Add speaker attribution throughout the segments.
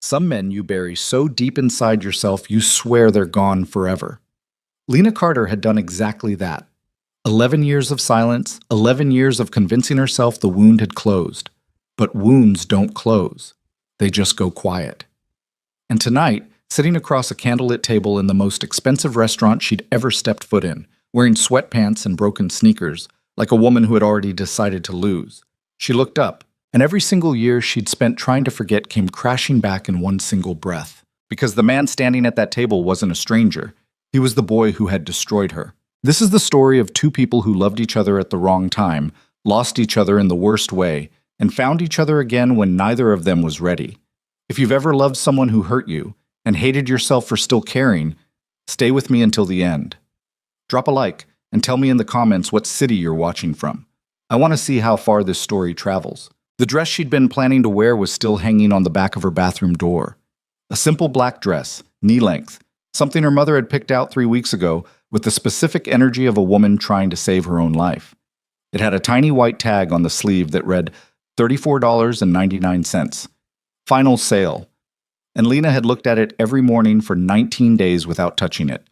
Speaker 1: Some men you bury so deep inside yourself you swear they're gone forever. Lena Carter had done exactly that. 11 years of silence, 11 years of convincing herself the wound had closed. But wounds don't close. They just go quiet. And tonight, sitting across a candlelit table in the most expensive restaurant she'd ever stepped foot in, wearing sweatpants and broken sneakers, like a woman who had already decided to lose, she looked up, and every single year she'd spent trying to forget came crashing back in one single breath. Because the man standing at that table wasn't a stranger. He was the boy who had destroyed her. This is the story of two people who loved each other at the wrong time, lost each other in the worst way, and found each other again when neither of them was ready. If you've ever loved someone who hurt you, and hated yourself for still caring, stay with me until the end. Drop a like, and tell me in the comments what city you're watching from. I want to see how far this story travels. The dress she'd been planning to wear was still hanging on the back of her bathroom door. A simple black dress, knee-length, something her mother had picked out 3 weeks ago with the specific energy of a woman trying to save her own life. It had a tiny white tag on the sleeve that read $34.99. Final sale. And Lena had looked at it every morning for 19 days without touching it.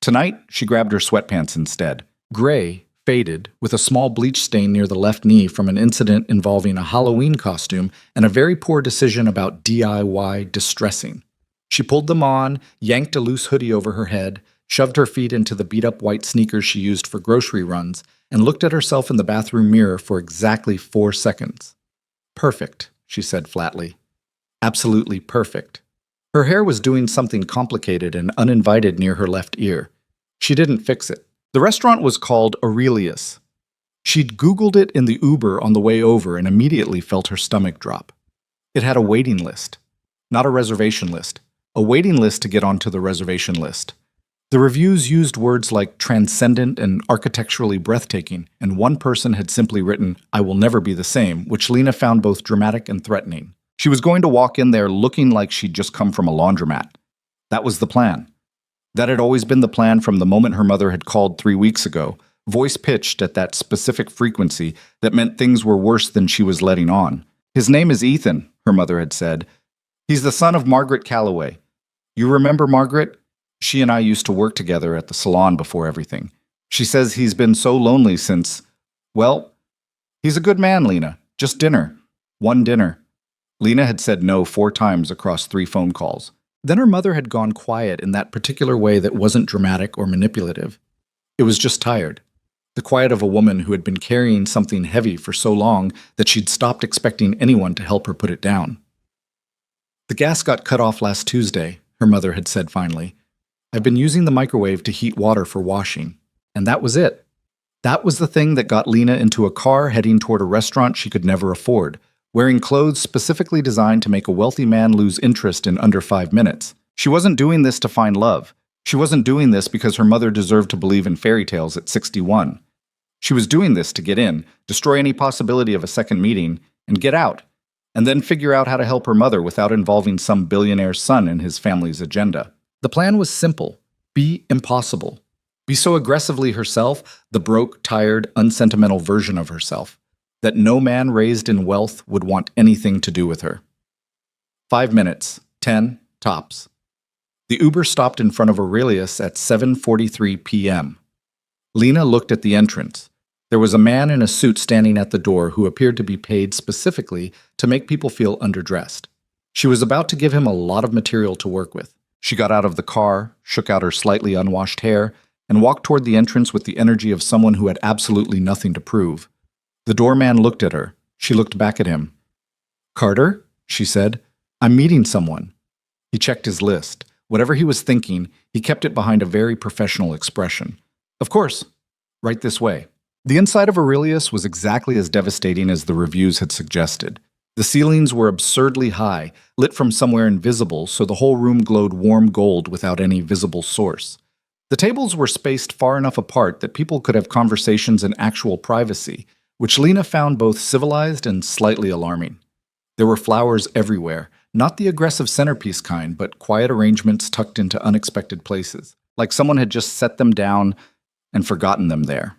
Speaker 1: Tonight, she grabbed her sweatpants instead. Gray, faded, with a small bleach stain near the left knee from an incident involving a Halloween costume and a very poor decision about DIY distressing. She pulled them on, yanked a loose hoodie over her head, shoved her feet into the beat-up white sneakers she used for grocery runs, and looked at herself in the bathroom mirror for exactly 4 seconds. Perfect, she said flatly. Absolutely perfect. Her hair was doing something complicated and uninvited near her left ear. She didn't fix it. The restaurant was called Aurelius. She'd Googled it in the Uber on the way over and immediately felt her stomach drop. It had a waiting list. Not a reservation list. A waiting list to get onto the reservation list. The reviews used words like transcendent and architecturally breathtaking, and one person had simply written, "I will never be the same," which Lena found both dramatic and threatening. She was going to walk in there looking like she'd just come from a laundromat. That was the plan. That had always been the plan from the moment her mother had called 3 weeks ago, voice pitched at that specific frequency that meant things were worse than she was letting on. "His name is Ethan," her mother had said. "He's the son of Margaret Calloway. You remember Margaret? She and I used to work together at the salon before everything. She says he's been so lonely since, well, he's a good man, Lena. Just dinner. One dinner." Lena had said no 4 times across 3 phone calls. Then her mother had gone quiet in that particular way that wasn't dramatic or manipulative. It was just tired. The quiet of a woman who had been carrying something heavy for so long that she'd stopped expecting anyone to help her put it down. "The gas got cut off last Tuesday," her mother had said finally. "I've been using the microwave to heat water for washing." And that was it. That was the thing that got Lena into a car heading toward a restaurant she could never afford, wearing clothes specifically designed to make a wealthy man lose interest in under 5 minutes. She wasn't doing this to find love. She wasn't doing this because her mother deserved to believe in fairy tales at 61. She was doing this to get in, destroy any possibility of a second meeting, and get out, and then figure out how to help her mother without involving some billionaire's son in his family's agenda. The plan was simple. Be impossible. Be so aggressively herself, the broke, tired, unsentimental version of herself, that no man raised in wealth would want anything to do with her. 5 minutes, 10, tops. The Uber stopped in front of Aurelius at 7:43 p.m. Lena looked at the entrance. There was a man in a suit standing at the door who appeared to be paid specifically to make people feel underdressed. She was about to give him a lot of material to work with. She got out of the car, shook out her slightly unwashed hair, and walked toward the entrance with the energy of someone who had absolutely nothing to prove. The doorman looked at her. She looked back at him. "Carter?" she said. "I'm meeting someone." He checked his list. Whatever he was thinking, he kept it behind a very professional expression. "Of course. Right this way." The inside of Aurelius was exactly as devastating as the reviews had suggested. The ceilings were absurdly high, lit from somewhere invisible, so the whole room glowed warm gold without any visible source. The tables were spaced far enough apart that people could have conversations in actual privacy, which Lena found both civilized and slightly alarming. There were flowers everywhere, not the aggressive centerpiece kind, but quiet arrangements tucked into unexpected places, like someone had just set them down and forgotten them there.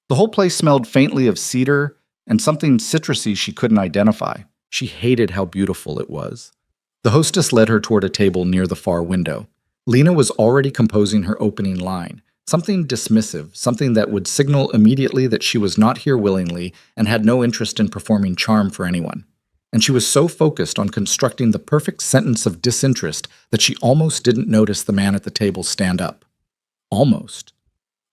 Speaker 1: The whole place smelled faintly of cedar and something citrusy she couldn't identify. She hated how beautiful it was. The hostess led her toward a table near the far window. Lena was already composing her opening line, something dismissive, something that would signal immediately that she was not here willingly and had no interest in performing charm for anyone. And she was so focused on constructing the perfect sentence of disinterest that she almost didn't notice the man at the table stand up. Almost.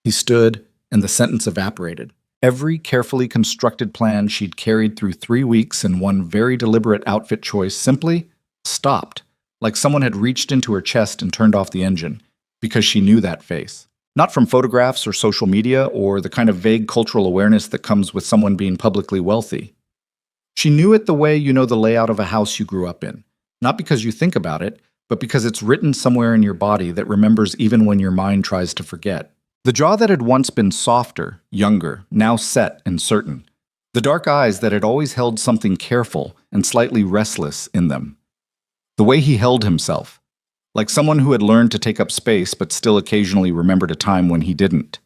Speaker 1: He stood, and the sentence evaporated. Every carefully constructed plan she'd carried through 3 weeks in one very deliberate outfit choice simply stopped, like someone had reached into her chest and turned off the engine, because she knew that face. Not from photographs or social media or the kind of vague cultural awareness that comes with someone being publicly wealthy. She knew it the way you know the layout of a house you grew up in, not because you think about it, but because it's written somewhere in your body that remembers even when your mind tries to forget. The jaw that had once been softer, younger, now set and certain. The dark eyes that had always held something careful and slightly restless in them. The way he held himself, like someone who had learned to take up space but still occasionally remembered a time when he didn't.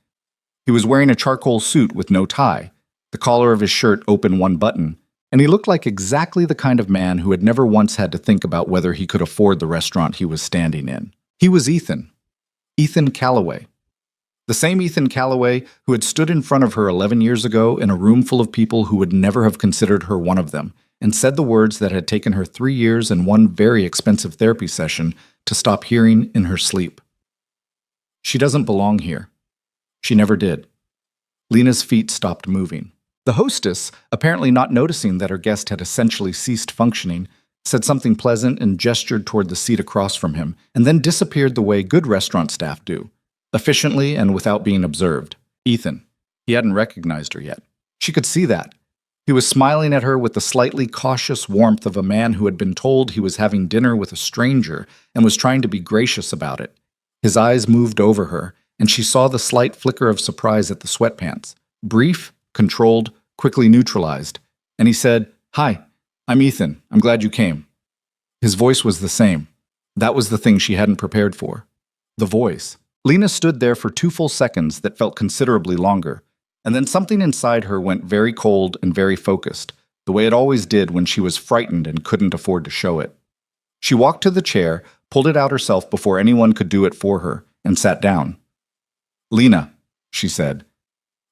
Speaker 1: He was wearing a charcoal suit with no tie, the collar of his shirt open one button, and he looked like exactly the kind of man who had never once had to think about whether he could afford the restaurant he was standing in. He was Ethan. Ethan Calloway. The same Ethan Calloway who had stood in front of her 11 years ago in a room full of people who would never have considered her one of them, and said the words that had taken her 3 years and one very expensive therapy session to stop hearing in her sleep. She doesn't belong here. She never did. Lena's feet stopped moving. The hostess, apparently not noticing that her guest had essentially ceased functioning, said something pleasant and gestured toward the seat across from him, and then disappeared the way good restaurant staff do, efficiently and without being observed. Ethan. He hadn't recognized her yet. She could see that. He was smiling at her with the slightly cautious warmth of a man who had been told he was having dinner with a stranger and was trying to be gracious about it. His eyes moved over her, and she saw the slight flicker of surprise at the sweatpants. Brief, controlled, quickly neutralized. And he said, "Hi, I'm Ethan. I'm glad you came." His voice was the same. That was the thing she hadn't prepared for. The voice. Lena stood there for 2 full seconds that felt considerably longer, and then something inside her went very cold and very focused, the way it always did when she was frightened and couldn't afford to show it. She walked to the chair, pulled it out herself before anyone could do it for her, and sat down. "Lena," she said.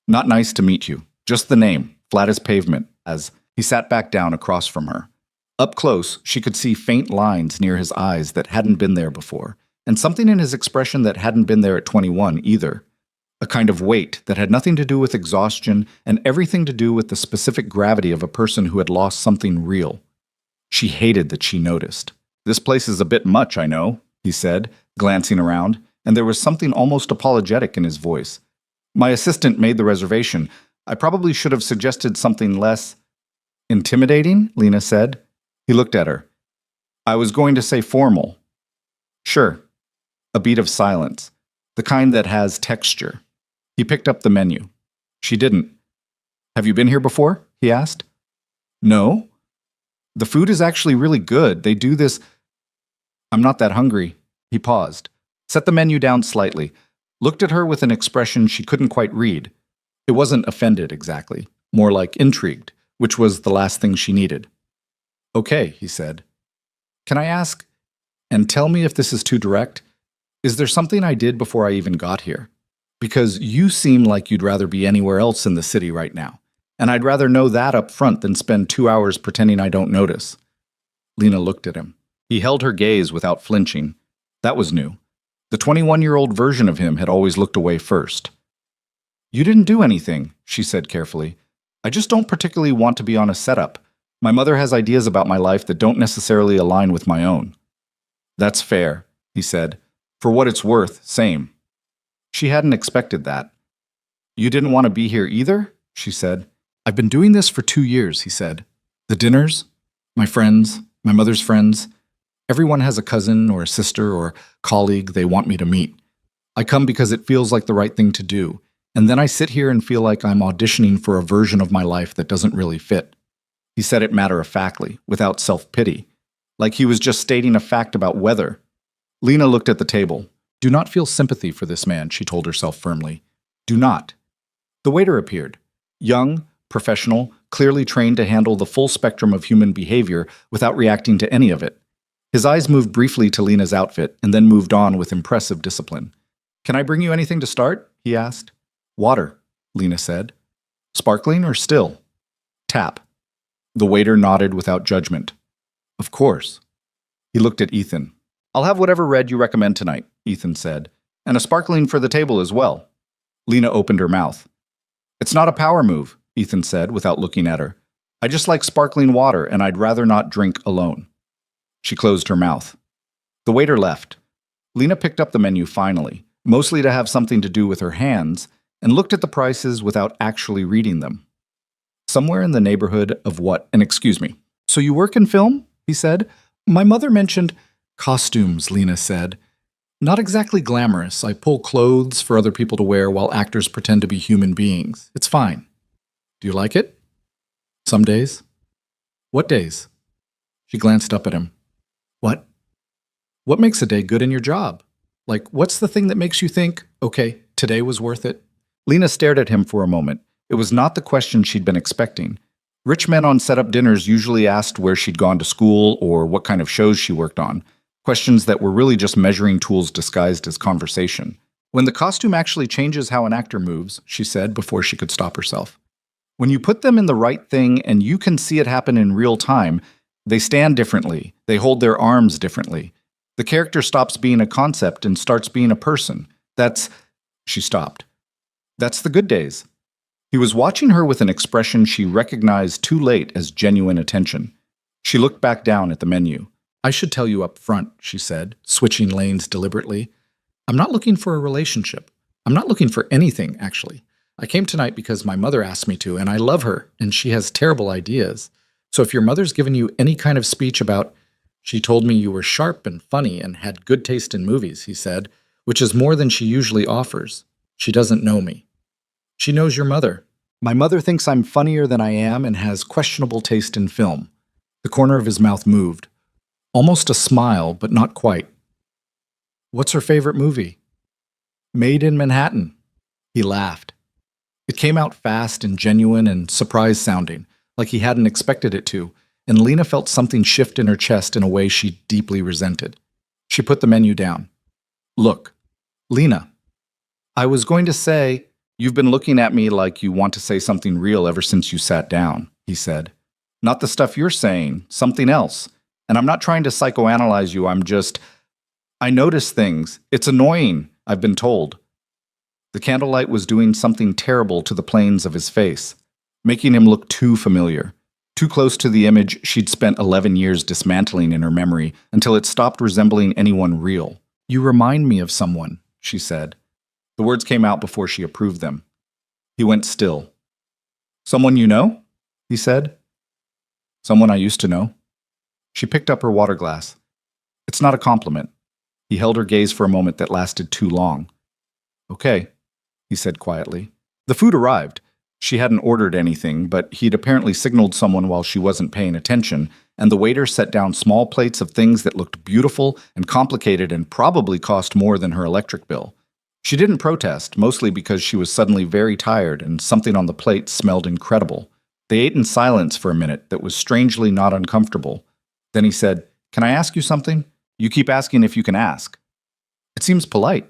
Speaker 1: "Not nice to meet you. Just the name, flat as pavement," as he sat back down across from her. Up close, she could see faint lines near his eyes that hadn't been there before, and something in his expression that hadn't been there at 21 either. A kind of weight that had nothing to do with exhaustion and everything to do with the specific gravity of a person who had lost something real. She hated that she noticed. "This place is a bit much, I know," he said, glancing around, and there was something almost apologetic in his voice. "My assistant made the reservation. I probably should have suggested something less intimidating," Lena said. He looked at her. "I was going to say formal." "Sure." A beat of silence, the kind that has texture. He picked up the menu. She didn't. "Have you been here before?" he asked. "No." "The food is actually really good. They do this—" "I'm not that hungry." He paused, set the menu down slightly, looked at her with an expression she couldn't quite read. It wasn't offended exactly, more like intrigued, which was the last thing she needed. "Okay," he said. "Can I ask, and tell me if this is too direct, is there something I did before I even got here? Because you seem like you'd rather be anywhere else in the city right now, and I'd rather know that up front than spend 2 hours pretending I don't notice." Lena looked at him. He held her gaze without flinching. That was new. The 21-year-old version of him had always looked away first. "You didn't do anything," she said carefully. "I just don't particularly want to be on a setup. My mother has ideas about my life that don't necessarily align with my own." "That's fair," he said. "For what it's worth, same." She hadn't expected that. "You didn't want to be here either?" she said. "I've been doing this for 2 years," he said. "The dinners, my friends, my mother's friends, everyone has a cousin or a sister or colleague they want me to meet. I come because it feels like the right thing to do, and then I sit here and feel like I'm auditioning for a version of my life that doesn't really fit." He said it matter-of-factly, without self-pity, like he was just stating a fact about weather. Lena looked at the table. "Do not feel sympathy for this man," she told herself firmly. "Do not." The waiter appeared. Young, professional, clearly trained to handle the full spectrum of human behavior without reacting to any of it. His eyes moved briefly to Lena's outfit and then moved on with impressive discipline. Can I bring you anything to start? He asked. Water, Lena said. Sparkling or still? Tap. The waiter nodded without judgment. Of course. He looked at Ethan. I'll have whatever red you recommend tonight, Ethan said, and a sparkling for the table as well. Lena opened her mouth. It's not a power move, Ethan said without looking at her. I just like sparkling water and I'd rather not drink alone. She closed her mouth. The waiter left. Lena picked up the menu finally, mostly to have something to do with her hands, and looked at the prices without actually reading them. Somewhere in the neighborhood of what? And excuse me. So you work in film? He said. My mother mentioned costumes, Lena said. Not exactly glamorous. I pull clothes for other people to wear while actors pretend to be human beings. It's fine. Do you like it? Some days. What days? She glanced up at him. What? What makes a day good in your job? Like, what's the thing that makes you think, okay, today was worth it? Lena stared at him for a moment. It was not the question she'd been expecting. Rich men on set-up dinners usually asked where she'd gone to school or what kind of shows she worked on, questions that were really just measuring tools disguised as conversation. When the costume actually changes how an actor moves, she said before she could stop herself. When you put them in the right thing and you can see it happen in real time, they stand differently, they hold their arms differently. The character stops being a concept and starts being a person. She stopped. That's the good days. He was watching her with an expression she recognized too late as genuine attention. She looked back down at the menu. I should tell you up front, she said, switching lanes deliberately. I'm not looking for a relationship. I'm not looking for anything, actually. I came tonight because my mother asked me to, and I love her, and she has terrible ideas. So if your mother's given you any kind of speech about, she told me you were sharp and funny and had good taste in movies, he said, which is more than she usually offers. She doesn't know me. She knows your mother. My mother thinks I'm funnier than I am and has questionable taste in film. The corner of his mouth moved. Almost a smile, but not quite. What's her favorite movie? Made in Manhattan. He laughed. It came out fast and genuine and surprise-sounding, like he hadn't expected it to, and Lena felt something shift in her chest in a way she deeply resented. She put the menu down. Look, Lena, I was going to say, you've been looking at me like you want to say something real ever since you sat down, he said. Not the stuff you're saying, something else. And I'm not trying to psychoanalyze you, I notice things. It's annoying, I've been told. The candlelight was doing something terrible to the planes of his face, making him look too familiar, too close to the image she'd spent 11 years dismantling in her memory until it stopped resembling anyone real. You remind me of someone, she said. The words came out before she approved them. He went still. Someone you know? He said. Someone I used to know. She picked up her water glass. It's not a compliment. He held her gaze for a moment that lasted too long. Okay, he said quietly. The food arrived. She hadn't ordered anything, but he'd apparently signaled someone while she wasn't paying attention, and the waiter set down small plates of things that looked beautiful and complicated and probably cost more than her electric bill. She didn't protest, mostly because she was suddenly very tired and something on the plate smelled incredible. They ate in silence for a minute that was strangely not uncomfortable. Then he said, Can I ask you something? You keep asking if you can ask. It seems polite.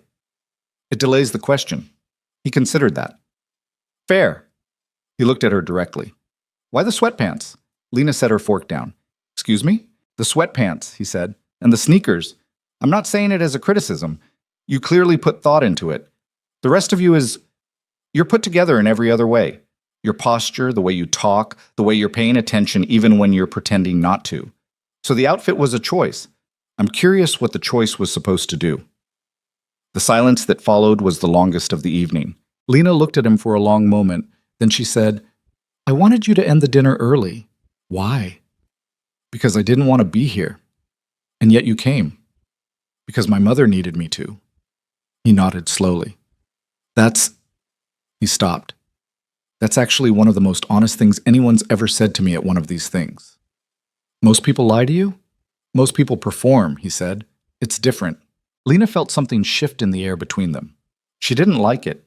Speaker 1: It delays the question. He considered that. Fair. He looked at her directly. Why the sweatpants? Lena set her fork down. Excuse me? The sweatpants, he said. And the sneakers. I'm not saying it as a criticism. You clearly put thought into it. The rest of you you're put together in every other way. Your posture, the way you talk, the way you're paying attention even when you're pretending not to. So the outfit was a choice. I'm curious what the choice was supposed to do. The silence that followed was the longest of the evening. Lena looked at him for a long moment. Then she said, I wanted you to end the dinner early. Why? Because I didn't want to be here. And yet you came. Because my mother needed me to. He nodded slowly. He stopped. That's actually one of the most honest things anyone's ever said to me at one of these things. Most people lie to you? Most people perform, he said. It's different. Lena felt something shift in the air between them. She didn't like it.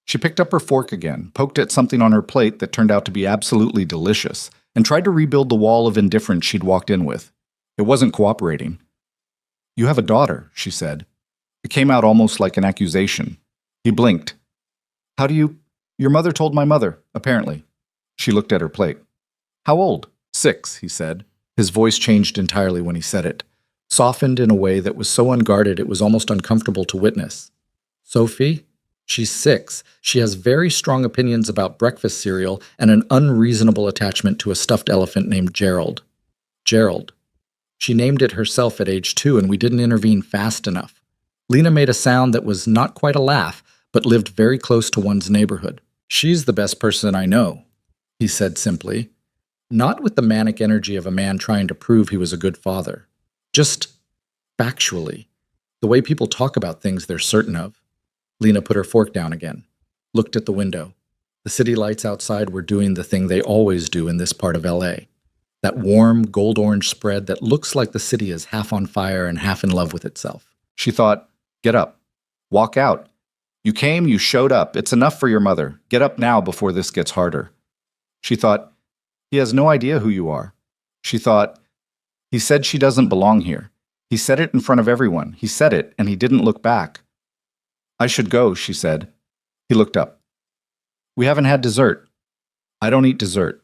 Speaker 1: She picked up her fork again, poked at something on her plate that turned out to be absolutely delicious, and tried to rebuild the wall of indifference she'd walked in with. It wasn't cooperating. You have a daughter, she said. It came out almost like an accusation. He blinked. How do you... Your mother told my mother, apparently. She looked at her plate. How old? 6, he said. His voice changed entirely when he said it, softened in a way that was so unguarded it was almost uncomfortable to witness. Sophie? She's 6. She has very strong opinions about breakfast cereal and an unreasonable attachment to a stuffed elephant named Gerald. Gerald. She named it herself at age 2 and we didn't intervene fast enough. Lena made a sound that was not quite a laugh, but lived very close to one's neighborhood. She's the best person I know, he said simply, not with the manic energy of a man trying to prove he was a good father. Just factually, the way people talk about things they're certain of. Lena put her fork down again, looked at the window. The city lights outside were doing the thing they always do in this part of L.A., that warm, gold-orange spread that looks like the city is half on fire and half in love with itself. She thought, get up. Walk out. You came, you showed up. It's enough for your mother. Get up now before this gets harder. She thought, he has no idea who you are. She thought, he said she doesn't belong here. He said it in front of everyone. He said it, and he didn't look back. I should go, she said. He looked up. We haven't had dessert. I don't eat dessert.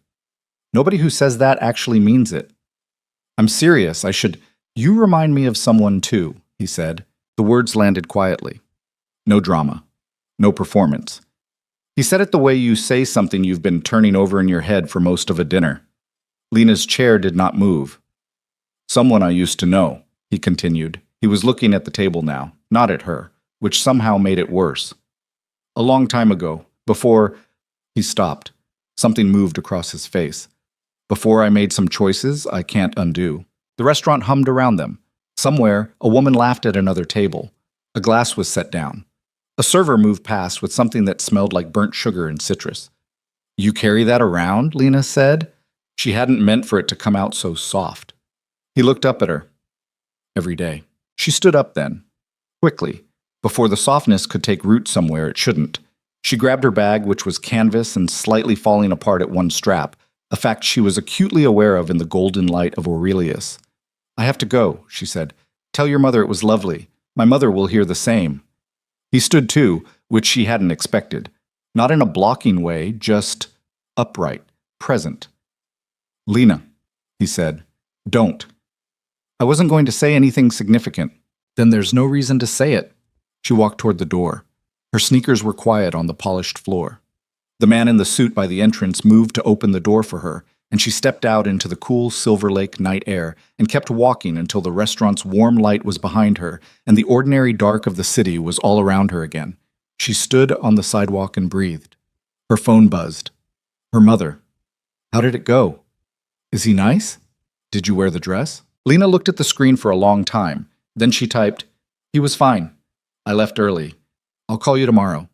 Speaker 1: Nobody who says that actually means it. I'm serious. You remind me of someone too, he said. The words landed quietly. No drama. No performance. He said it the way you say something you've been turning over in your head for most of a dinner. Lena's chair did not move. Someone I used to know, he continued. He was looking at the table now, not at her, which somehow made it worse. A long time ago, before... He stopped. Something moved across his face. Before I made some choices I can't undo. The restaurant hummed around them. Somewhere, a woman laughed at another table. A glass was set down. A server moved past with something that smelled like burnt sugar and citrus. You carry that around? Lena said. She hadn't meant for it to come out so soft. He looked up at her. Every day. She stood up then. Quickly. Before the softness could take root somewhere it shouldn't. She grabbed her bag, which was canvas and slightly falling apart at one strap, a fact she was acutely aware of in the golden light of Aurelius. I have to go, she said. Tell your mother it was lovely. My mother will hear the same. He stood too, which she hadn't expected. Not in a blocking way, just upright, present. Lena, he said, don't. I wasn't going to say anything significant. Then there's no reason to say it. She walked toward the door. Her sneakers were quiet on the polished floor. The man in the suit by the entrance moved to open the door for her, and she stepped out into the cool Silver Lake night air and kept walking until the restaurant's warm light was behind her and the ordinary dark of the city was all around her again. She stood on the sidewalk and breathed. Her phone buzzed. Her mother. How did it go? Is he nice? Did you wear the dress? Lena looked at the screen for a long time. Then she typed, he was fine. I left early. I'll call you tomorrow.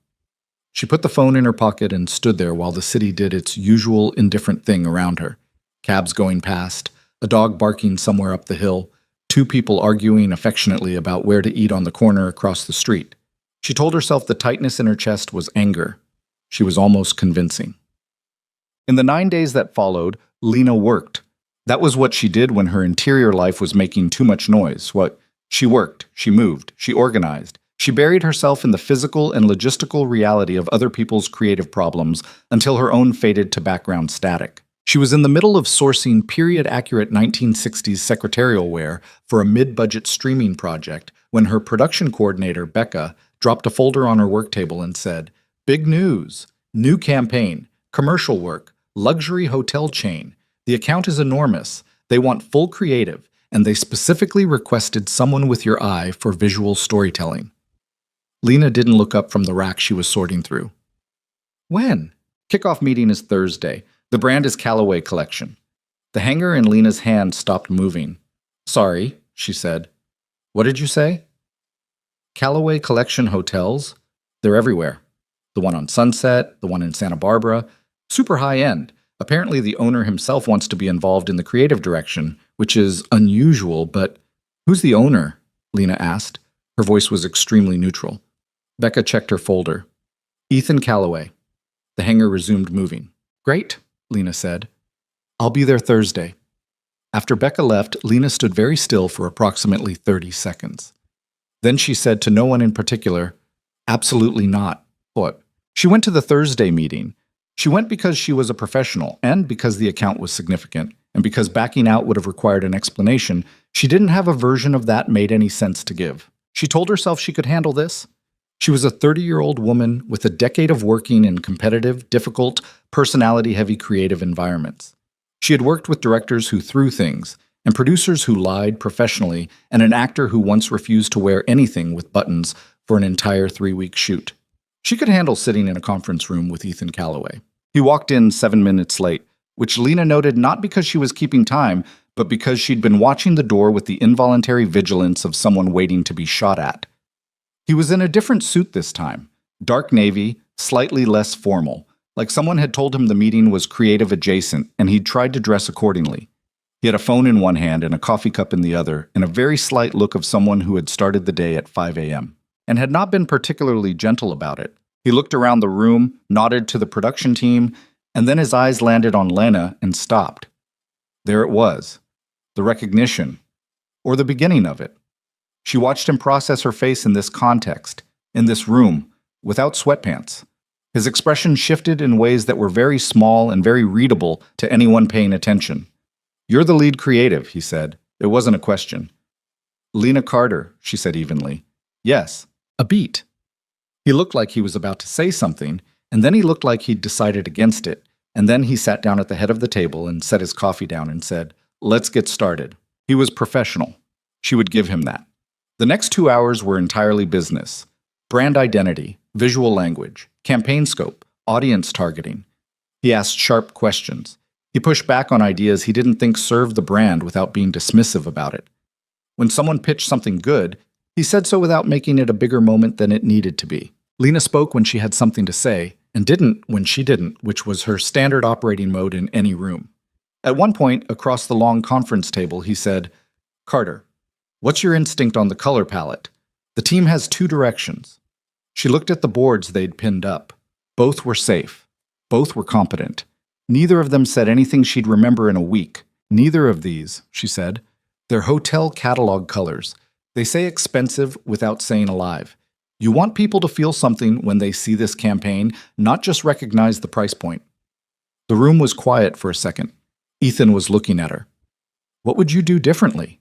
Speaker 1: She put the phone in her pocket and stood there while the city did its usual indifferent thing around her. Cabs going past, a dog barking somewhere up the hill, 2 people arguing affectionately about where to eat on the corner across the street. She told herself the tightness in her chest was anger. She was almost convincing. In the 9 days that followed, Lena worked. That was what she did when her interior life was making too much noise. She worked, she moved, she organized. She buried herself in the physical and logistical reality of other people's creative problems until her own faded to background static. She was in the middle of sourcing period-accurate 1960s secretarial wear for a mid-budget streaming project when her production coordinator, Becca, dropped a folder on her work table and said, "Big news, new campaign, commercial work, luxury hotel chain. The account is enormous. They want full creative, and they specifically requested someone with your eye for visual storytelling." Lena didn't look up from the rack she was sorting through. When? Kickoff meeting is Thursday. The brand is Callaway Collection. The hanger in Lena's hand stopped moving. Sorry, she said. What did you say? Callaway Collection hotels? They're everywhere. The one on Sunset, the one in Santa Barbara. Super high-end. Apparently the owner himself wants to be involved in the creative direction, which is unusual, but who's the owner? Lena asked. Her voice was extremely neutral. Becca checked her folder. Ethan Callaway. The hanger resumed moving. Great, Lena said. I'll be there Thursday. After Becca left, Lena stood very still for approximately 30 seconds. Then she said to no one in particular, "Absolutely not." What? She went to the Thursday meeting. She went because she was a professional, and because the account was significant, and because backing out would have required an explanation. She didn't have a version of that made any sense to give. She told herself she could handle this. She was a 30-year-old woman with a decade of working in competitive, difficult, personality-heavy creative environments. She had worked with directors who threw things, and producers who lied professionally, and an actor who once refused to wear anything with buttons for an entire 3-week shoot. She could handle sitting in a conference room with Ethan Calloway. He walked in 7 minutes late, which Lena noted not because she was keeping time, but because she'd been watching the door with the involuntary vigilance of someone waiting to be shot at. He was in a different suit this time, dark navy, slightly less formal, like someone had told him the meeting was creative adjacent, and he'd tried to dress accordingly. He had a phone in one hand and a coffee cup in the other, and a very slight look of someone who had started the day at 5 a.m. and had not been particularly gentle about it. He looked around the room, nodded to the production team, and then his eyes landed on Lena and stopped. There it was, the recognition, or the beginning of it. She watched him process her face in this context, in this room, without sweatpants. His expression shifted in ways that were very small and very readable to anyone paying attention. "You're the lead creative," he said. It wasn't a question. "Lena Carter," she said evenly. "Yes." A beat. He looked like he was about to say something, and then he looked like he'd decided against it, and then he sat down at the head of the table and set his coffee down and said, "Let's get started." He was professional. She would give him that. The next 2 hours were entirely business. Brand identity, visual language, campaign scope, audience targeting. He asked sharp questions. He pushed back on ideas he didn't think served the brand without being dismissive about it. When someone pitched something good, he said so without making it a bigger moment than it needed to be. Lena spoke when she had something to say, and didn't when she didn't, which was her standard operating mode in any room. At one point, across the long conference table, he said, "Carter, what's your instinct on the color palette? The team has 2 directions." She looked at the boards they'd pinned up. Both were safe. Both were competent. Neither of them said anything she'd remember in a week. "Neither of these," she said. "They're hotel catalog colors. They say expensive without saying alive. You want people to feel something when they see this campaign, not just recognize the price point." The room was quiet for a second. Ethan was looking at her. "What would you do differently?"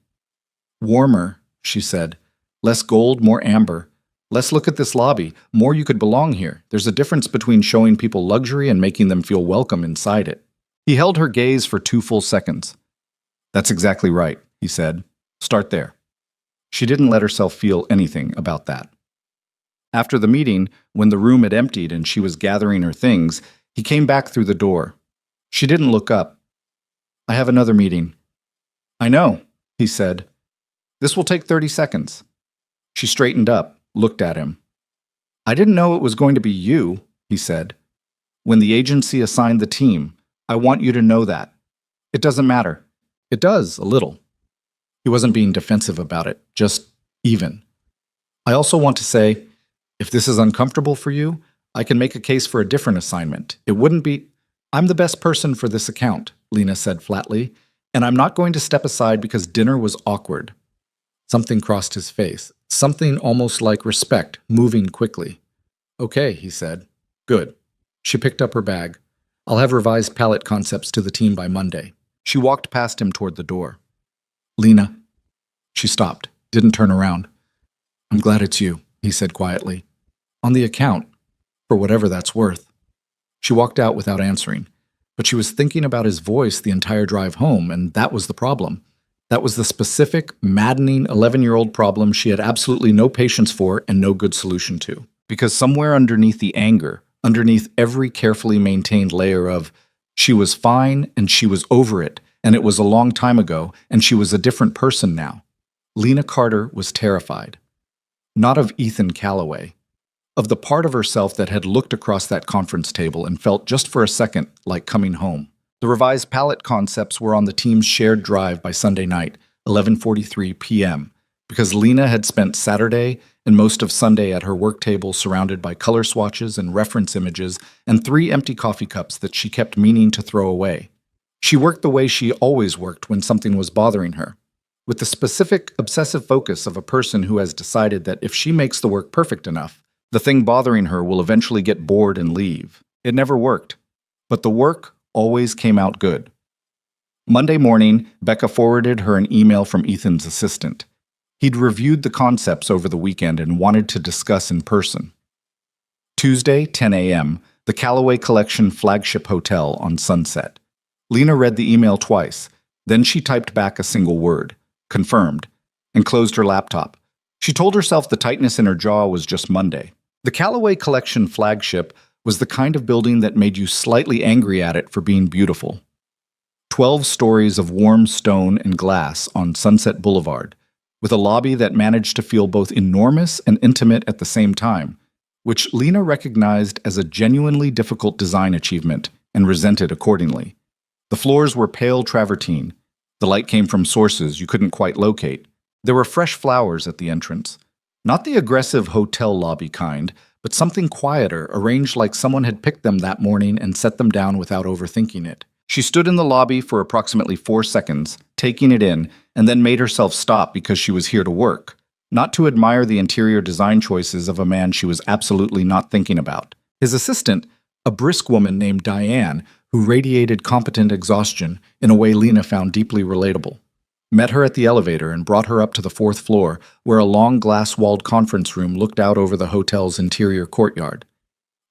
Speaker 1: "Warmer," she said. "Less gold, more amber. Let's look at this lobby. More you could belong here. There's a difference between showing people luxury and making them feel welcome inside it." He held her gaze for 2 full seconds. "That's exactly right," he said. "Start there." She didn't let herself feel anything about that. After the meeting, when the room had emptied and she was gathering her things, he came back through the door. She didn't look up. "I have another meeting." "I know," he said. "This will take 30 seconds. She straightened up, looked at him. "I didn't know it was going to be you," he said. "When the agency assigned the team, I want you to know that. It doesn't matter." "It does, a little." He wasn't being defensive about it, just even. "I also want to say, if this is uncomfortable for you, I can make a case for a different assignment. It wouldn't be—" "I'm the best person for this account," Lena said flatly, "and I'm not going to step aside because dinner was awkward." Something crossed his face, something almost like respect, moving quickly. "Okay," he said. "Good." She picked up her bag. "I'll have revised palette concepts to the team by Monday." She walked past him toward the door. "Lena." She stopped, didn't turn around. "I'm glad it's you," he said quietly. "On the account, for whatever that's worth." She walked out without answering, but she was thinking about his voice the entire drive home, and that was the problem. That was the specific, maddening 11-year-old problem she had absolutely no patience for and no good solution to. Because somewhere underneath the anger, underneath every carefully maintained layer of, she was fine and she was over it, and it was a long time ago, and she was a different person now. Lena Carter was terrified. Not of Ethan Calloway. Of the part of herself that had looked across that conference table and felt just for a second like coming home. The revised palette concepts were on the team's shared drive by Sunday night, 11:43 p.m., because Lena had spent Saturday and most of Sunday at her work table surrounded by color swatches and reference images and 3 empty coffee cups that she kept meaning to throw away. She worked the way she always worked when something was bothering her, with the specific, obsessive focus of a person who has decided that if she makes the work perfect enough, the thing bothering her will eventually get bored and leave. It never worked, but the work always came out good. Monday morning, Becca forwarded her an email from Ethan's assistant. He'd reviewed the concepts over the weekend and wanted to discuss in person. Tuesday, 10 a.m., the Callaway Collection flagship hotel on Sunset. Lena read the email twice, then she typed back a single word, confirmed, and closed her laptop. She told herself the tightness in her jaw was just Monday. The Callaway Collection flagship was the kind of building that made you slightly angry at it for being beautiful. 12 stories of warm stone and glass on Sunset Boulevard, with a lobby that managed to feel both enormous and intimate at the same time, which Lena recognized as a genuinely difficult design achievement and resented accordingly. The floors were pale travertine. The light came from sources you couldn't quite locate. There were fresh flowers at the entrance. Not the aggressive hotel lobby kind, but something quieter, arranged like someone had picked them that morning and set them down without overthinking it. She stood in the lobby for approximately 4 seconds, taking it in, and then made herself stop because she was here to work, not to admire the interior design choices of a man she was absolutely not thinking about. His assistant, a brisk woman named Diane, who radiated competent exhaustion in a way Lena found deeply relatable, met her at the elevator and brought her up to the 4th floor, where a long glass-walled conference room looked out over the hotel's interior courtyard.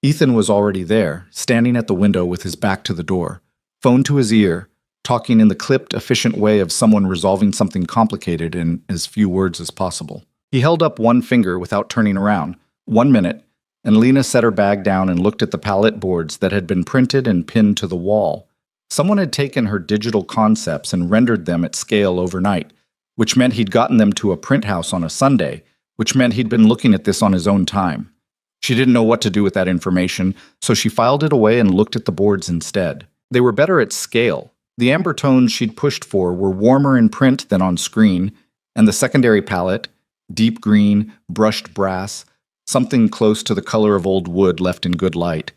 Speaker 1: Ethan was already there, standing at the window with his back to the door, phone to his ear, talking in the clipped, efficient way of someone resolving something complicated in as few words as possible. He held up one finger without turning around. 1 minute, and Lena set her bag down and looked at the palette boards that had been printed and pinned to the wall. Someone had taken her digital concepts and rendered them at scale overnight, which meant he'd gotten them to a print house on a Sunday, which meant he'd been looking at this on his own time. She didn't know what to do with that information, so she filed it away and looked at the boards instead. They were better at scale. The amber tones she'd pushed for were warmer in print than on screen, and the secondary palette, deep green, brushed brass, something close to the color of old wood left in good light,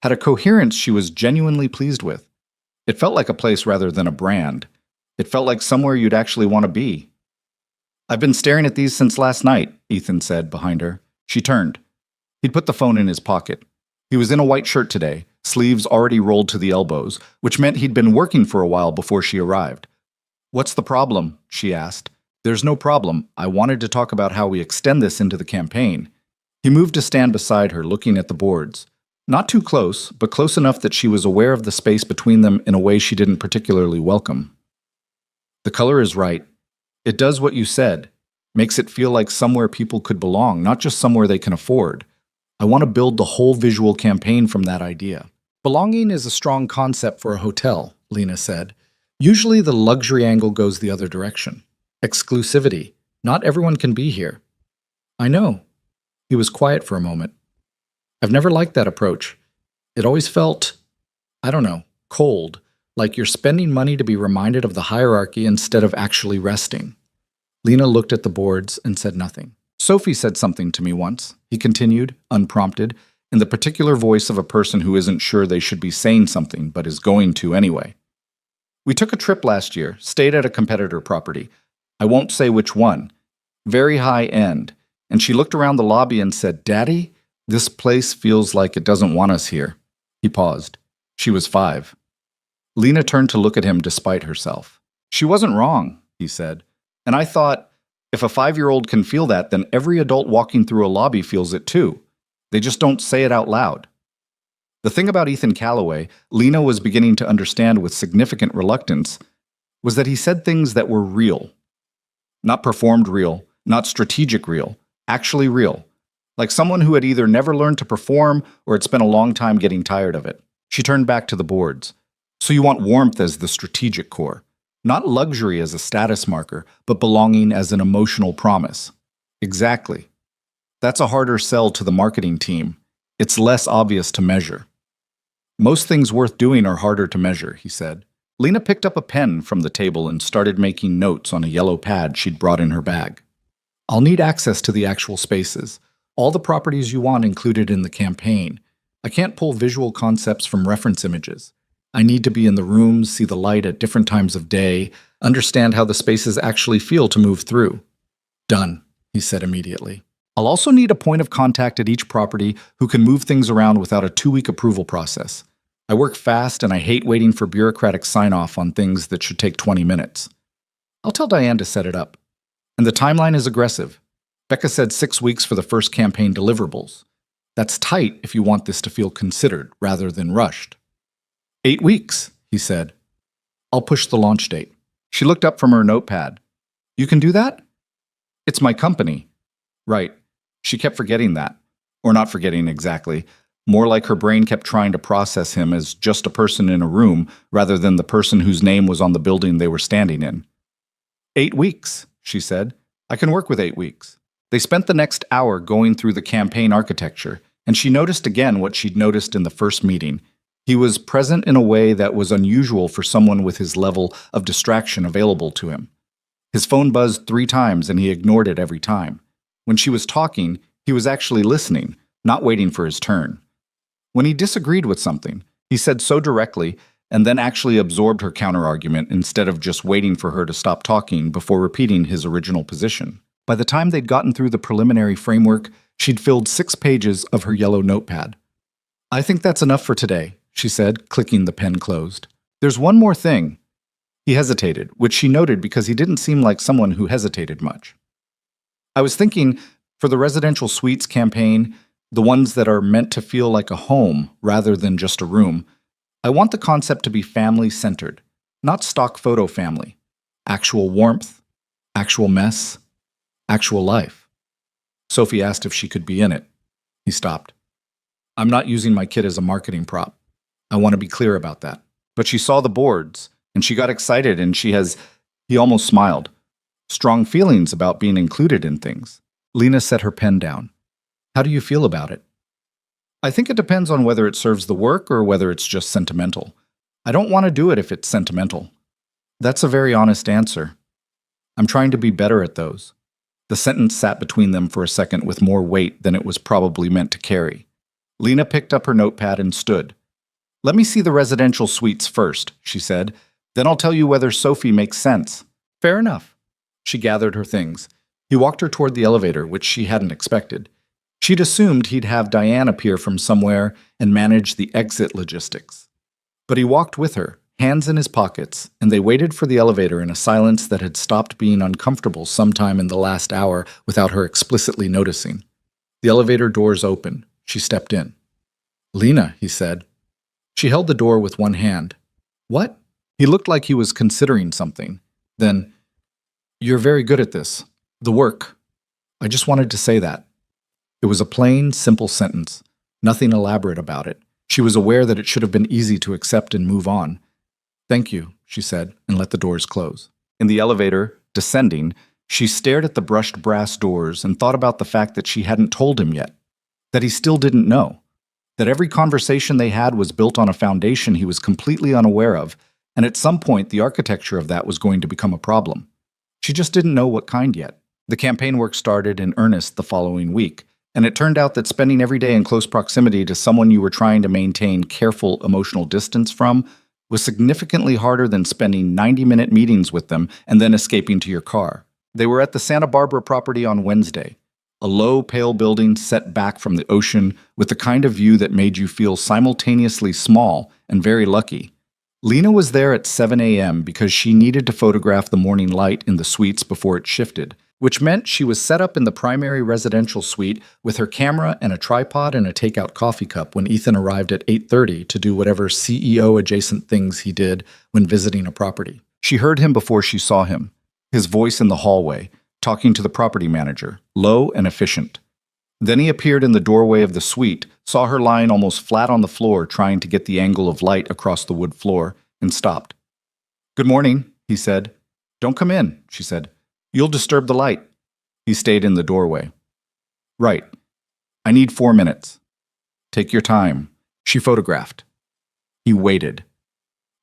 Speaker 1: had a coherence she was genuinely pleased with. It felt like a place rather than a brand. It felt like somewhere you'd actually want to be. "I've been staring at these since last night," Ethan said behind her. She turned. He'd put the phone in his pocket. He was in a white shirt today, sleeves already rolled to the elbows, which meant he'd been working for a while before she arrived. "What's the problem?" she asked. "There's no problem. I wanted to talk about how we extend this into the campaign." He moved to stand beside her, looking at the boards. Not too close, but close enough that she was aware of the space between them in a way she didn't particularly welcome. "The color is right. It does what you said. Makes it feel like somewhere people could belong, not just somewhere they can afford. I want to build the whole visual campaign from that idea." "Belonging is a strong concept for a hotel," Lena said. "Usually the luxury angle goes the other direction. Exclusivity. Not everyone can be here." "I know." He was quiet for a moment. "I've never liked that approach. It always felt, I don't know, cold, like you're spending money to be reminded of the hierarchy instead of actually resting." Lena looked at the boards and said nothing. "Sophie said something to me once," he continued, unprompted, in the particular voice of a person who isn't sure they should be saying something but is going to anyway. "We took a trip last year, stayed at a competitor property. I won't say which one. Very high end. And she looked around the lobby and said, 'Daddy, this place feels like it doesn't want us here.'" He paused. She was 5. Lena turned to look at him despite herself. "She wasn't wrong," he said. "And I thought, if a 5-year-old can feel that, then every adult walking through a lobby feels it too. They just don't say it out loud." The thing about Ethan Callaway, Lena was beginning to understand with significant reluctance, was that he said things that were real. Not performed real, not strategic real, actually real. Like someone who had either never learned to perform or had spent a long time getting tired of it. She turned back to the boards. "So you want warmth as the strategic core. Not luxury as a status marker, but belonging as an emotional promise." "Exactly. That's a harder sell to the marketing team. It's less obvious to measure." "Most things worth doing are harder to measure," he said. Lena picked up a pen from the table and started making notes on a yellow pad she'd brought in her bag. "I'll need access to the actual spaces. All the properties you want included in the campaign. I can't pull visual concepts from reference images. I need to be in the rooms, see the light at different times of day, understand how the spaces actually feel to move through. Done, he said immediately. I'll also need a point of contact at each property who can move things around without a 2-week approval process. I work fast and I hate waiting for bureaucratic sign-off on things that should take 20 minutes. I'll tell Diane to set it up. And the timeline is aggressive. Becca said 6 weeks for the first campaign deliverables. That's tight if you want this to feel considered rather than rushed. 8 weeks, he said. I'll push the launch date. She looked up from her notepad. You can do that? It's my company. Right. She kept forgetting that. Or not forgetting exactly. More like her brain kept trying to process him as just a person in a room rather than the person whose name was on the building they were standing in. 8 weeks, she said. I can work with 8 weeks. They spent the next hour going through the campaign architecture, and she noticed again what she'd noticed in the first meeting. He was present in a way that was unusual for someone with his level of distraction available to him. His phone buzzed 3 times and he ignored it every time. When she was talking, he was actually listening, not waiting for his turn. When he disagreed with something, he said so directly and then actually absorbed her counterargument instead of just waiting for her to stop talking before repeating his original position. By the time they'd gotten through the preliminary framework, she'd filled 6 pages of her yellow notepad. I think that's enough for today, she said, clicking the pen closed. There's one more thing. He hesitated, which she noted because he didn't seem like someone who hesitated much. I was thinking, for the residential suites campaign, the ones that are meant to feel like a home rather than just a room, I want the concept to be family-centered, not stock photo family. Actual warmth, actual mess, actual life. Sophie asked if she could be in it. He stopped. I'm not using my kid as a marketing prop. I want to be clear about that. But she saw the boards, and she got excited, and he almost smiled. Strong feelings about being included in things. Lena set her pen down. How do you feel about it? I think it depends on whether it serves the work or whether it's just sentimental. I don't want to do it if it's sentimental. That's a very honest answer. I'm trying to be better at those. The sentence sat between them for a second with more weight than it was probably meant to carry. Lena picked up her notepad and stood. Let me see the residential suites first, she said. Then I'll tell you whether Sophie makes sense. Fair enough. She gathered her things. He walked her toward the elevator, which she hadn't expected. She'd assumed he'd have Diane appear from somewhere and manage the exit logistics. But he walked with her, hands in his pockets, and they waited for the elevator in a silence that had stopped being uncomfortable sometime in the last hour without her explicitly noticing. The elevator doors opened. She stepped in. Lena, he said. She held the door with one hand. What? He looked like he was considering something. Then, you're very good at this. The work. I just wanted to say that. It was a plain, simple sentence. Nothing elaborate about it. She was aware that it should have been easy to accept and move on. Thank you, she said, and let the doors close. In the elevator, descending, she stared at the brushed brass doors and thought about the fact that she hadn't told him yet. That he still didn't know. That every conversation they had was built on a foundation he was completely unaware of, and at some point the architecture of that was going to become a problem. She just didn't know what kind yet. The campaign work started in earnest the following week, and it turned out that spending every day in close proximity to someone you were trying to maintain careful emotional distance from was significantly harder than spending 90-minute meetings with them and then escaping to your car. They were at the Santa Barbara property on Wednesday, a low, pale building set back from the ocean with the kind of view that made you feel simultaneously small and very lucky. Lena was there at 7 a.m. because she needed to photograph the morning light in the suites before it shifted, which meant she was set up in the primary residential suite with her camera and a tripod and a takeout coffee cup when Ethan arrived at 8:30 to do whatever CEO-adjacent things he did when visiting a property. She heard him before she saw him, his voice in the hallway, talking to the property manager, low and efficient. Then he appeared in the doorway of the suite, saw her lying almost flat on the floor trying to get the angle of light across the wood floor, and stopped. "Good morning," he said. "Don't come in," she said. "You'll disturb the light." He stayed in the doorway. "Right. I need 4 minutes." "Take your time." She photographed. He waited.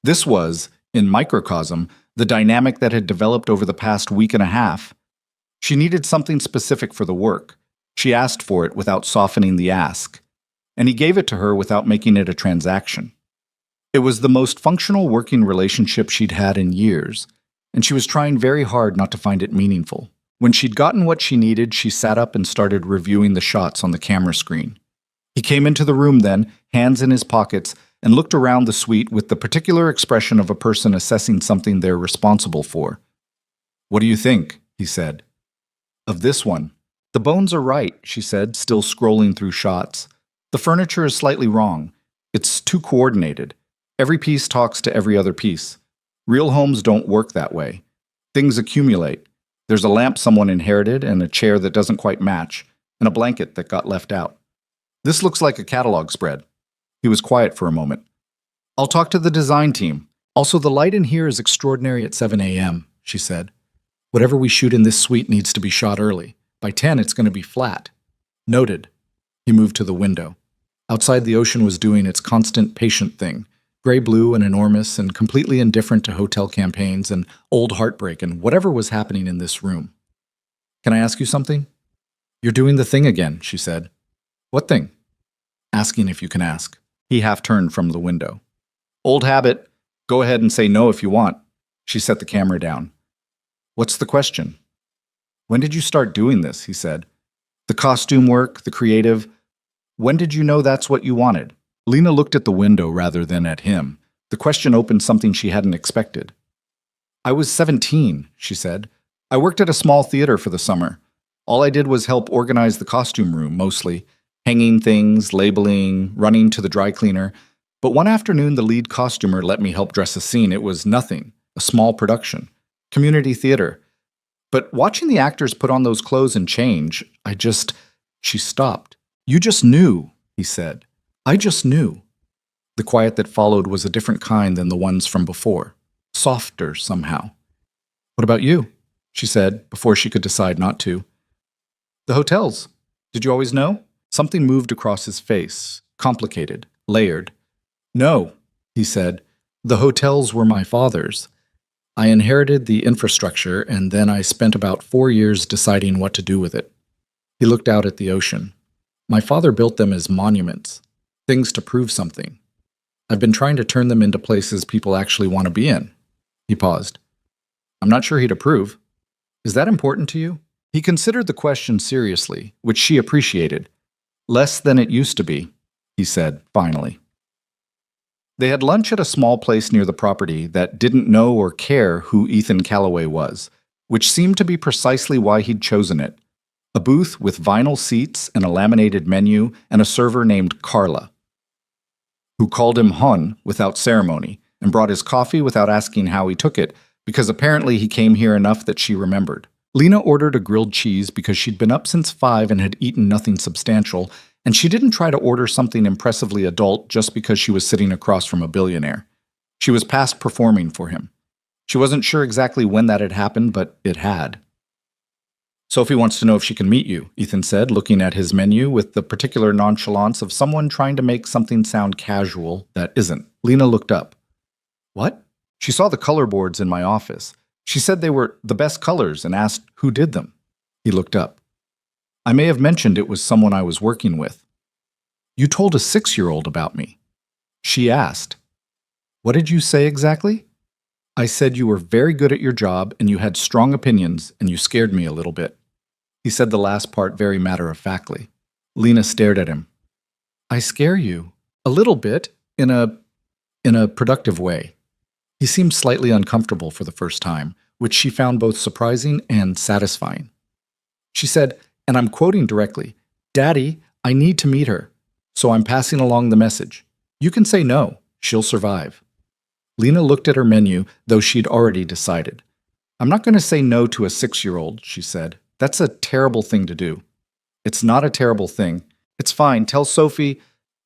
Speaker 1: This was, in microcosm, the dynamic that had developed over the past week and a half. She needed something specific for the work. She asked for it without softening the ask, and he gave it to her without making it a transaction. It was the most functional working relationship she'd had in years, and she was trying very hard not to find it meaningful. When she'd gotten what she needed, she sat up and started reviewing the shots on the camera screen. He came into the room then, hands in his pockets, and looked around the suite with the particular expression of a person assessing something they're responsible for. "What do you think?" he said. "Of this one." "The bones are right," she said, still scrolling through shots. "The furniture is slightly wrong. It's too coordinated. Every piece talks to every other piece. Real homes don't work that way. Things accumulate. There's a lamp someone inherited, and a chair that doesn't quite match, and a blanket that got left out. This looks like a catalog spread." He was quiet for a moment. "I'll talk to the design team. Also, the light in here is extraordinary at 7 a.m., she said. "Whatever we shoot in this suite needs to be shot early. By 10, it's going to be flat." "Noted." He moved to the window. Outside, the ocean was doing its constant patient thing, gray-blue and enormous and completely indifferent to hotel campaigns and old heartbreak and whatever was happening in this room. "Can I ask you something?" "You're doing the thing again," she said. "What thing?" "Asking if you can ask." He half-turned from the window. "Old habit. Go ahead and say no if you want." She set the camera down. "What's the question?" "When did you start doing this?" he said. "The costume work, the creative. When did you know that's what you wanted?" Lena looked at the window rather than at him. The question opened something she hadn't expected. "I was 17, she said. "I worked at a small theater for the summer. All I did was help organize the costume room, mostly. Hanging things, labeling, running to the dry cleaner. But one afternoon, the lead costumer let me help dress a scene. It was nothing, a small production. Community theater. But watching the actors put on those clothes and change, She stopped. "You just knew," he said. "I just knew." The quiet that followed was a different kind than the ones from before. Softer, somehow. "What about you?" she said, before she could decide not to. "The hotels. Did you always know?" Something moved across his face, complicated, layered. "No," he said. "The hotels were my father's. I inherited the infrastructure, and then I spent about 4 years deciding what to do with it." He looked out at the ocean. "My father built them as monuments, things to prove something. I've been trying to turn them into places people actually want to be in." He paused. "I'm not sure he'd approve. Is that important to you?" He considered the question seriously, which she appreciated. "Less than it used to be," he said, finally. They had lunch at a small place near the property that didn't know or care who Ethan Calloway was, which seemed to be precisely why he'd chosen it. A booth with vinyl seats and a laminated menu and a server named Carla, who called him Hon without ceremony and brought his coffee without asking how he took it, because apparently he came here enough that she remembered. Lena ordered a grilled cheese because she'd been up since 5 and had eaten nothing substantial, and she didn't try to order something impressively adult just because she was sitting across from a billionaire. She was past performing for him. She wasn't sure exactly when that had happened, but it had. "Sophie wants to know if she can meet you," Ethan said, looking at his menu with the particular nonchalance of someone trying to make something sound casual that isn't. Lena looked up. "What?" "She saw the color boards in my office. She said they were the best colors and asked who did them." He looked up. "I may have mentioned it was someone I was working with." "You told a 6-year-old about me." She asked. "What did you say exactly?" "I said you were very good at your job and you had strong opinions and you scared me a little bit." He said the last part very matter-of-factly. Lena stared at him. "I scare you? A little bit, in a productive way." He seemed slightly uncomfortable for the first time, which she found both surprising and satisfying. She said, and I'm quoting directly, "Daddy, I need to meet her, so I'm passing along the message. You can say no. She'll survive." Lena looked at her menu, though she'd already decided. "I'm not going to say no to a 6-year-old, she said. "That's a terrible thing to do." "It's not a terrible thing. It's fine. Tell Sophie—"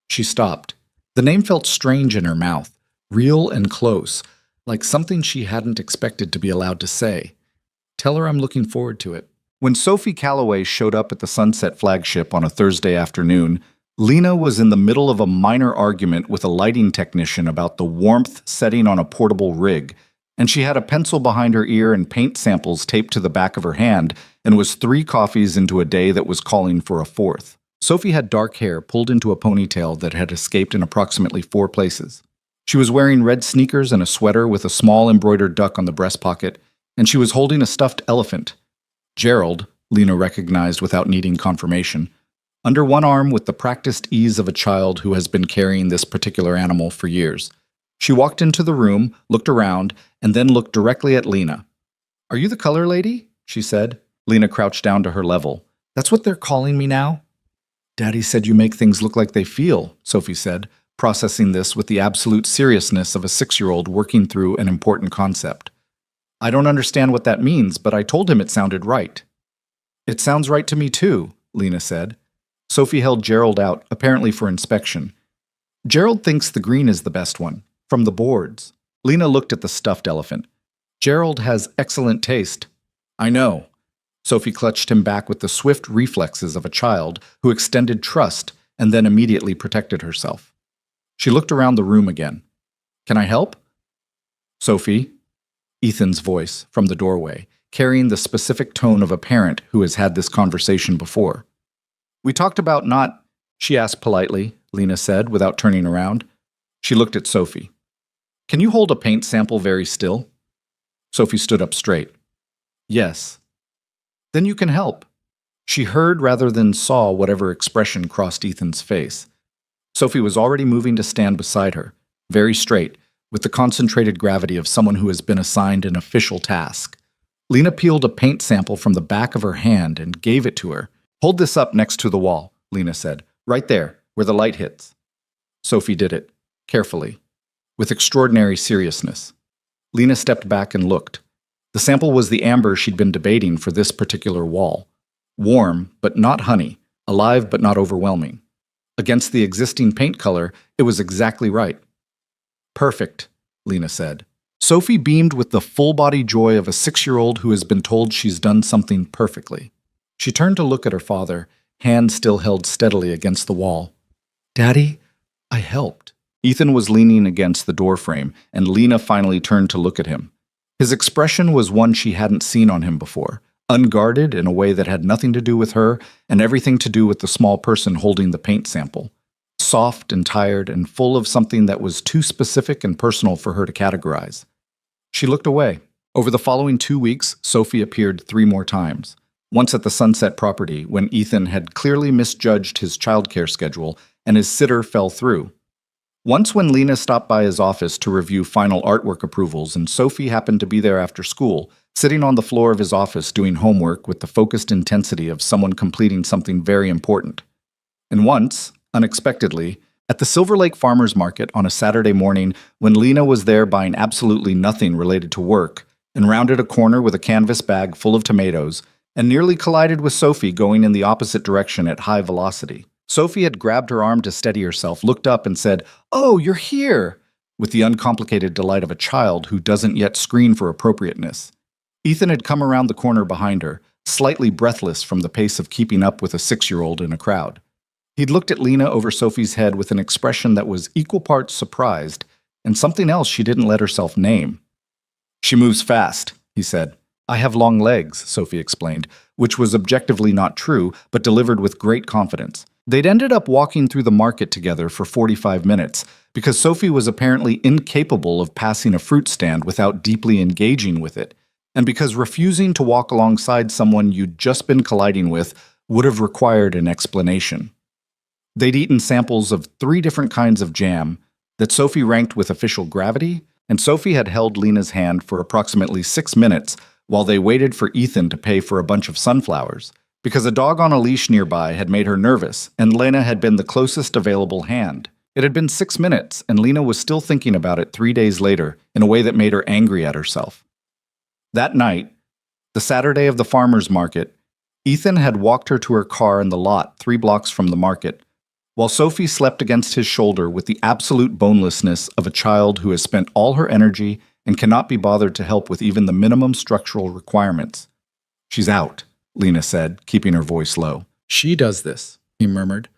Speaker 1: She stopped. The name felt strange in her mouth, real and close, like something she hadn't expected to be allowed to say. "Tell her I'm looking forward to it." When Sophie Calloway showed up at the Sunset flagship on a Thursday afternoon, Lena was in the middle of a minor argument with a lighting technician about the warmth setting on a portable rig, and she had a pencil behind her ear and paint samples taped to the back of her hand and was 3 coffees into a day that was calling for a 4th. Sophie had dark hair pulled into a ponytail that had escaped in approximately 4 places. She was wearing red sneakers and a sweater with a small embroidered duck on the breast pocket, and she was holding a stuffed elephant. Gerald, Lena recognized without needing confirmation, under one arm with the practiced ease of a child who has been carrying this particular animal for years. She walked into the room, looked around, and then looked directly at Lena. "Are you the color lady?" she said. Lena crouched down to her level. "That's what they're calling me now?" "Daddy said you make things look like they feel," Sophie said, processing this with the absolute seriousness of a 6-year-old working through an important concept. "I don't understand what that means, but I told him it sounded right." "It sounds right to me too," Lena said. Sophie held Gerald out, apparently for inspection. "Gerald thinks the green is the best one, from the boards." Lena looked at the stuffed elephant. "Gerald has excellent taste." "I know." Sophie clutched him back with the swift reflexes of a child who extended trust and then immediately protected herself. She looked around the room again. "Can I help?" "Sophie," Ethan's voice from the doorway, carrying the specific tone of a parent who has had this conversation before. "We talked about not—" she asked politely, Lena said, without turning around. She looked at Sophie. "Can you hold a paint sample very still?" Sophie stood up straight. "Yes." "Then you can help." She heard rather than saw whatever expression crossed Ethan's face. Sophie was already moving to stand beside her, very straight, with the concentrated gravity of someone who has been assigned an official task. Lena peeled a paint sample from the back of her hand and gave it to her. "Hold this up next to the wall," Lena said. "Right there, where the light hits." Sophie did it, carefully, with extraordinary seriousness. Lena stepped back and looked. The sample was the amber she'd been debating for this particular wall. Warm, but not honey. Alive, but not overwhelming. Against the existing paint color, it was exactly right. "Perfect," Lena said. Sophie beamed with the full-body joy of a 6-year-old who has been told she's done something perfectly. She turned to look at her father, hand still held steadily against the wall. "Daddy, I helped." Ethan was leaning against the doorframe, and Lena finally turned to look at him. His expression was one she hadn't seen on him before, unguarded in a way that had nothing to do with her and everything to do with the small person holding the paint sample. Soft and tired and full of something that was too specific and personal for her to categorize. She looked away. Over the following 2 weeks, Sophie appeared 3 more times. Once at the Sunset property, when Ethan had clearly misjudged his childcare schedule and his sitter fell through. Once when Lena stopped by his office to review final artwork approvals and Sophie happened to be there after school, sitting on the floor of his office doing homework with the focused intensity of someone completing something very important. And once, unexpectedly, at the Silver Lake Farmers Market on a Saturday morning when Lena was there buying absolutely nothing related to work and rounded a corner with a canvas bag full of tomatoes and nearly collided with Sophie going in the opposite direction at high velocity. Sophie had grabbed her arm to steady herself, looked up and said, "Oh, you're here!" with the uncomplicated delight of a child who doesn't yet screen for appropriateness. Ethan had come around the corner behind her, slightly breathless from the pace of keeping up with a 6-year-old in a crowd. He'd looked at Lena over Sophie's head with an expression that was equal parts surprised and something else she didn't let herself name. "She moves fast," he said. "I have long legs," Sophie explained, which was objectively not true, but delivered with great confidence. They'd ended up walking through the market together for 45 minutes because Sophie was apparently incapable of passing a fruit stand without deeply engaging with it, and because refusing to walk alongside someone you'd just been colliding with would have required an explanation. They'd eaten samples of 3 different kinds of jam that Sophie ranked with official gravity, and Sophie had held Lena's hand for approximately 6 minutes while they waited for Ethan to pay for a bunch of sunflowers, because a dog on a leash nearby had made her nervous, and Lena had been the closest available hand. It had been 6 minutes, and Lena was still thinking about it 3 days later in a way that made her angry at herself. That night, the Saturday of the farmer's market, Ethan had walked her to her car in the lot 3 blocks from the market, while Sophie slept against his shoulder with the absolute bonelessness of a child who has spent all her energy and cannot be bothered to help with even the minimum structural requirements. "She's out," Lena said, keeping her voice low. "She does this," he murmured.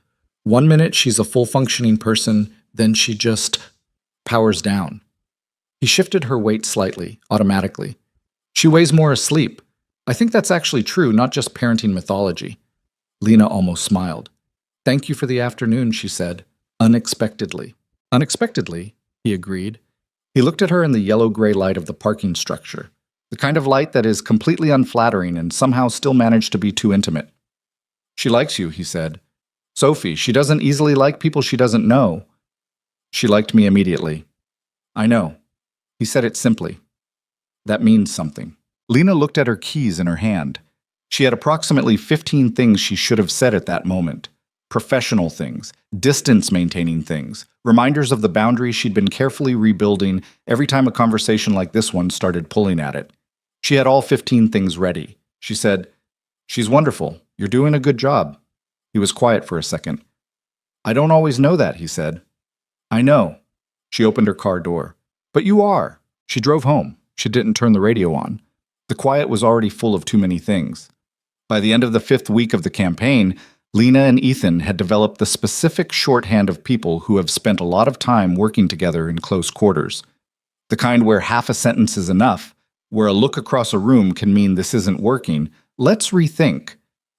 Speaker 1: "1 minute she's a full-functioning person, then she just powers down." He shifted her weight slightly, automatically. "She weighs more asleep. I think that's actually true, not just parenting mythology." Lena almost smiled. "Thank you for the afternoon," she said, unexpectedly. Unexpectedly, he agreed. He looked at her in the yellow-gray light of the parking structure, the kind of light that is completely unflattering and somehow still managed to be too intimate. She likes you, he said. Sophie, she doesn't easily like people she doesn't know. She liked me immediately. I know. He said it simply. That means something. Lena looked at her keys in her hand. She had approximately 15 things she should have said at that moment. Professional things, distance-maintaining things, reminders of the boundaries she'd been carefully rebuilding every time a conversation like this one started pulling at it. She had all 15 things ready. She said, "She's wonderful. You're doing a good job." He was quiet for a second. "I don't always know that," he said. "I know." She opened her car door. "But you are." She drove home. She didn't turn the radio on. The quiet was already full of too many things. By the end of the 5th week of the campaign, Lena and Ethan had developed the specific shorthand of people who have spent a lot of time working together in close quarters. The kind where half a sentence is enough, where a look across a room can mean this isn't working. Let's rethink.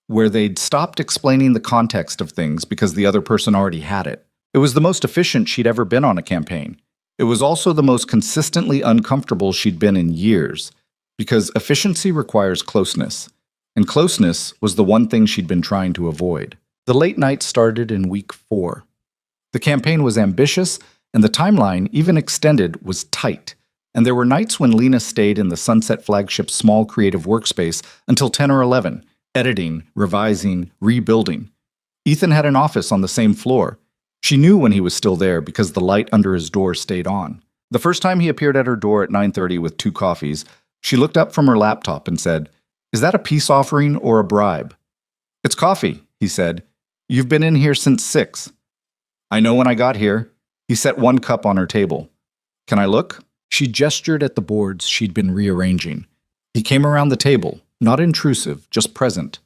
Speaker 1: Where they'd stopped explaining the context of things because the other person already had it. It was the most efficient she'd ever been on a campaign. It was also the most consistently uncomfortable she'd been in years, because efficiency requires closeness. And closeness was the one thing she'd been trying to avoid. The late night started in week 4. The campaign was ambitious, and the timeline, even extended, was tight. And there were nights when Lena stayed in the Sunset Flagship's small creative workspace until 10 or 11, editing, revising, rebuilding. Ethan had an office on the same floor. She knew when he was still there because the light under his door stayed on. The first time he appeared at her door at 9:30 with 2 coffees, she looked up from her laptop and said, "Is that a peace offering or a bribe?" "It's coffee," he said. "You've been in here since 6. "I know when I got here." He set 1 cup on her table. "Can I look?" She gestured at the boards she'd been rearranging. He came around the table, not intrusive, just present,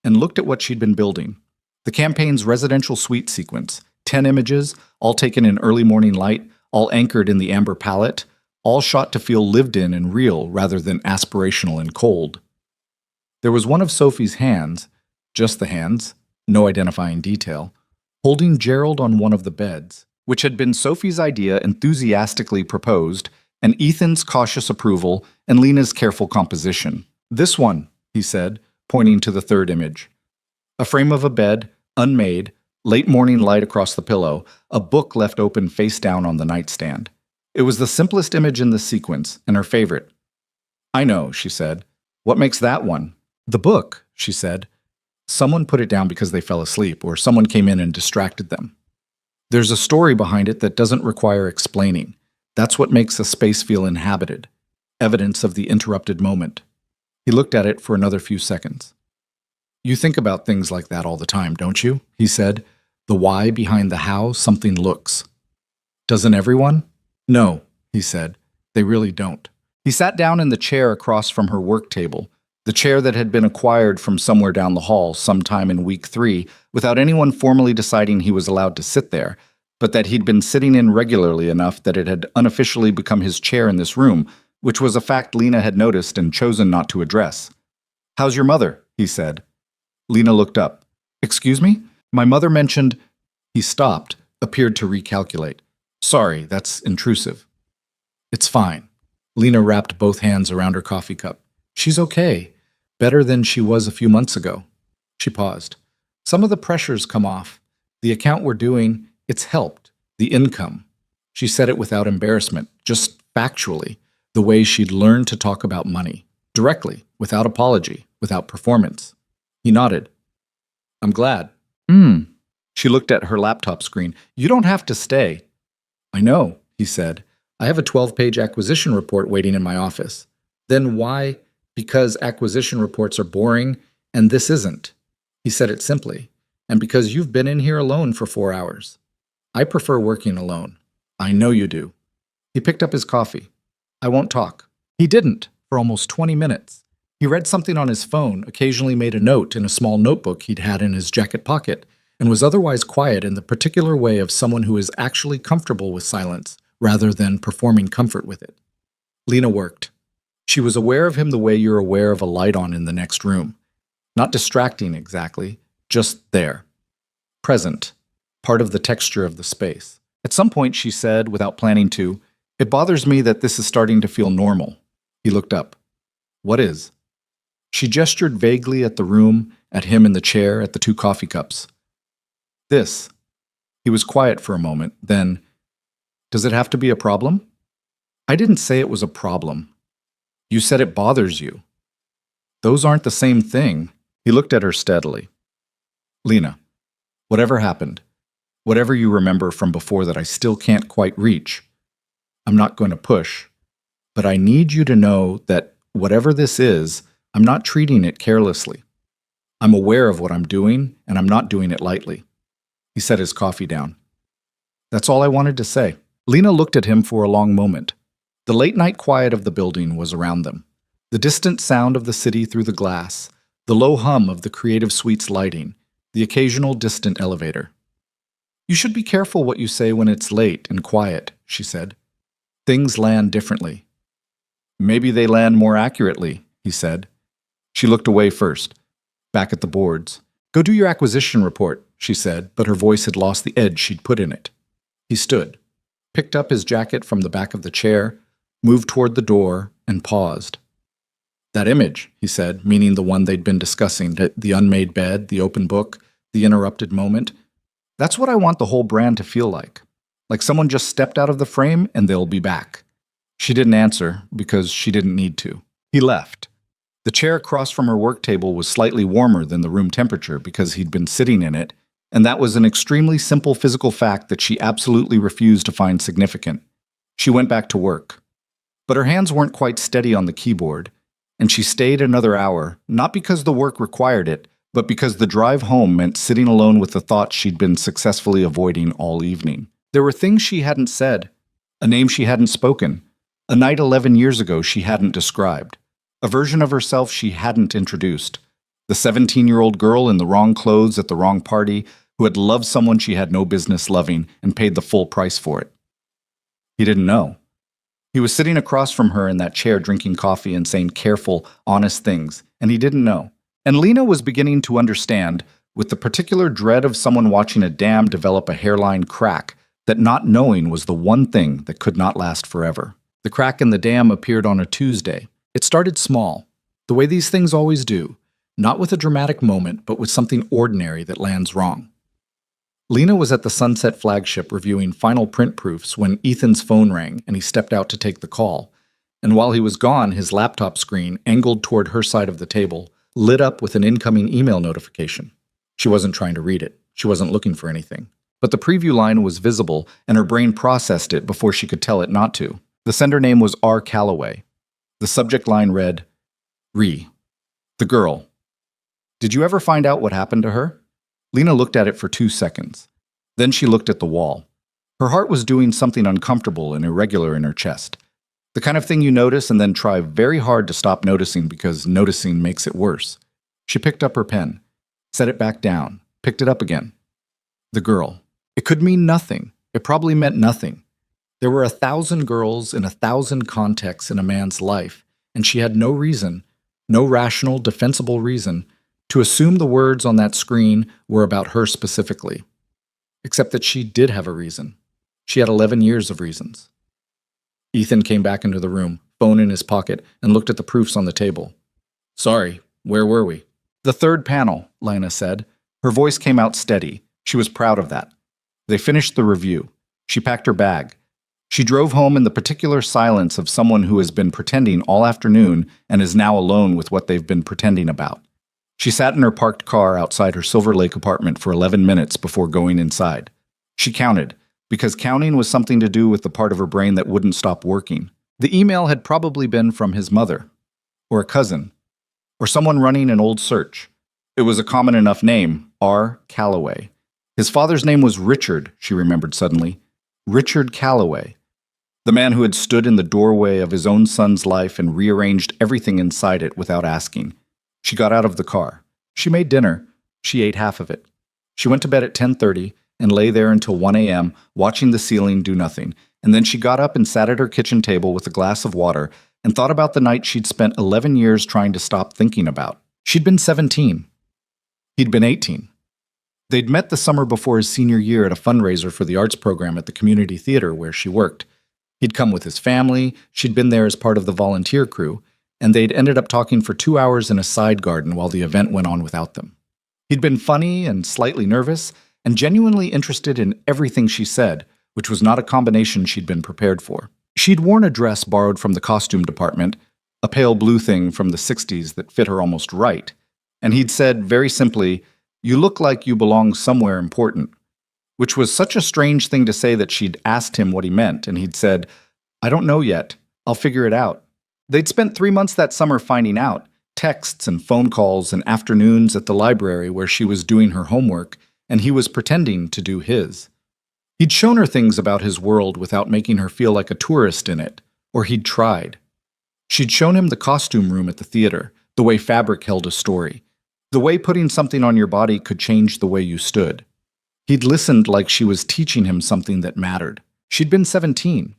Speaker 1: and looked at what she'd been building. The campaign's residential suite sequence, 10 images, all taken in early morning light, all anchored in the amber palette, all shot to feel lived in and real rather than aspirational and cold. There was one of Sophie's hands, just the hands, no identifying detail, holding Gerald on one of the beds, which had been Sophie's idea enthusiastically proposed, and Ethan's cautious approval and Lena's careful composition. "This one," he said, pointing to the 3rd image. A frame of a bed, unmade, late morning light across the pillow, a book left open face down on the nightstand. It was the simplest image in the sequence, and her favorite. "I know," she said. "What makes that one?" "The book," she said. "Someone put it down because they fell asleep, or someone came in and distracted them. There's a story behind it that doesn't require explaining. That's what makes a space feel inhabited. Evidence of the interrupted moment." He looked at it for another few seconds. "You think about things like that all the time, don't you?" he said. "The why behind the how something looks." "Doesn't everyone?" "No," he said. "They really don't." He sat down in the chair across from her work table, the chair that had been acquired from somewhere down the hall sometime in week 3, without anyone formally deciding he was allowed to sit there, but that he'd been sitting in regularly enough that it had unofficially become his chair in this room, which was a fact Lena had noticed and chosen not to address. "How's your mother?" he said. Lena looked up. "Excuse me? My mother mentioned—" He stopped, appeared to recalculate. "Sorry, that's intrusive." "It's fine." Lena wrapped both hands around her coffee cup. "She's okay. Better than she was a few months ago." She paused. "Some of the pressure's come off. The account we're doing, it's helped. The income." She said it without embarrassment, just factually, the way she'd learned to talk about money. Directly, without apology, without performance. He nodded. "I'm glad." She looked at her laptop screen. "You don't have to stay." "I know," he said. "I have a 12-page acquisition report waiting in my office." "Then why?" "Because acquisition reports are boring, and this isn't." He said it simply. "And because you've been in here alone for 4 hours." "I prefer working alone." "I know you do." He picked up his coffee. "I won't talk." He didn't, for almost 20 minutes. He read something on his phone, occasionally made a note in a small notebook he'd had in his jacket pocket, and was otherwise quiet in the particular way of someone who is actually comfortable with silence, rather than performing comfort with it. Lena worked. She was aware of him the way you're aware of a light on in the next room. Not distracting exactly, just there. Present. Part of the texture of the space. At some point, she said, without planning to, "It bothers me that this is starting to feel normal." He looked up. "What is?" She gestured vaguely at the room, at him in the chair, at the two coffee cups. "This." He was quiet for a moment, then, "Does it have to be a problem?" "I didn't say it was a problem. You said it bothers you." "Those aren't the same thing." He looked at her steadily. "Lena, whatever happened, whatever you remember from before that I still can't quite reach, I'm not going to push, but I need you to know that whatever this is, I'm not treating it carelessly. I'm aware of what I'm doing, and I'm not doing it lightly." He set his coffee down. "That's all I wanted to say." Lena looked at him for a long moment. The late-night quiet of the building was around them. The distant sound of the city through the glass, the low hum of the Creative Suite's lighting, the occasional distant elevator. "You should be careful what you say when it's late and quiet," she said. "Things land differently." "Maybe they land more accurately," he said. She looked away first, back at the boards. "Go do your acquisition report," she said, but her voice had lost the edge she'd put in it. He stood, picked up his jacket from the back of the chair, moved toward the door, and paused. "That image," he said, meaning the one they'd been discussing, the unmade bed, the open book, the interrupted moment. "That's what I want the whole brand to feel like. Like someone just stepped out of the frame and they'll be back." She didn't answer because she didn't need to. He left. The chair across from her work table was slightly warmer than the room temperature because he'd been sitting in it, and that was an extremely simple physical fact that she absolutely refused to find significant. She went back to work. But her hands weren't quite steady on the keyboard, and she stayed another hour, not because the work required it, but because the drive home meant sitting alone with the thoughts she'd been successfully avoiding all evening. There were things she hadn't said, a name she hadn't spoken, a night 11 years ago she hadn't described, a version of herself she hadn't introduced, the 17-year-old girl in the wrong clothes at the wrong party who had loved someone she had no business loving and paid the full price for it. He didn't know. He was sitting across from her in that chair drinking coffee and saying careful, honest things, and he didn't know. And Lena was beginning to understand, with the particular dread of someone watching a dam develop a hairline crack, that not knowing was the one thing that could not last forever. The crack in the dam appeared on a Tuesday. It started small, the way these things always do, not with a dramatic moment, but with something ordinary that lands wrong. Lena was at the Sunset flagship reviewing final print proofs when Ethan's phone rang and he stepped out to take the call. And while he was gone, his laptop screen, angled toward her side of the table, lit up with an incoming email notification. She wasn't trying to read it. She wasn't looking for anything. But the preview line was visible, and her brain processed it before she could tell it not to. The sender name was R. Calloway. The subject line read, "Re. The girl. Did you ever find out what happened to her?" Lena looked at it for 2 seconds. Then she looked at the wall. Her heart was doing something uncomfortable and irregular in her chest. The kind of thing you notice and then try very hard to stop noticing because noticing makes it worse. She picked up her pen, set it back down, picked it up again. The girl. It could mean nothing. It probably meant nothing. There were 1,000 girls in 1,000 contexts in a man's life, and she had no reason, no rational, defensible reason, to assume the words on that screen were about her specifically. Except that she did have a reason. She had 11 years of reasons. Ethan came back into the room, phone in his pocket, and looked at the proofs on the table. "Sorry, where were we?" "The third panel," Lena said. Her voice came out steady. She was proud of that. They finished the review. She packed her bag. She drove home in the particular silence of someone who has been pretending all afternoon and is now alone with what they've been pretending about. She sat in her parked car outside her Silver Lake apartment for 11 minutes before going inside. She counted, because counting was something to do with the part of her brain that wouldn't stop working. The email had probably been from his mother, or a cousin, or someone running an old search. It was a common enough name, R. Calloway. His father's name was Richard, she remembered suddenly. Richard Calloway. The man who had stood in the doorway of his own son's life and rearranged everything inside it without asking. She got out of the car. She made dinner. She ate half of it. She went to bed at 10:30 and lay there until 1 a.m., watching the ceiling do nothing. And then she got up and sat at her kitchen table with a glass of water and thought about the night she'd spent 11 years trying to stop thinking about. She'd been 17. He'd been 18. They'd met the summer before his senior year at a fundraiser for the arts program at the community theater where she worked. He'd come with his family, she'd been there as part of the volunteer crew, and they'd ended up talking for 2 hours in a side garden while the event went on without them. He'd been funny and slightly nervous, and genuinely interested in everything she said, which was not a combination she'd been prepared for. She'd worn a dress borrowed from the costume department, a pale blue thing from the 60s that fit her almost right, and he'd said, very simply, "You look like you belong somewhere important," which was such a strange thing to say that she'd asked him what he meant, and he'd said, "I don't know yet. I'll figure it out." They'd spent 3 months that summer finding out, texts and phone calls and afternoons at the library where she was doing her homework, and he was pretending to do his. He'd shown her things about his world without making her feel like a tourist in it, or he'd tried. She'd shown him the costume room at the theater, the way fabric held a story, the way putting something on your body could change the way you stood. He'd listened like she was teaching him something that mattered. She'd been 17.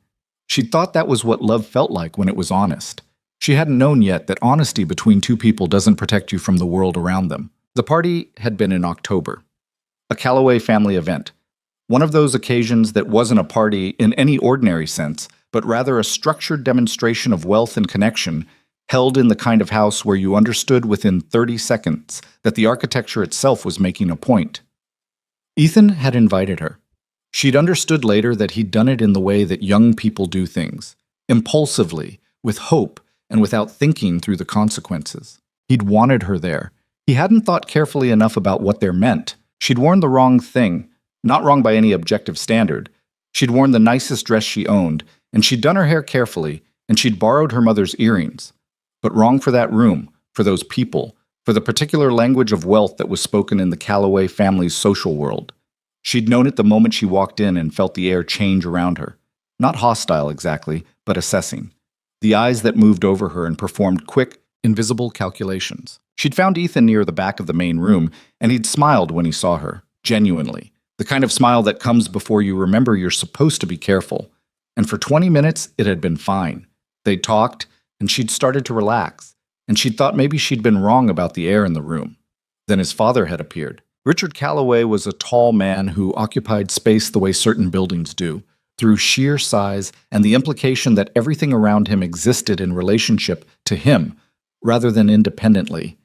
Speaker 1: She'd thought that was what love felt like when it was honest. She hadn't known yet that honesty between two people doesn't protect you from the world around them. The party had been in October. A Calloway family event. One of those occasions that wasn't a party in any ordinary sense, but rather a structured demonstration of wealth and connection, held in the kind of house where you understood within 30 seconds that the architecture itself was making a point. Ethan had invited her. She'd understood later that he'd done it in the way that young people do things, impulsively, with hope, and without thinking through the consequences. He'd wanted her there. He hadn't thought carefully enough about what they meant. She'd worn the wrong thing, not wrong by any objective standard. She'd worn the nicest dress she owned, and she'd done her hair carefully, and she'd borrowed her mother's earrings. But wrong for that room, for those people, for the particular language of wealth that was spoken in the Calloway family's social world. She'd known it the moment she walked in and felt the air change around her. Not hostile exactly, but assessing. The eyes that moved over her and performed quick, invisible calculations. She'd found Ethan near the back of the main room, and he'd smiled when he saw her, genuinely. The kind of smile that comes before you remember you're supposed to be careful. And for 20 minutes, it had been fine. They'd talked, and she'd started to relax, and she'd thought maybe she'd been wrong about the air in the room. Then his father had appeared. Richard Calloway was a tall man who occupied space the way certain buildings do, through sheer size and the implication that everything around him existed in relationship to him, rather than independently.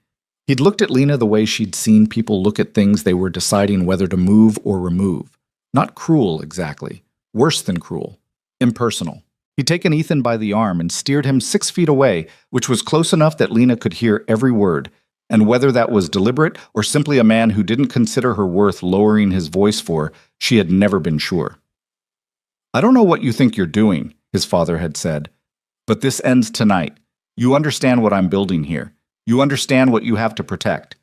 Speaker 1: He'd looked at Lena the way she'd seen people look at things they were deciding whether to move or remove. Not cruel, exactly. Worse than cruel. Impersonal. He'd taken Ethan by the arm and steered him 6 feet away, which was close enough that Lena could hear every word, and whether that was deliberate or simply a man who didn't consider her worth lowering his voice for, she had never been sure. "I don't know what you think you're doing," his father had said, "but this ends tonight. You understand what I'm building here. You understand what you have to protect.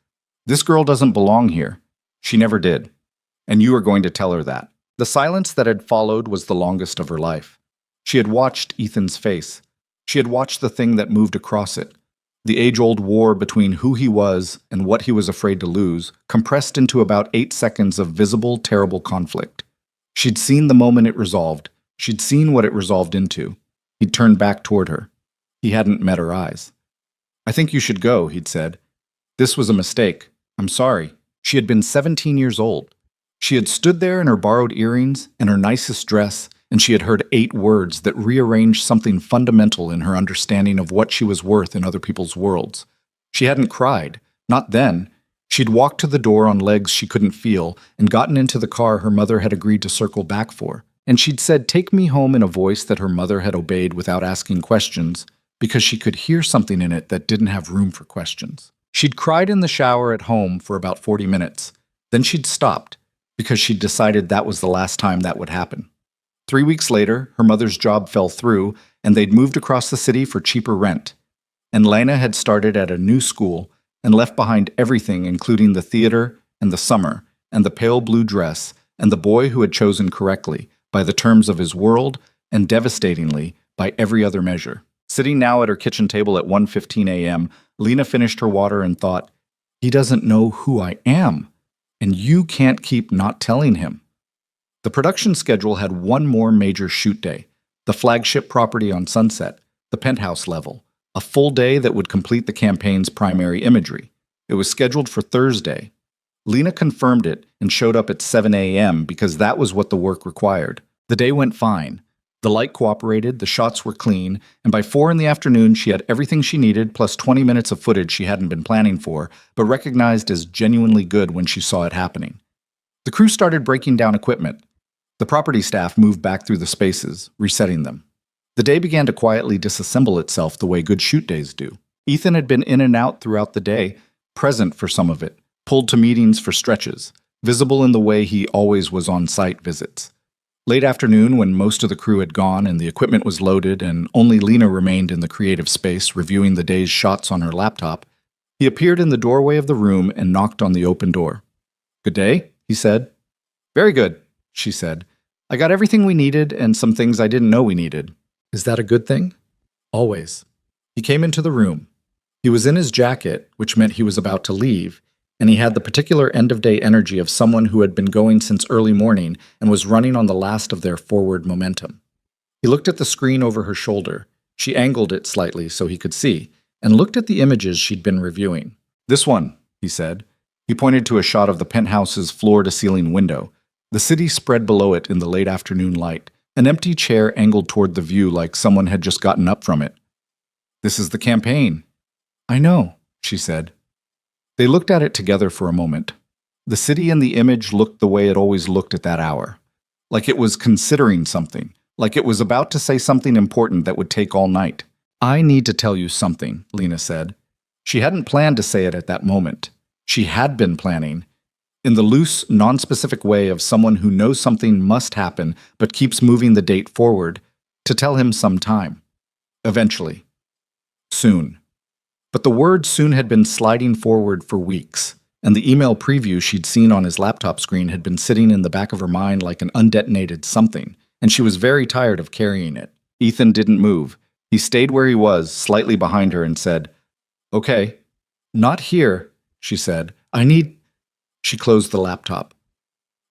Speaker 1: This girl doesn't belong here. She never did. And you are going to tell her that." The silence that had followed was the longest of her life. She had watched Ethan's face. She had watched the thing that moved across it. The age-old war between who he was and what he was afraid to lose, compressed into about 8 seconds of visible, terrible conflict. She'd seen the moment it resolved. She'd seen what it resolved into. He'd turned back toward her. He hadn't met her eyes. "I think you should go," he'd said. "This was a mistake. I'm sorry." She had been 17 years old. She had stood there in her borrowed earrings and her nicest dress, and she had heard 8 words that rearranged something fundamental in her understanding of what she was worth in other people's worlds. She hadn't cried. Not then. She'd walked to the door on legs she couldn't feel and gotten into the car her mother had agreed to circle back for. And she'd said, "Take me home," in a voice that her mother had obeyed without asking questions, because she could hear something in it that didn't have room for questions. She'd cried in the shower at home for about 40 minutes. Then she'd stopped, because she'd decided that was the last time that would happen. 3 weeks later, her mother's job fell through, and they'd moved across the city for cheaper rent. And Lena had started at a new school and left behind everything, including the theater and the summer and the pale blue dress and the boy who had chosen correctly by the terms of his world and devastatingly by every other measure. Sitting now at her kitchen table at 1:15 a.m., Lena finished her water and thought, "He doesn't know who I am, and you can't keep not telling him." The production schedule had one more major shoot day, the flagship property on Sunset, the penthouse level, a full day that would complete the campaign's primary imagery. It was scheduled for Thursday. Lena confirmed it and showed up at 7 a.m. because that was what the work required. The day went fine. The light cooperated, the shots were clean, and by 4 in the afternoon she had everything she needed plus 20 minutes of footage she hadn't been planning for, but recognized as genuinely good when she saw it happening. The crew started breaking down equipment. The property staff moved back through the spaces, resetting them. The day began to quietly disassemble itself the way good shoot days do. Ethan had been in and out throughout the day, present for some of it, pulled to meetings for stretches, visible in the way he always was on site visits. Late afternoon, when most of the crew had gone and the equipment was loaded and only Lena remained in the creative space reviewing the day's shots on her laptop, he appeared in the doorway of the room and knocked on the open door. "Good day," he said. "Very good," she said. "I got everything we needed and some things I didn't know we needed." "Is that a good thing?" "Always." He came into the room. He was in his jacket, which meant he was about to leave, and he had the particular end-of-day energy of someone who had been going since early morning and was running on the last of their forward momentum. He looked at the screen over her shoulder. She angled it slightly so he could see, and looked at the images she'd been reviewing. "This one," he said. He pointed to a shot of the penthouse's floor-to-ceiling window. The city spread below it in the late afternoon light. An empty chair angled toward the view like someone had just gotten up from it. "This is the campaign." "I know," she said. They looked at it together for a moment. The city in the image looked the way it always looked at that hour. Like it was considering something. Like it was about to say something important that would take all night. "I need to tell you something," Lena said. She hadn't planned to say it at that moment. She had been planning. In the loose, nonspecific way of someone who knows something must happen but keeps moving the date forward, to tell him sometime. Eventually. Soon. But the word soon had been sliding forward for weeks, and the email preview she'd seen on his laptop screen had been sitting in the back of her mind like an undetonated something, and she was very tired of carrying it. Ethan didn't move. He stayed where he was, slightly behind her, and said, "Okay." "Not here," she said. "I need—" She closed the laptop.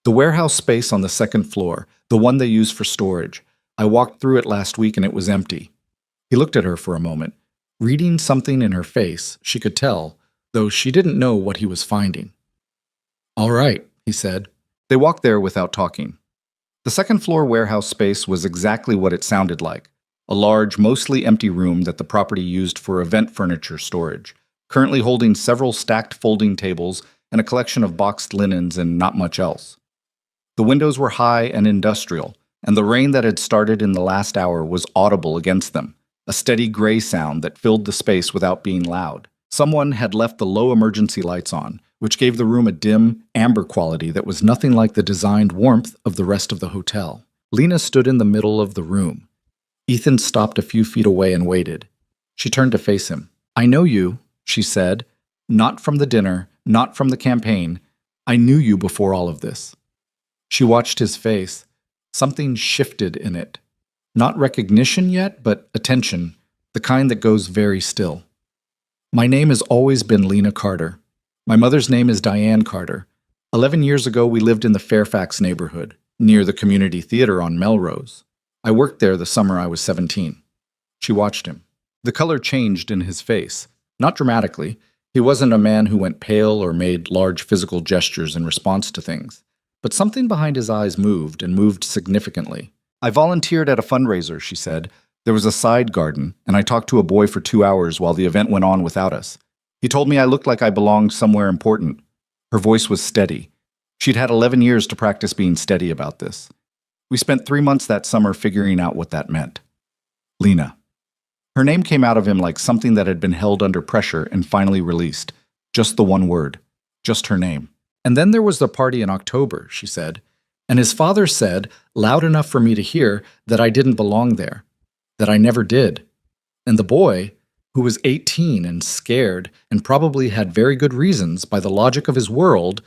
Speaker 1: "The warehouse space on the second floor, the one they use for storage. I walked through it last week and it was empty." He looked at her for a moment. Reading something in her face, she could tell, though she didn't know what he was finding. "All right," he said. They walked there without talking. The second-floor warehouse space was exactly what it sounded like, a large, mostly empty room that the property used for event furniture storage, currently holding several stacked folding tables and a collection of boxed linens and not much else. The windows were high and industrial, and the rain that had started in the last hour was audible against them, a steady gray sound that filled the space without being loud. Someone had left the low emergency lights on, which gave the room a dim, amber quality that was nothing like the designed warmth of the rest of the hotel. Lena stood in the middle of the room. Ethan stopped a few feet away and waited. She turned to face him. "I know you," she said. "Not from the dinner, not from the campaign. I knew you before all of this." She watched his face. Something shifted in it. Not recognition yet, but attention, the kind that goes very still. "My name has always been Lena Carter. My mother's name is Diane Carter. 11 years ago, we lived in the Fairfax neighborhood, near the community theater on Melrose. I worked there the summer I was 17. She watched him. The color changed in his face. Not dramatically. He wasn't a man who went pale or made large physical gestures in response to things. But something behind his eyes moved, and moved significantly. "I volunteered at a fundraiser," she said. "There was a side garden, and I talked to a boy for 2 hours while the event went on without us. He told me I looked like I belonged somewhere important." Her voice was steady. She'd had 11 years to practice being steady about this. "We spent 3 months that summer figuring out what that meant." Lena. Her name came out of him like something that had been held under pressure and finally released. Just the one word. Just her name. "And then there was the party in October," she said. "And his father said, loud enough for me to hear, that I didn't belong there. That I never did. And the boy, who was 18 and scared and probably had very good reasons by the logic of his world,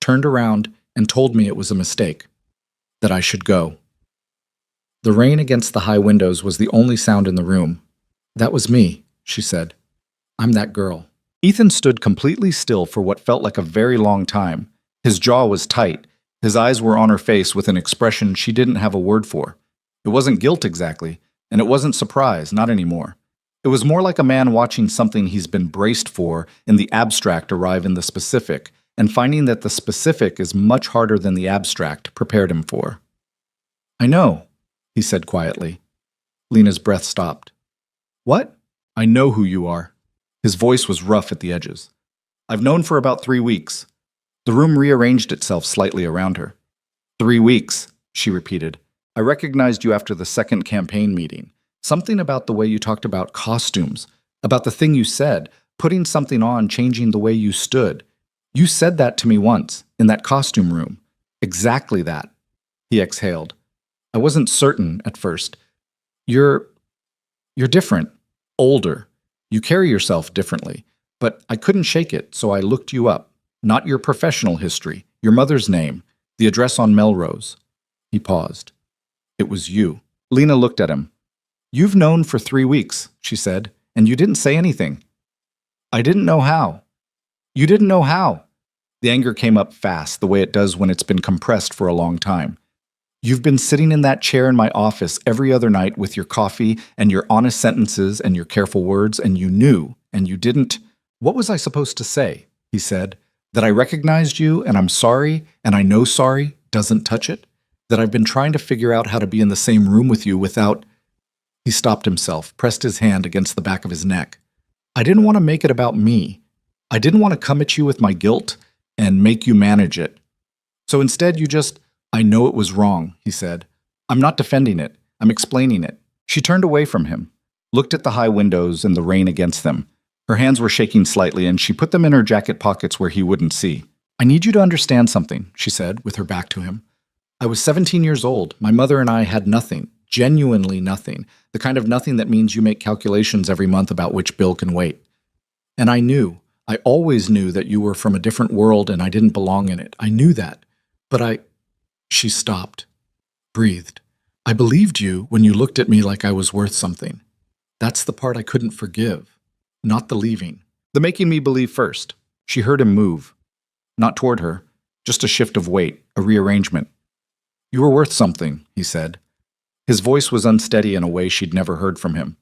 Speaker 1: turned around and told me it was a mistake. That I should go." The rain against the high windows was the only sound in the room. "That was me," she said. "I'm that girl." Ethan stood completely still for what felt like a very long time. His jaw was tight. His eyes were on her face with an expression she didn't have a word for. It wasn't guilt exactly, and it wasn't surprise, not anymore. It was more like a man watching something he's been braced for in the abstract arrive in the specific, and finding that the specific is much harder than the abstract prepared him for. "I know," he said quietly. Lena's breath stopped. "What?" "I know who you are." His voice was rough at the edges. "I've known for about 3 weeks." The room rearranged itself slightly around her. 3 weeks, she repeated. "I recognized you after the second campaign meeting. Something about the way you talked about costumes, about the thing you said, putting something on, changing the way you stood. You said that to me once, in that costume room. Exactly that." He exhaled. "I wasn't certain at first. You're different, older. You carry yourself differently. But I couldn't shake it, so I looked you up. Not your professional history, your mother's name, the address on Melrose." He paused. "It was you." Lena looked at him. "You've known for 3 weeks," she said, "and you didn't say anything." "I didn't know how." "You didn't know how." The anger came up fast, the way it does when it's been compressed for a long time. "You've been sitting in that chair in my office every other night with your coffee and your honest sentences and your careful words, and you knew, and you didn't. What was I supposed to say?" he said. "That I recognized you, and I'm sorry, and I know sorry doesn't touch it? That I've been trying to figure out how to be in the same room with you without—" He stopped himself, pressed his hand against the back of his neck. "I didn't want to make it about me. I didn't want to come at you with my guilt and make you manage it. So instead you just—" "I know it was wrong," he said. "I'm not defending it. I'm explaining it." She turned away from him, looked at the high windows and the rain against them. Her hands were shaking slightly, and she put them in her jacket pockets where he wouldn't see. "I need you to understand something," she said, with her back to him. "I was 17 years old. My mother and I had nothing, genuinely nothing, the kind of nothing that means you make calculations every month about which bill can wait. And I always knew that you were from a different world and I didn't belong in it. I knew that. But She stopped, breathed. "I believed you when you looked at me like I was worth something. That's the part I couldn't forgive, not the leaving. The making me believe first." She heard him move. Not toward her, just a shift of weight, a rearrangement. "You were worth something," he said. His voice was unsteady in a way she'd never heard from him.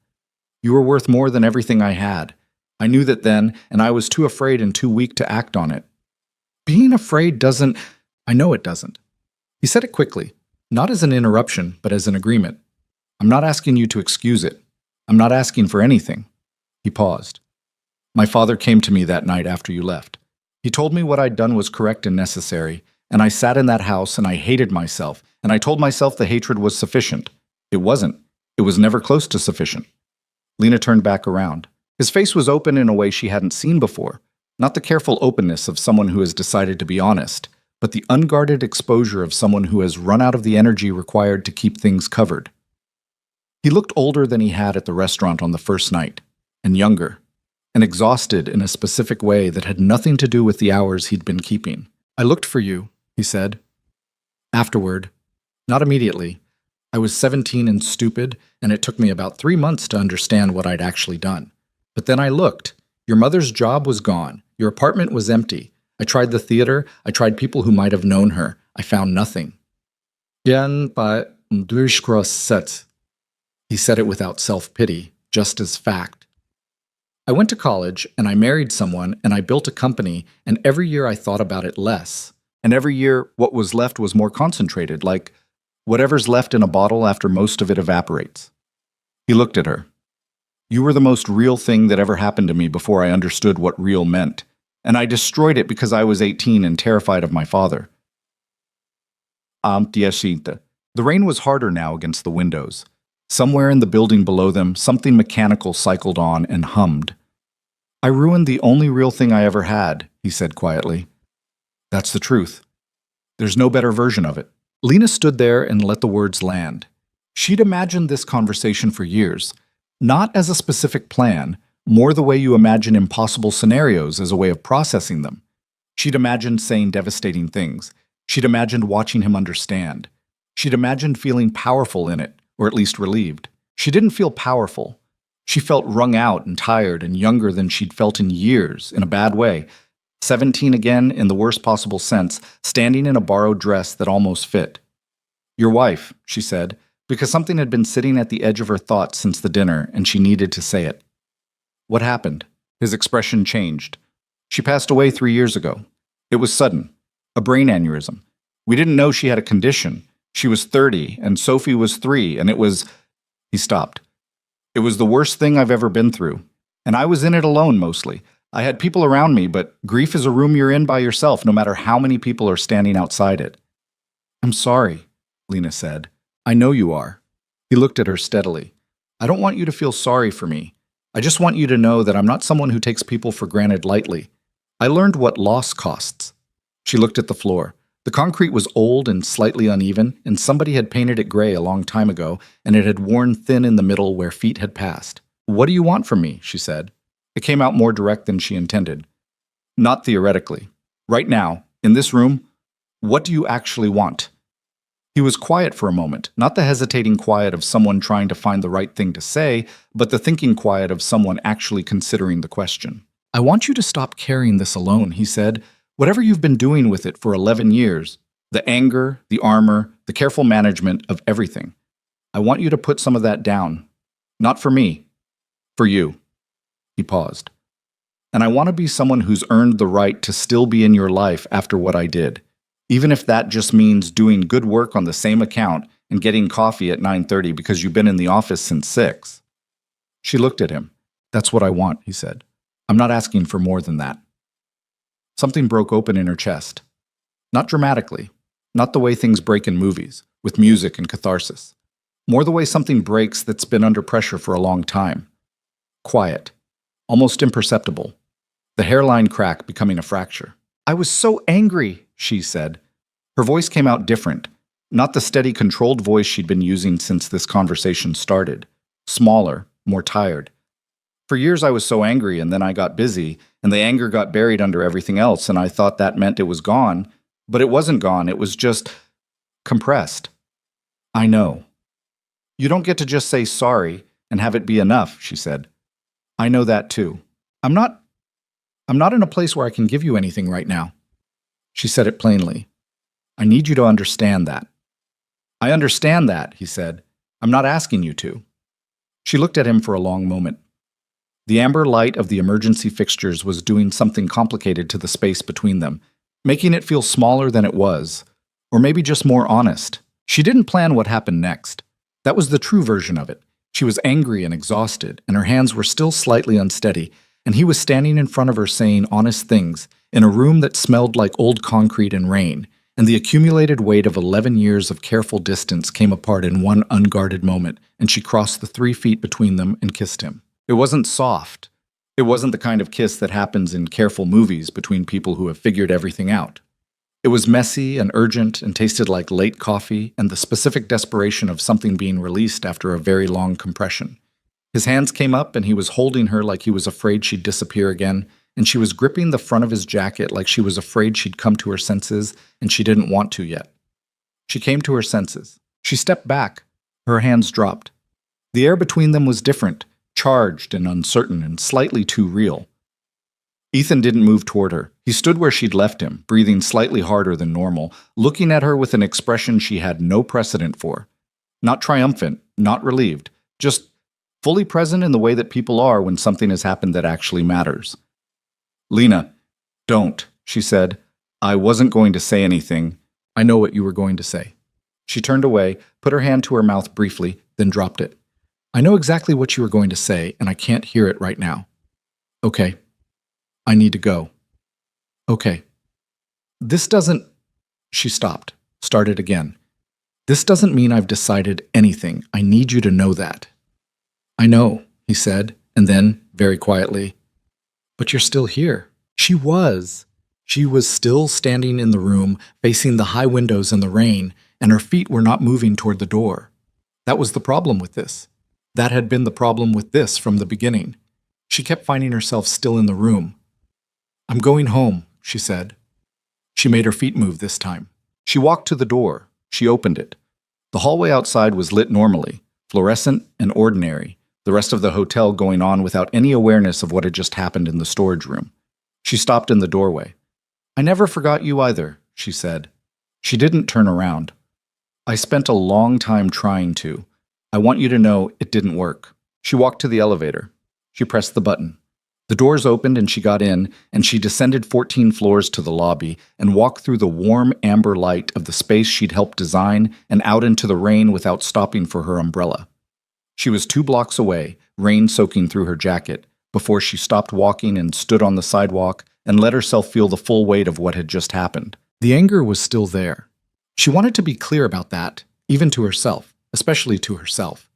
Speaker 1: "You were worth more than everything I had. I knew that then, and I was too afraid and too weak to act on it." "Being afraid doesn't—" "I know it doesn't." He said it quickly, not as an interruption, but as an agreement. "I'm not asking you to excuse it. I'm not asking for anything." He paused. "My father came to me that night after you left. He told me what I'd done was correct and necessary, and I sat in that house and I hated myself, and I told myself the hatred was sufficient. It wasn't. It was never close to sufficient." Lena turned back around. His face was open in a way she hadn't seen before, not the careful openness of someone who has decided to be honest, but the unguarded exposure of someone who has run out of the energy required to keep things covered. He looked older than he had at the restaurant on the first night, and younger, and exhausted in a specific way that had nothing to do with the hours he'd been keeping. "I looked for you," he said. "Afterward. Not immediately. I was 17 and stupid, and it took me about 3 months to understand what I'd actually done. But then I looked. Your mother's job was gone. Your apartment was empty. I tried the theater. I tried people who might have known her. I found nothing." He said it without self-pity, just as fact. "I went to college, and I married someone, and I built a company, and every year I thought about it less. And every year, what was left was more concentrated, like whatever's left in a bottle after most of it evaporates." He looked at her. "You were the most real thing that ever happened to me before I understood what real meant. And I destroyed it because I was 18 and terrified of my father." The rain was harder now against the windows. Somewhere in the building below them, something mechanical cycled on and hummed. "I ruined the only real thing I ever had," he said quietly. "That's the truth. There's no better version of it." Lena stood there and let the words land. She'd imagined this conversation for years, not as a specific plan, more the way you imagine impossible scenarios as a way of processing them. She'd imagined saying devastating things. She'd imagined watching him understand. She'd imagined feeling powerful in it, or at least relieved. She didn't feel powerful. She felt wrung out and tired and younger than she'd felt in years, in a bad way. 17 again, in the worst possible sense, standing in a borrowed dress that almost fit. "Your wife," she said, because something had been sitting at the edge of her thoughts since the dinner, and she needed to say it. "What happened?" His expression changed. "She passed away 3 years ago. It was sudden. A brain aneurysm. We didn't know she had a condition. She was 30, and Sophie was 3, and it was... He stopped. It was the worst thing I've ever been through. And I was in it alone, mostly. I had people around me, but grief is a room you're in by yourself, no matter how many people are standing outside it. I'm sorry, Lena said. I know you are. He looked at her steadily. I don't want you to feel sorry for me. I just want you to know that I'm not someone who takes people for granted lightly. I learned what loss costs. She looked at the floor. The concrete was old and slightly uneven, and somebody had painted it gray a long time ago, and it had worn thin in the middle where feet had passed. What do you want from me? She said. It came out more direct than she intended. Not theoretically. Right now, in this room, what do you actually want? He was quiet for a moment, not the hesitating quiet of someone trying to find the right thing to say, but the thinking quiet of someone actually considering the question. I want you to stop carrying this alone, he said. Whatever you've been doing with it for 11 years, the anger, the armor, the careful management of everything. I want you to put some of that down. Not for me. For you. He paused. And I want to be someone who's earned the right to still be in your life after what I did. Even if that just means doing good work on the same account and getting coffee at 9:30 because you've been in the office since 6. She looked at him. That's what I want, he said. I'm not asking for more than that. Something broke open in her chest. Not dramatically, not the way things break in movies, with music and catharsis. More the way something breaks that's been under pressure for a long time. Quiet, almost imperceptible. The hairline crack becoming a fracture. I was so angry, she said. Her voice came out different, not the steady, controlled voice she'd been using since this conversation started. Smaller, more tired. For years I was so angry, and then I got busy, and the anger got buried under everything else, and I thought that meant it was gone. But it wasn't gone, it was just compressed. I know. You don't get to just say sorry and have it be enough, she said. I know that too. I'm not in a place where I can give you anything right now. She said it plainly. I need you to understand that. I understand that, he said. I'm not asking you to. She looked at him for a long moment. The amber light of the emergency fixtures was doing something complicated to the space between them, making it feel smaller than it was, or maybe just more honest. She didn't plan what happened next. That was the true version of it. She was angry and exhausted, and her hands were still slightly unsteady, and he was standing in front of her saying honest things in a room that smelled like old concrete and rain, and the accumulated weight of 11 years of careful distance came apart in one unguarded moment, and she crossed the 3 feet between them and kissed him. It wasn't soft. It wasn't the kind of kiss that happens in careful movies between people who have figured everything out. It was messy and urgent and tasted like late coffee and the specific desperation of something being released after a very long compression. His hands came up and he was holding her like he was afraid she'd disappear again, and she was gripping the front of his jacket like she was afraid she'd come to her senses and she didn't want to yet. She came to her senses. She stepped back. Her hands dropped. The air between them was different, charged and uncertain and slightly too real. Ethan didn't move toward her. He stood where she'd left him, breathing slightly harder than normal, looking at her with an expression she had no precedent for. Not triumphant, not relieved, just fully present in the way that people are when something has happened that actually matters. Lena, don't, she said. I wasn't going to say anything. I know what you were going to say. She turned away, put her hand to her mouth briefly, then dropped it. I know exactly what you were going to say, and I can't hear it right now. Okay. I need to go. Okay. This doesn't... She stopped, started again. This doesn't mean I've decided anything. I need you to know that. I know, he said, and then, very quietly, but you're still here. She was. She was still standing in the room, facing the high windows and the rain, and her feet were not moving toward the door. That was the problem with this. That had been the problem with this from the beginning. She kept finding herself still in the room. I'm going home, she said. She made her feet move this time. She walked to the door. She opened it. The hallway outside was lit normally, fluorescent and ordinary, the rest of the hotel going on without any awareness of what had just happened in the storage room. She stopped in the doorway. I never forgot you either, she said. She didn't turn around. I spent a long time trying to. I want you to know it didn't work. She walked to the elevator. She pressed the button. The The doors opened and she got in, and she descended 14 floors to the lobby and walked through the warm amber light of the space she'd helped design and out into the rain without stopping for her umbrella. She was 2 blocks away, rain soaking through her jacket, before she stopped walking and stood on the sidewalk and let herself feel the full weight of what had just happened. The anger was still there. She wanted to be clear about that, even to herself, especially to herself.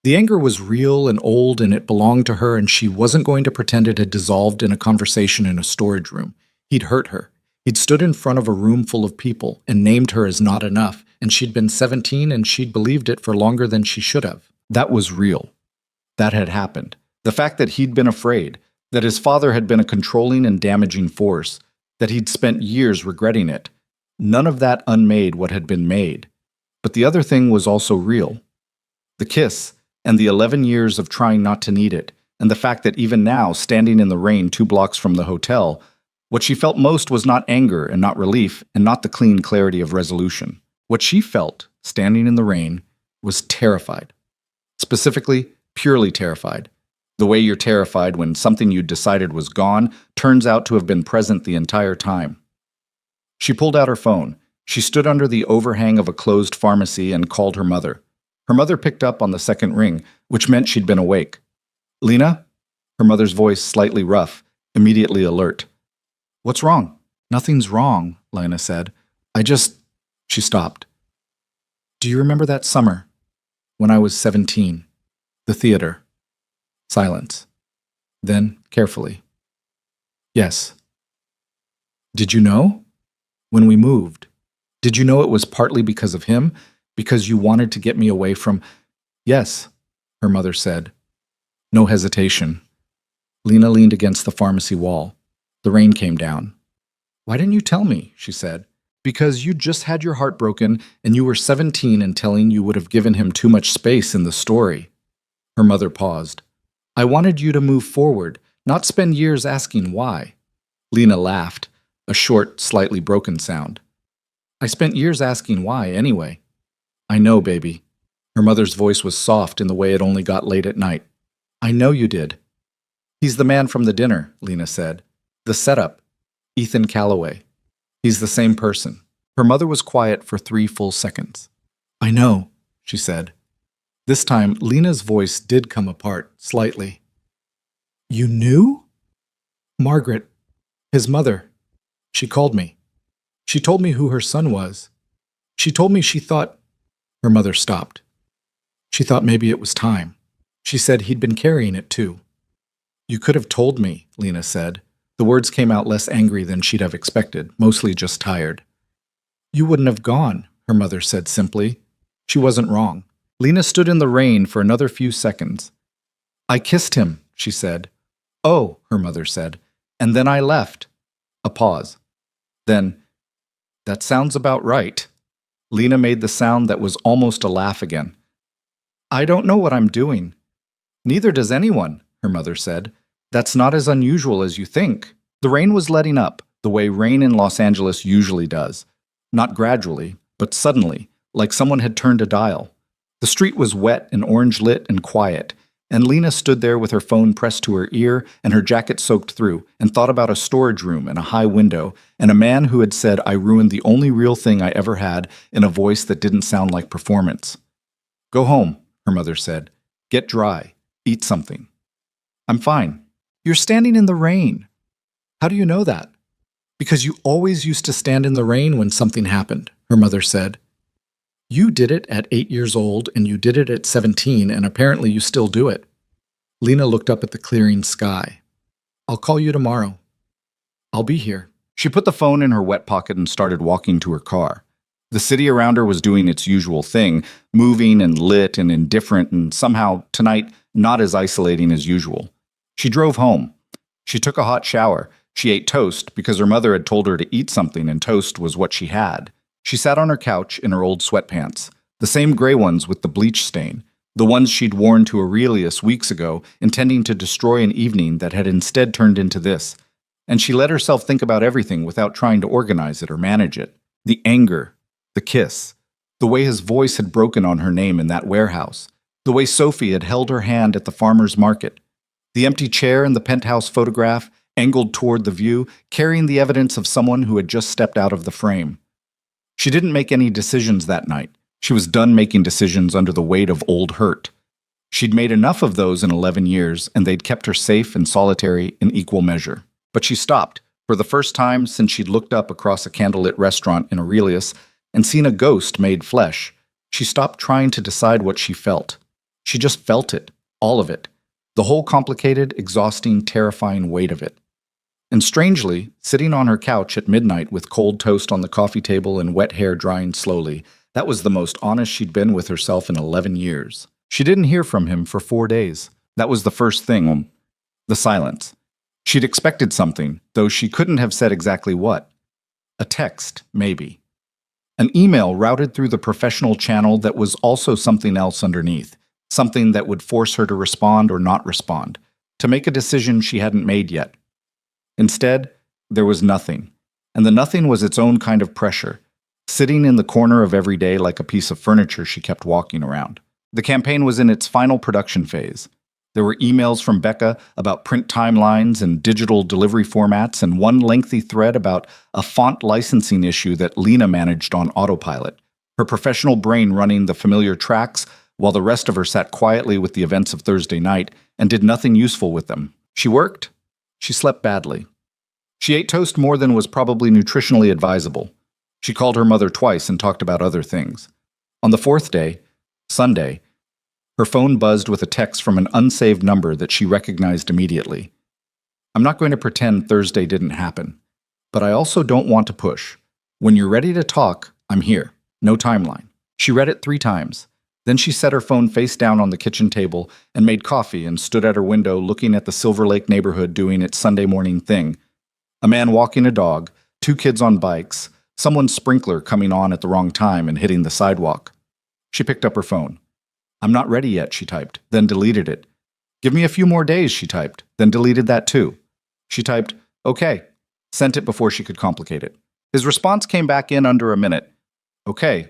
Speaker 1: The anger was real and old, and it belonged to her, and she wasn't going to pretend it had dissolved in a conversation in a storage room. He'd hurt her. He'd stood in front of a room full of people and named her as not enough, and she'd been 17 and she'd believed it for longer than she should have. That was real. That had happened. The fact that he'd been afraid, that his father had been a controlling and damaging force, that he'd spent years regretting it. None of that unmade what had been made. But the other thing was also real. The kiss, and the 11 years of trying not to need it, and the fact that even now, standing in the rain 2 blocks from the hotel, what she felt most was not anger and not relief and not the clean clarity of resolution. What she felt, standing in the rain, was terrified. Specifically, purely terrified. The way you're terrified when something you decided was gone turns out to have been present the entire time. She pulled out her phone. She stood under the overhang of a closed pharmacy and called her mother. Her mother picked up on the second ring, which meant she'd been awake. "Lena?" Her mother's voice slightly rough, immediately alert. "What's wrong?" "Nothing's wrong," Lena said. She stopped. "Do you remember that summer? When I was 17. The theater." Silence. Then, carefully. "Yes." "Did you know? When we moved. Did you know it was partly because of him? Because you wanted to get me away from—" "Yes," her mother said. No hesitation. Lena leaned against the pharmacy wall. The rain came down. "Why didn't you tell me?" she said. "Because you just had your heart broken and you were 17 and telling you would have given him too much space in the story." Her mother paused. "I wanted you to move forward, not spend years asking why." Lena laughed, a short, slightly broken sound. "I spent years asking why, anyway." "I know, baby." Her mother's voice was soft in the way it only got late at night. "I know you did." "He's the man from the dinner," Lena said. "The setup. Ethan Calloway. He's the same person." Her mother was quiet for 3 full seconds. "I know," she said. This time, Lena's voice did come apart, slightly. "You knew?" "Margaret, his mother. She called me. She told me who her son was. She told me she thought—" Her mother stopped. "She thought maybe it was time. She said he'd been carrying it too." "You could have told me," Lena said. The words came out less angry than she'd have expected, mostly just tired. "You wouldn't have gone," her mother said simply. She wasn't wrong. Lena stood in the rain for another few seconds. "I kissed him," she said. "Oh," her mother said. "And then I left." A pause. Then, "That sounds about right." Lena made the sound that was almost a laugh again. "I don't know what I'm doing." "Neither does anyone," her mother said. "That's not as unusual as you think." The rain was letting up, the way rain in Los Angeles usually does. Not gradually, but suddenly, like someone had turned a dial. The street was wet and orange-lit and quiet, and Lena stood there with her phone pressed to her ear and her jacket soaked through, and thought about a storage room and a high window, and a man who had said, "I ruined the only real thing I ever had," in a voice that didn't sound like performance. "Go home," her mother said. "Get dry. Eat something." "I'm fine." "You're standing in the rain." "How do you know that?" "Because you always used to stand in the rain when something happened," her mother said. "You did it at 8 years old, and you did it at 17, and apparently you still do it." Lena looked up at the clearing sky. "I'll call you tomorrow." "I'll be here." She put the phone in her wet pocket and started walking to her car. The city around her was doing its usual thing, moving and lit and indifferent, and somehow, tonight, not as isolating as usual. She drove home. She took a hot shower. She ate toast because her mother had told her to eat something, and toast was what she had. She sat on her couch in her old sweatpants, the same gray ones with the bleach stain, the ones she'd worn to Aurelius weeks ago, intending to destroy an evening that had instead turned into this. And she let herself think about everything without trying to organize it or manage it. The anger, the kiss, the way his voice had broken on her name in that warehouse, the way Sophie had held her hand at the farmer's market. The empty chair in the penthouse photograph, angled toward the view, carrying the evidence of someone who had just stepped out of the frame. She didn't make any decisions that night. She was done making decisions under the weight of old hurt. She'd made enough of those in 11 years, and they'd kept her safe and solitary in equal measure. But she stopped, for the first time since she'd looked up across a candlelit restaurant in Aurelius and seen a ghost made flesh. She stopped trying to decide what she felt. She just felt it, all of it, the whole complicated, exhausting, terrifying weight of it. And strangely, sitting on her couch at midnight with cold toast on the coffee table and wet hair drying slowly, that was the most honest she'd been with herself in 11 years. She didn't hear from him for 4 days. That was the first thing, the silence. She'd expected something, though she couldn't have said exactly what. A text, maybe. An email routed through the professional channel that was also something else underneath, something that would force her to respond or not respond, to make a decision she hadn't made yet. Instead, there was nothing, and the nothing was its own kind of pressure, sitting in the corner of every day like a piece of furniture she kept walking around. The campaign was in its final production phase. There were emails from Becca about print timelines and digital delivery formats, and one lengthy thread about a font licensing issue that Lena managed on autopilot, her professional brain running the familiar tracks while the rest of her sat quietly with the events of Thursday night and did nothing useful with them. She worked. She slept badly. She ate toast more than was probably nutritionally advisable. She called her mother twice and talked about other things. On the fourth day, Sunday, her phone buzzed with a text from an unsaved number that she recognized immediately. I'm not going to pretend Thursday didn't happen, but I also don't want to push. When you're ready to talk, I'm here. No timeline. She read it 3 times. Then she set her phone face down on the kitchen table and made coffee and stood at her window looking at the Silver Lake neighborhood doing its Sunday morning thing. A man walking a dog, 2 kids on bikes, someone's sprinkler coming on at the wrong time and hitting the sidewalk. She picked up her phone. I'm not ready yet, she typed, then deleted it. Give me a few more days, she typed, then deleted that too. She typed, okay, sent it before she could complicate it. His response came back in under a minute. Okay,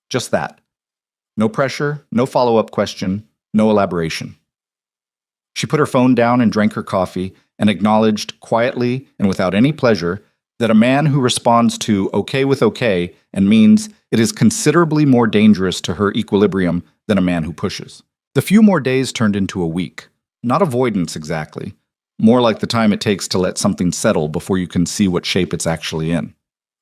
Speaker 1: just that. No pressure, no follow-up question, no elaboration. She put her phone down and drank her coffee and acknowledged, quietly and without any pleasure, that a man who responds to okay with okay and means it is considerably more dangerous to her equilibrium than a man who pushes. The few more days turned into a week. Not avoidance exactly. More like the time it takes to let something settle before you can see what shape it's actually in.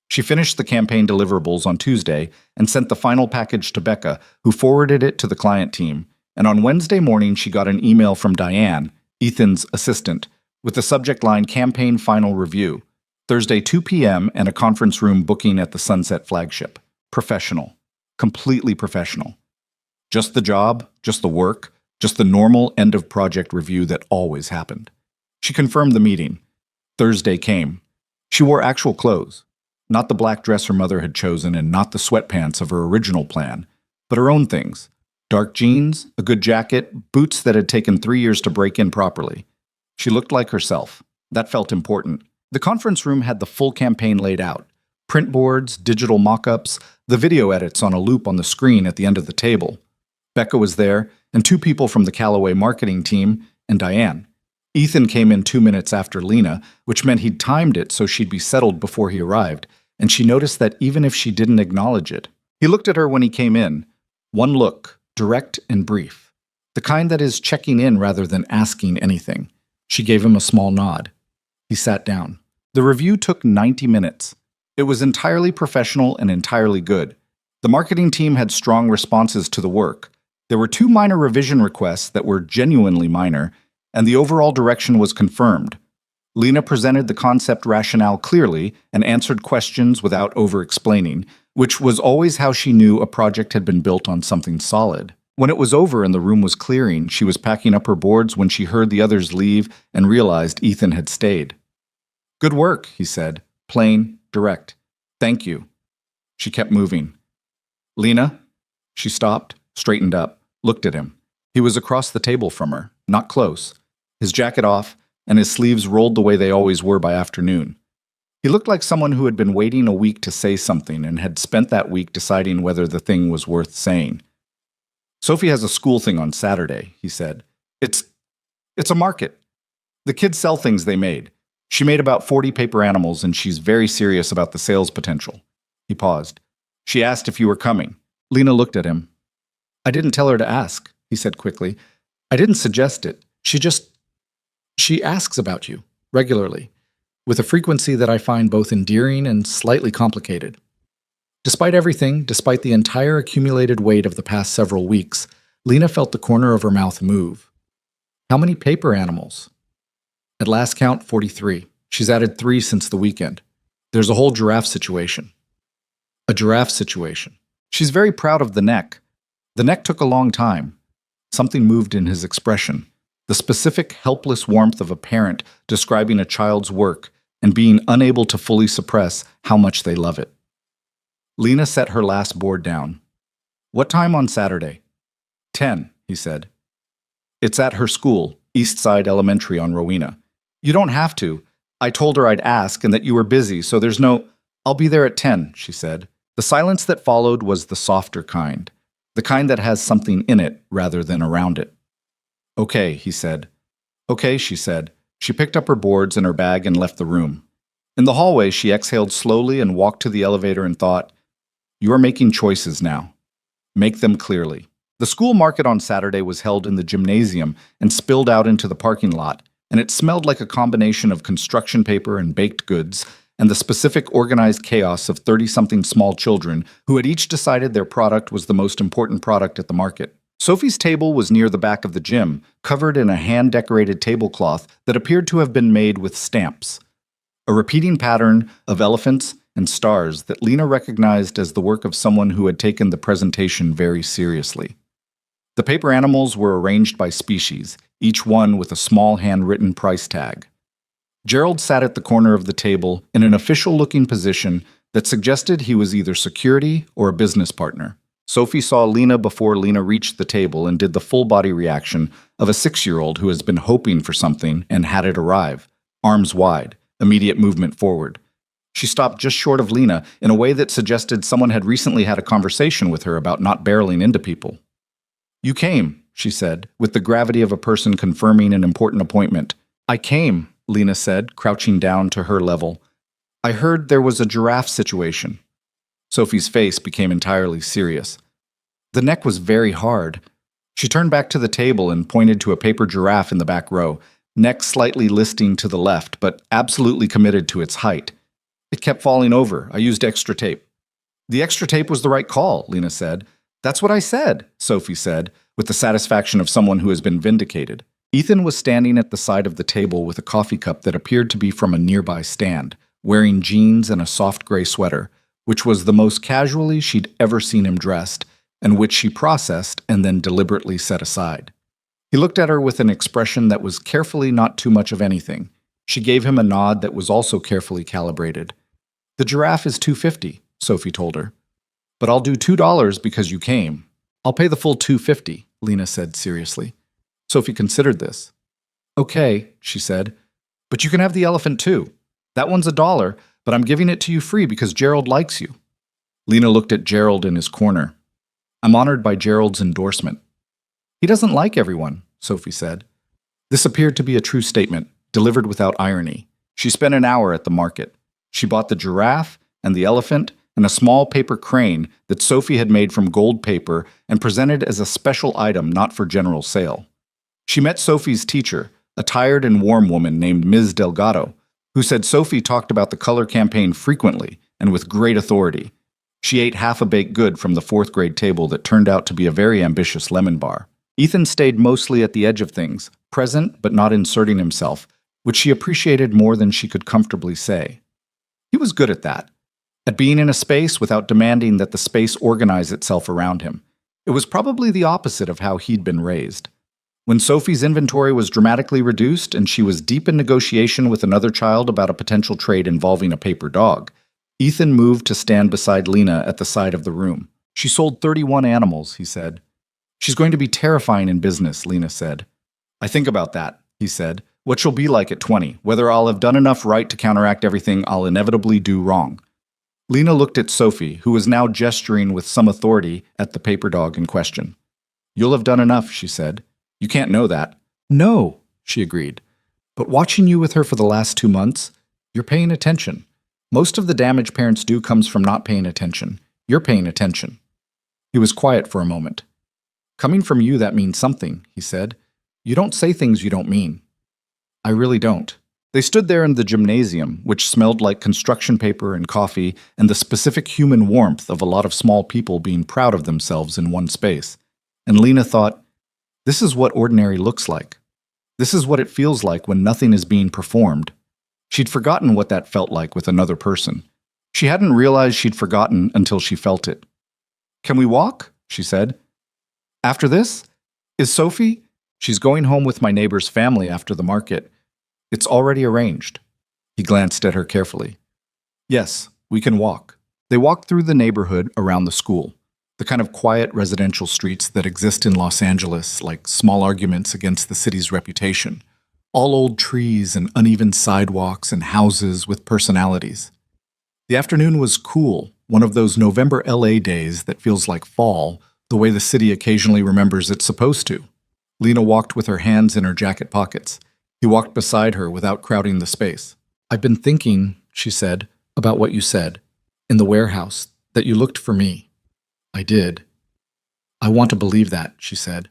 Speaker 1: She finished the campaign deliverables on Tuesday and sent the final package to Becca, who forwarded it to the client team. And on Wednesday morning, she got an email from Diane, Ethan's assistant, with the subject line Campaign Final Review. Thursday 2 p.m. and a conference room booking at the Sunset flagship. Professional. Completely professional. Just the job, just the work, just the normal end-of-project review that always happened. She confirmed the meeting. Thursday came. She wore actual clothes. Not the black dress her mother had chosen and not the sweatpants of her original plan, but her own things. Dark jeans, a good jacket, boots that had taken 3 years to break in properly. She looked like herself. That felt important. The conference room had the full campaign laid out. Print boards, digital mock-ups, the video edits on a loop on the screen at the end of the table. Becca was there, and 2 people from the Callaway marketing team, and Diane. Ethan came in 2 minutes after Lena, which meant he'd timed it so she'd be settled before he arrived, and she noticed that even if she didn't acknowledge it. He looked at her when he came in. One look, direct and brief. The kind that is checking in rather than asking anything. She gave him a small nod. He sat down. The review took 90 minutes. It was entirely professional and entirely good. The marketing team had strong responses to the work. There were 2 minor revision requests that were genuinely minor, and the overall direction was confirmed. Lena presented the concept rationale clearly and answered questions without over-explaining, which was always how she knew a project had been built on something solid. When it was over and the room was clearing, she was packing up her boards when she heard the others leave and realized Ethan had stayed. Good work, he said, plain, direct. Thank you. She kept moving. Lena? She stopped, straightened up, looked at him. He was across the table from her, not close, his jacket off, and his sleeves rolled the way they always were by afternoon. He looked like someone who had been waiting a week to say something and had spent that week deciding whether the thing was worth saying. Sophie has a school thing on Saturday, he said. It's a market. The kids sell things they made. She made about 40 paper animals, and she's very serious about the sales potential. He paused. She asked if you were coming. Lena looked at him. I didn't tell her to ask, he said quickly. I didn't suggest it. She asks about you, regularly, with a frequency that I find both endearing and slightly complicated. Despite everything, despite the entire accumulated weight of the past several weeks, Lena felt the corner of her mouth move. How many paper animals? At last count, 43. She's added 3 since the weekend. There's a whole giraffe situation. A giraffe situation. She's very proud of the neck. The neck took a long time. Something moved in his expression. The specific, helpless warmth of a parent describing a child's work and being unable to fully suppress how much they love it. Lena set her last board down. What time on Saturday? 10, he said. It's at her school, Eastside Elementary on Rowena. You don't have to. I told her I'd ask and that you were busy, so there's no... I'll be there at 10, she said. The silence that followed was the softer kind, the kind that has something in it rather than around it. Okay, he said. Okay, she said. She picked up her boards and her bag and left the room. In the hallway, she exhaled slowly and walked to the elevator and thought, you are making choices now. Make them clearly. The school market on Saturday was held in the gymnasium and spilled out into the parking lot, and it smelled like a combination of construction paper and baked goods and the specific organized chaos of 30-something small children who had each decided their product was the most important product at the market. Sophie's table was near the back of the gym, covered in a hand-decorated tablecloth that appeared to have been made with stamps. A repeating pattern of elephants and stars that Lena recognized as the work of someone who had taken the presentation very seriously. The paper animals were arranged by species, each one with a small handwritten price tag. Gerald sat at the corner of the table in an official-looking position that suggested he was either security or a business partner. Sophie saw Lena before Lena reached the table and did the full-body reaction of a 6-year-old who has been hoping for something and had it arrive. Arms wide, immediate movement forward. She stopped just short of Lena in a way that suggested someone had recently had a conversation with her about not barreling into people. You came, she said, with the gravity of a person confirming an important appointment. I came, Lena said, crouching down to her level. I heard there was a giraffe situation. Sophie's face became entirely serious. The neck was very hard. She turned back to the table and pointed to a paper giraffe in the back row, neck slightly listing to the left, but absolutely committed to its height. It kept falling over. I used extra tape. The extra tape was the right call, Lena said. That's what I said, Sophie said, with the satisfaction of someone who has been vindicated. Ethan was standing at the side of the table with a coffee cup that appeared to be from a nearby stand, wearing jeans and a soft gray sweater, which was the most casually she'd ever seen him dressed, and which she processed and then deliberately set aside. He looked at her with an expression that was carefully not too much of anything. She gave him a nod that was also carefully calibrated. The giraffe is $2.50, Sophie told her. But I'll do $2 because you came. I'll pay the full $2.50, Lena said seriously. Sophie considered this. Okay, she said, but you can have the elephant too. That one's $1, but I'm giving it to you free because Gerald likes you. Lena looked at Gerald in his corner. I'm honored by Gerald's endorsement. He doesn't like everyone, Sophie said. This appeared to be a true statement, delivered without irony. She spent an hour at the market. She bought the giraffe and the elephant and a small paper crane that Sophie had made from gold paper and presented as a special item not for general sale. She met Sophie's teacher, a tired and warm woman named Ms. Delgado, who said Sophie talked about the color campaign frequently and with great authority. She ate half a baked good from the 4th grade table that turned out to be a very ambitious lemon bar. Ethan stayed mostly at the edge of things, present but not inserting himself, which she appreciated more than she could comfortably say. He was good at that, at being in a space without demanding that the space organize itself around him. It was probably the opposite of how he'd been raised. When Sophie's inventory was dramatically reduced and she was deep in negotiation with another child about a potential trade involving a paper dog, Ethan moved to stand beside Lena at the side of the room. She sold 31 animals, he said. She's going to be terrifying in business, Lena said. I think about that, he said. What she'll be like at 20, whether I'll have done enough right to counteract everything I'll inevitably do wrong. Lena looked at Sophie, who was now gesturing with some authority at the paper dog in question. You'll have done enough, she said. You can't know that. No, she agreed. But watching you with her for the last 2 months, you're paying attention. Most of the damage parents do comes from not paying attention. You're paying attention. He was quiet for a moment. Coming from you, that means something, he said. You don't say things you don't mean. I really don't. They stood there in the gymnasium, which smelled like construction paper and coffee and the specific human warmth of a lot of small people being proud of themselves in one space. And Lena thought, this is what ordinary looks like. This is what it feels like when nothing is being performed. She'd forgotten what that felt like with another person. She hadn't realized she'd forgotten until she felt it. Can we walk? She said. After this? Is Sophie? She's going home with my neighbor's family after the market. It's already arranged. He glanced at her carefully. Yes, we can walk. They walked through the neighborhood around the school, the kind of quiet residential streets that exist in Los Angeles, like small arguments against the city's reputation. All old trees and uneven sidewalks and houses with personalities. The afternoon was cool, one of those November LA days that feels like fall, the way the city occasionally remembers it's supposed to. Lena walked with her hands in her jacket pockets. He walked beside her without crowding the space. I've been thinking, she said, about what you said, in the warehouse, that you looked for me. I did. I want to believe that, she said.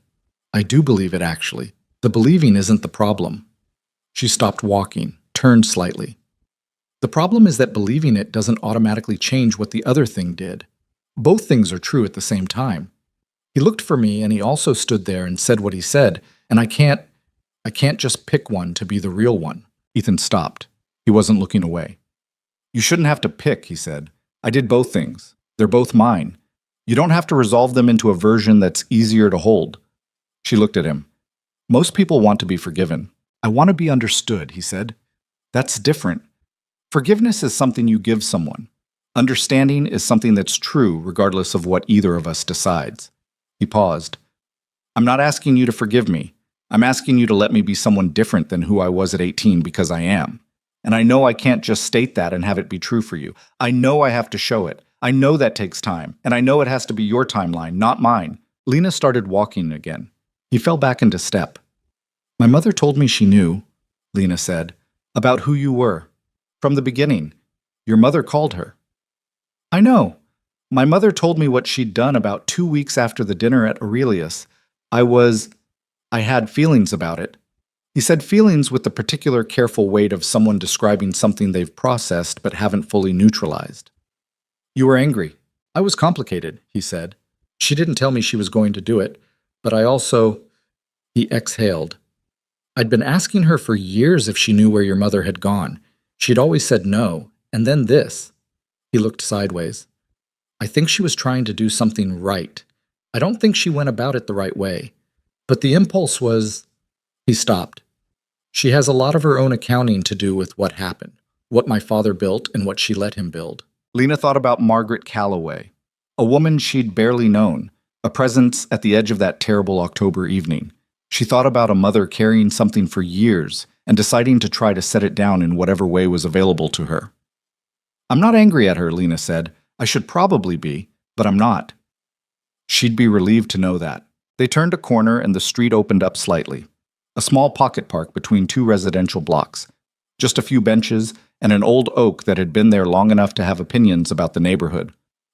Speaker 1: I do believe it, actually. The believing isn't the problem. She stopped walking, turned slightly. The problem is that believing it doesn't automatically change what the other thing did. Both things are true at the same time. He looked for me and he also stood there and said what he said, and I can't just pick one to be the real one. Ethan stopped. He wasn't looking away. You shouldn't have to pick, he said. I did both things. They're both mine. You don't have to resolve them into a version that's easier to hold. She looked at him. Most people want to be forgiven. I want to be understood, he said. That's different. Forgiveness is something you give someone. Understanding is something that's true regardless of what either of us decides. He paused. I'm not asking you to forgive me. I'm asking you to let me be someone different than who I was at 18 because I am. And I know I can't just state that and have it be true for you. I know I have to show it. I know that takes time. And I know it has to be your timeline, not mine. Lena started walking again. He fell back into step. My mother told me she knew, Lena said, about who you were. From the beginning. Your mother called her. I know. My mother told me what she'd done about 2 weeks after the dinner at Aurelius. I had feelings about it. He said feelings with the particular careful weight of someone describing something they've processed but haven't fully neutralized. You were angry. I was complicated, he said. She didn't tell me she was going to do it, but I also... He exhaled. I'd been asking her for years if she knew where your mother had gone. She'd always said no, and then this. He looked sideways. I think she was trying to do something right. I don't think she went about it the right way. But the impulse was... He stopped. She has a lot of her own accounting to do with what happened, what my father built and what she let him build. Lena thought about Margaret Calloway, a woman she'd barely known, a presence at the edge of that terrible October evening. She thought about a mother carrying something for years and deciding to try to set it down in whatever way was available to her. I'm not angry at her, Lena said. I should probably be, but I'm not. She'd be relieved to know that. They turned a corner and the street opened up slightly. A small pocket park between two residential blocks. Just a few benches and an old oak that had been there long enough to have opinions about the neighborhood.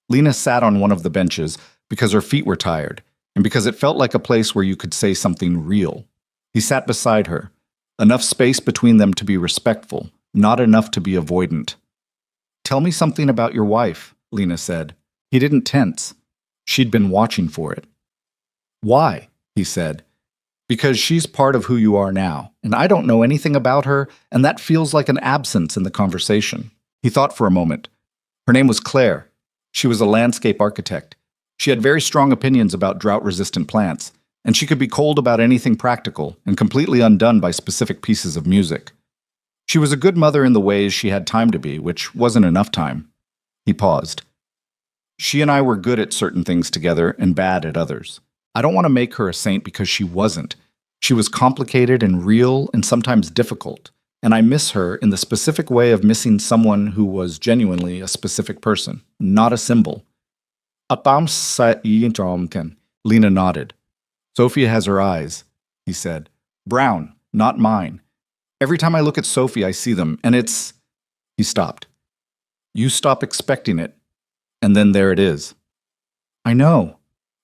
Speaker 1: Lena sat on one of the benches because her feet were tired and because it felt like a place where you could say something real. He sat beside her. Enough space between them to be respectful, not enough to be avoidant. Tell me something about your wife, Lena said. He didn't tense. She'd been watching for it. Why? He said. Because she's part of who you are now, and I don't know anything about her, and that feels like an absence in the conversation. He thought for a moment. Her name was Claire. She was a landscape architect. She had very strong opinions about drought-resistant plants, and she could be cold about anything practical and completely undone by specific pieces of music. She was a good mother in the ways she had time to be, which wasn't enough time. He paused. She and I were good at certain things together and bad at others. I don't want to make her a saint because she wasn't. She was complicated and real and sometimes difficult, and I miss her in the specific way of missing someone who was genuinely a specific person, not a symbol. Lena nodded. Sophia has her eyes, he said. Brown. not mine. Every time I look at Sophie, I see them, and it's... He stopped. You stop expecting it, and then there it is. I know,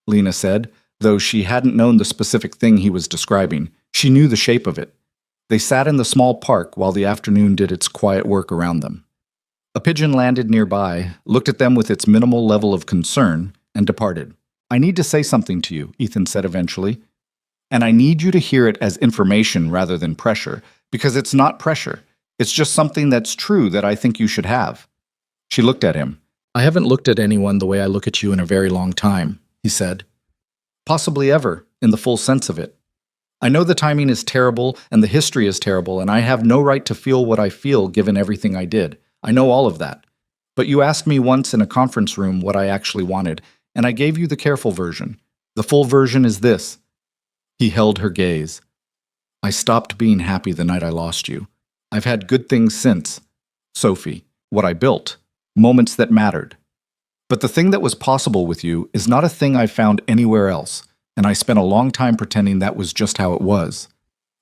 Speaker 1: Lena said, though she hadn't known the specific thing he was describing. She knew the shape of it. They sat in the small park while the afternoon did its quiet work around them. A pigeon landed nearby, looked at them with its minimal level of concern, and departed. I need to say something to you, Ethan said eventually. And I need you to hear it as information rather than pressure, because it's not pressure. It's just something that's true that I think you should have. She looked at him. I haven't looked at anyone the way I look at you in a very long time, he said. Possibly ever, in the full sense of it. I know the timing is terrible and the history is terrible, and I have no right to feel what I feel given everything I did. I know all of that. But you asked me once in a conference room what I actually wanted, and I gave you the careful version. The full version is this. He held her gaze. I stopped being happy the night I lost you. I've had good things since. Sophie, what I built, moments that mattered. But the thing that was possible with you is not a thing I found anywhere else, and I spent a long time pretending that was just how it was.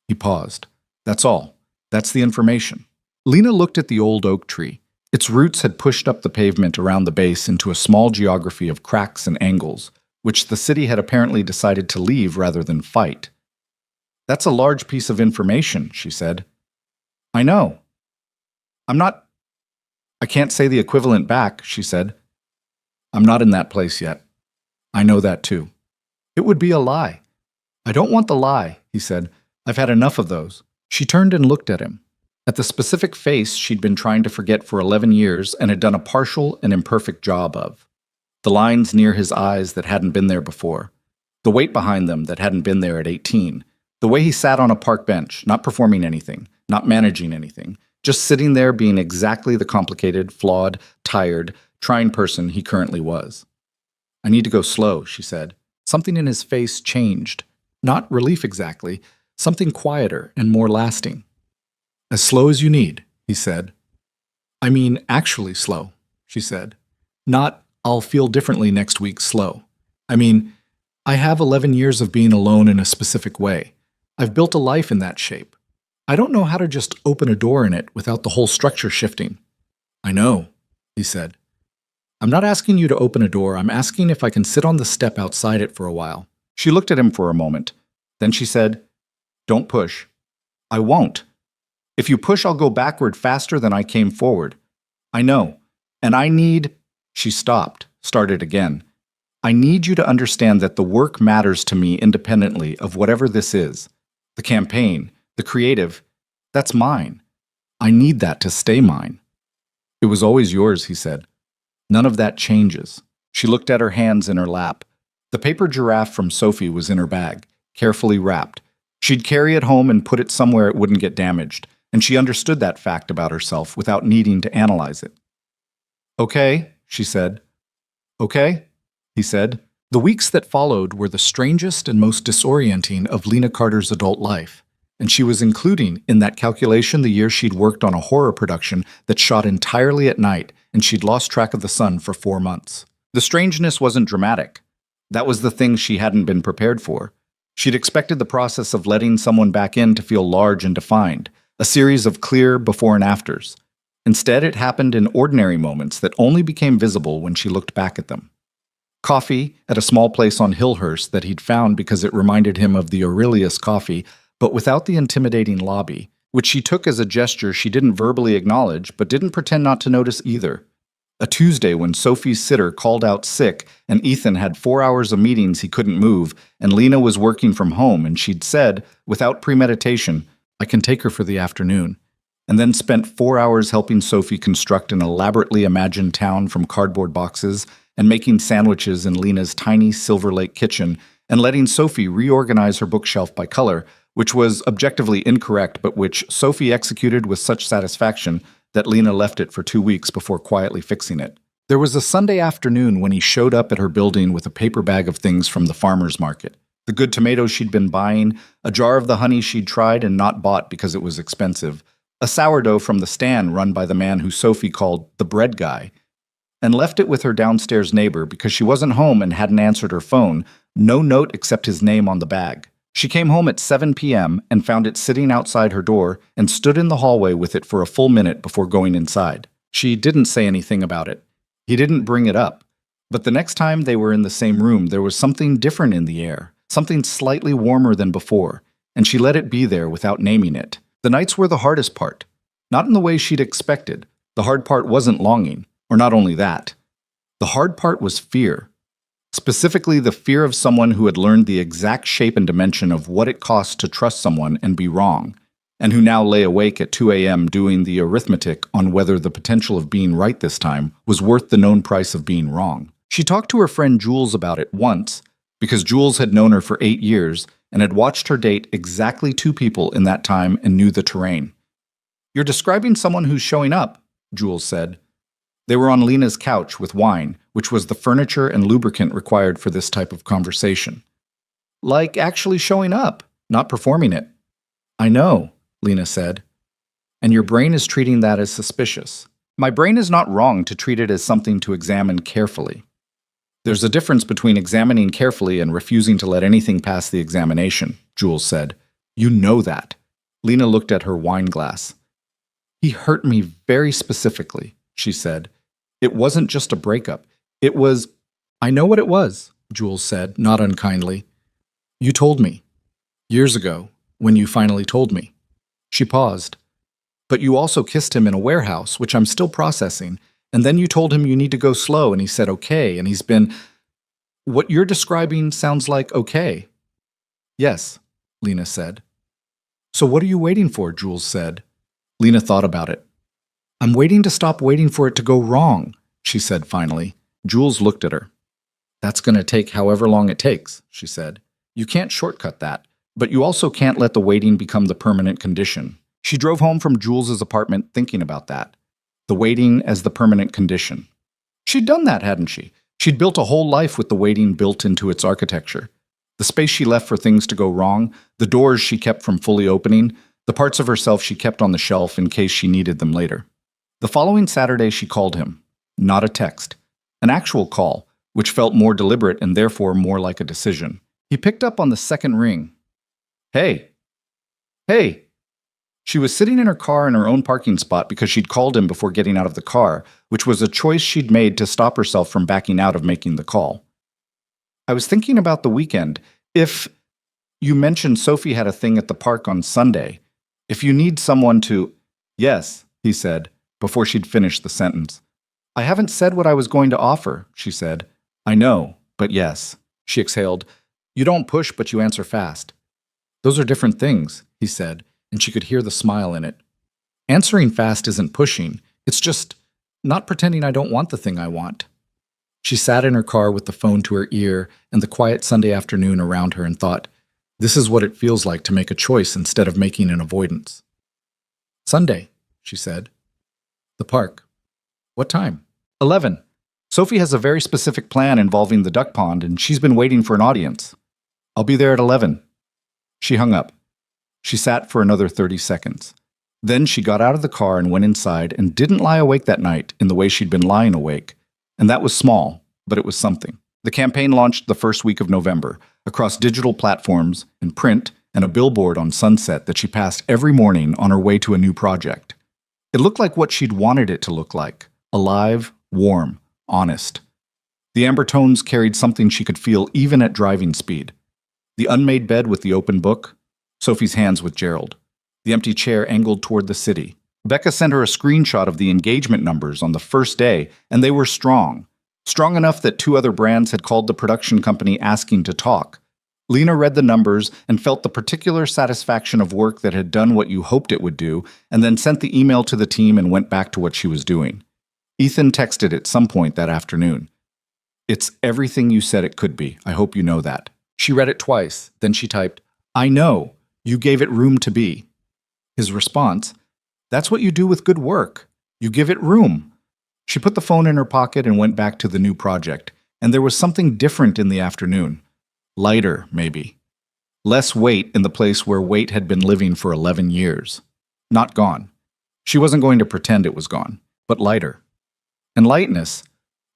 Speaker 1: He paused. That's all. That's the information. Lena looked at the old oak tree. Its roots had pushed up the pavement around the base into a small geography of cracks and angles, which the city had apparently decided to leave rather than fight. That's a large piece of information, she said. I know. I can't say the equivalent back, she said. I'm not in that place yet. I know that too. It would be a lie. I don't want the lie, he said. I've had enough of those. She turned and looked at him. At the specific face she'd been trying to forget for 11 years and had done a partial and imperfect job of. The lines near his eyes that hadn't been there before. The weight behind them that hadn't been there at 18. The way he sat on a park bench, not performing anything, not managing anything, just sitting there being exactly the complicated, flawed, tired, trying person he currently was. I need to go slow, she said. Something in his face changed. Not relief exactly, something quieter and more lasting. As slow as you need, he said. I mean, actually slow, she said. Not, I'll feel differently next week slow. I mean, I have 11 years of being alone in a specific way. I've built a life in that shape. I don't know how to just open a door in it without the whole structure shifting. I know, he said. I'm not asking you to open a door. I'm asking if I can sit on the step outside it for a while. She looked at him for a moment. Then she said, Don't push. I won't. If you push, I'll go backward faster than I came forward. I know. And I need... She stopped, started again. I need you to understand that the work matters to me independently of whatever this is. The campaign, the creative, that's mine. I need that to stay mine. It was always yours, he said. None of that changes. She looked at her hands in her lap. The paper giraffe from Sophie was in her bag, carefully wrapped. She'd carry it home and put it somewhere it wouldn't get damaged, and she understood that fact about herself without needing to analyze it. Okay, she said. Okay, he said. The weeks that followed were the strangest and most disorienting of Lena Carter's adult life, and she was including in that calculation the year she'd worked on a horror production that shot entirely at night, and she'd lost track of the sun for 4 months. The strangeness wasn't dramatic. That was the thing she hadn't been prepared for. She'd expected the process of letting someone back in to feel large and defined, a series of clear before and afters. Instead, it happened in ordinary moments that only became visible when she looked back at them. Coffee at a small place on Hillhurst that he'd found because it reminded him of the Aurelius coffee, but without the intimidating lobby, which she took as a gesture she didn't verbally acknowledge but didn't pretend not to notice either. A Tuesday when Sophie's sitter called out sick and Ethan had 4 hours of meetings he couldn't move, and Lena was working from home, and she'd said, without premeditation, I can take her for the afternoon, and then spent 4 hours helping Sophie construct an elaborately imagined town from cardboard boxes and making sandwiches in Lena's tiny Silver Lake kitchen, and letting Sophie reorganize her bookshelf by color, which was objectively incorrect but which Sophie executed with such satisfaction that Lena left it for 2 weeks before quietly fixing it. There was a Sunday afternoon when he showed up at her building with a paper bag of things from the farmer's market. The good tomatoes she'd been buying, a jar of the honey she'd tried and not bought because it was expensive, a sourdough from the stand run by the man who Sophie called the bread guy, and left it with her downstairs neighbor because she wasn't home and hadn't answered her phone, no note except his name on the bag. She came home at 7 p.m. and found it sitting outside her door and stood in the hallway with it for a full minute before going inside. She didn't say anything about it. He didn't bring it up. But the next time they were in the same room, there was something different in the air, something slightly warmer than before, and she let it be there without naming it. The nights were the hardest part. Not in the way she'd expected. The hard part wasn't longing, or not only that. The hard part was fear. Specifically, the fear of someone who had learned the exact shape and dimension of what it costs to trust someone and be wrong, and who now lay awake at 2 a.m. doing the arithmetic on whether the potential of being right this time was worth the known price of being wrong. She talked to her friend Jules about it once, because Jules had known her for 8 years and had watched her date exactly 2 people in that time and knew the terrain. "You're describing someone who's showing up," Jules said. They were on Lena's couch with wine, which was the furniture and lubricant required for this type of conversation. "Like actually showing up, not performing it." "I know," Lena said. "And your brain is treating that as suspicious." "My brain is not wrong to treat it as something to examine carefully." "There's a difference between examining carefully and refusing to let anything pass the examination," Jules said. "You know that." Lena looked at her wine glass. "He hurt me very specifically," she said. "It wasn't just a breakup. It was—" "I know what it was," Jules said, not unkindly. "You told me. Years ago, when you finally told me." She paused. "But you also kissed him in a warehouse, which I'm still processing, and then you told him you need to go slow, and he said okay, and he's been— What you're describing sounds like okay." "Yes," Lena said. "So what are you waiting for?" Jules said. Lena thought about it. "I'm waiting to stop waiting for it to go wrong," she said finally. Jules looked at her. "That's going to take however long it takes," she said. "You can't shortcut that, but you also can't let the waiting become the permanent condition." She drove home from Jules's apartment thinking about that. The waiting as the permanent condition. She'd done that, hadn't she? She'd built a whole life with the waiting built into its architecture. The space she left for things to go wrong, the doors she kept from fully opening, the parts of herself she kept on the shelf in case she needed them later. The following Saturday she called him. Not a text. An actual call, which felt more deliberate and therefore more like a decision. He picked up on the second ring. "Hey. Hey." She was sitting in her car in her own parking spot because she'd called him before getting out of the car, which was a choice she'd made to stop herself from backing out of making the call. "I was thinking about the weekend. If you mentioned Sophie had a thing at the park on Sunday. If you need someone to—" "Yes," he said, before she'd finished the sentence. "I haven't said what I was going to offer," she said. "I know, but yes." She exhaled. "You don't push, but you answer fast." "Those are different things," he said, and she could hear the smile in it. "Answering fast isn't pushing. It's just not pretending I don't want the thing I want." She sat in her car with the phone to her ear and the quiet Sunday afternoon around her and thought, this is what it feels like to make a choice instead of making an avoidance. "Sunday," she said. "The park. What time?" 11. "Sophie has a very specific plan involving the duck pond, and she's been waiting for an audience. I'll be there at 11. She hung up. She sat for another 30 seconds. Then she got out of the car and went inside and didn't lie awake that night in the way she'd been lying awake. And that was small, but it was something. The campaign launched the first week of November, across digital platforms, in print, and a billboard on Sunset that she passed every morning on her way to a new project. It looked like what she'd wanted it to look like. Alive, warm, honest. The amber tones carried something she could feel even at driving speed. The unmade bed with the open book, Sophie's hands with Gerald. The empty chair angled toward the city. Becca sent her a screenshot of the engagement numbers on the first day, and they were strong. Strong enough that 2 other brands had called the production company asking to talk. Lena read the numbers and felt the particular satisfaction of work that had done what you hoped it would do, and then sent the email to the team and went back to what she was doing. Ethan texted at some point that afternoon. "It's everything you said it could be. I hope you know that." She read it twice, then she typed, "I know. You gave it room to be." His response, "That's what you do with good work. You give it room." She put the phone in her pocket and went back to the new project, and there was something different in the afternoon. Lighter, maybe. Less weight in the place where weight had been living for 11 years. Not gone. She wasn't going to pretend it was gone, but lighter. And lightness,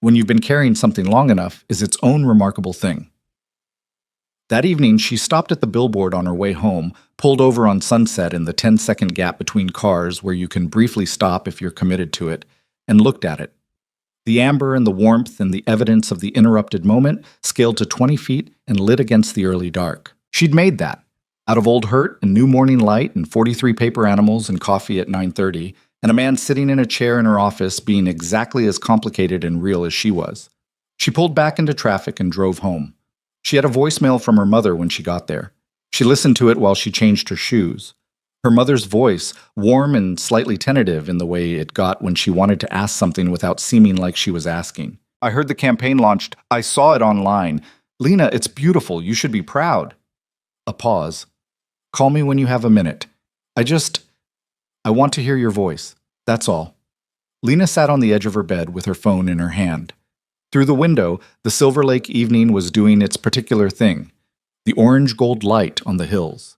Speaker 1: when you've been carrying something long enough, is its own remarkable thing. That evening, she stopped at the billboard on her way home, pulled over on Sunset in the 10-second gap between cars where you can briefly stop if you're committed to it, and looked at it. The amber and the warmth and the evidence of the interrupted moment scaled to 20 feet and lit against the early dark. She'd made that. Out of old hurt and new morning light and 43 paper animals and coffee at 9:30, and a man sitting in a chair in her office being exactly as complicated and real as she was. She pulled back into traffic and drove home. She had a voicemail from her mother when she got there. She listened to it while she changed her shoes. Her mother's voice, warm and slightly tentative in the way it got when she wanted to ask something without seeming like she was asking. "I heard the campaign launched. I saw it online. Lena, it's beautiful. You should be proud." A pause. "Call me when you have a minute. I want to hear your voice. That's all." Lena sat on the edge of her bed with her phone in her hand. Through the window, the Silver Lake evening was doing its particular thing. The orange-gold light on the hills.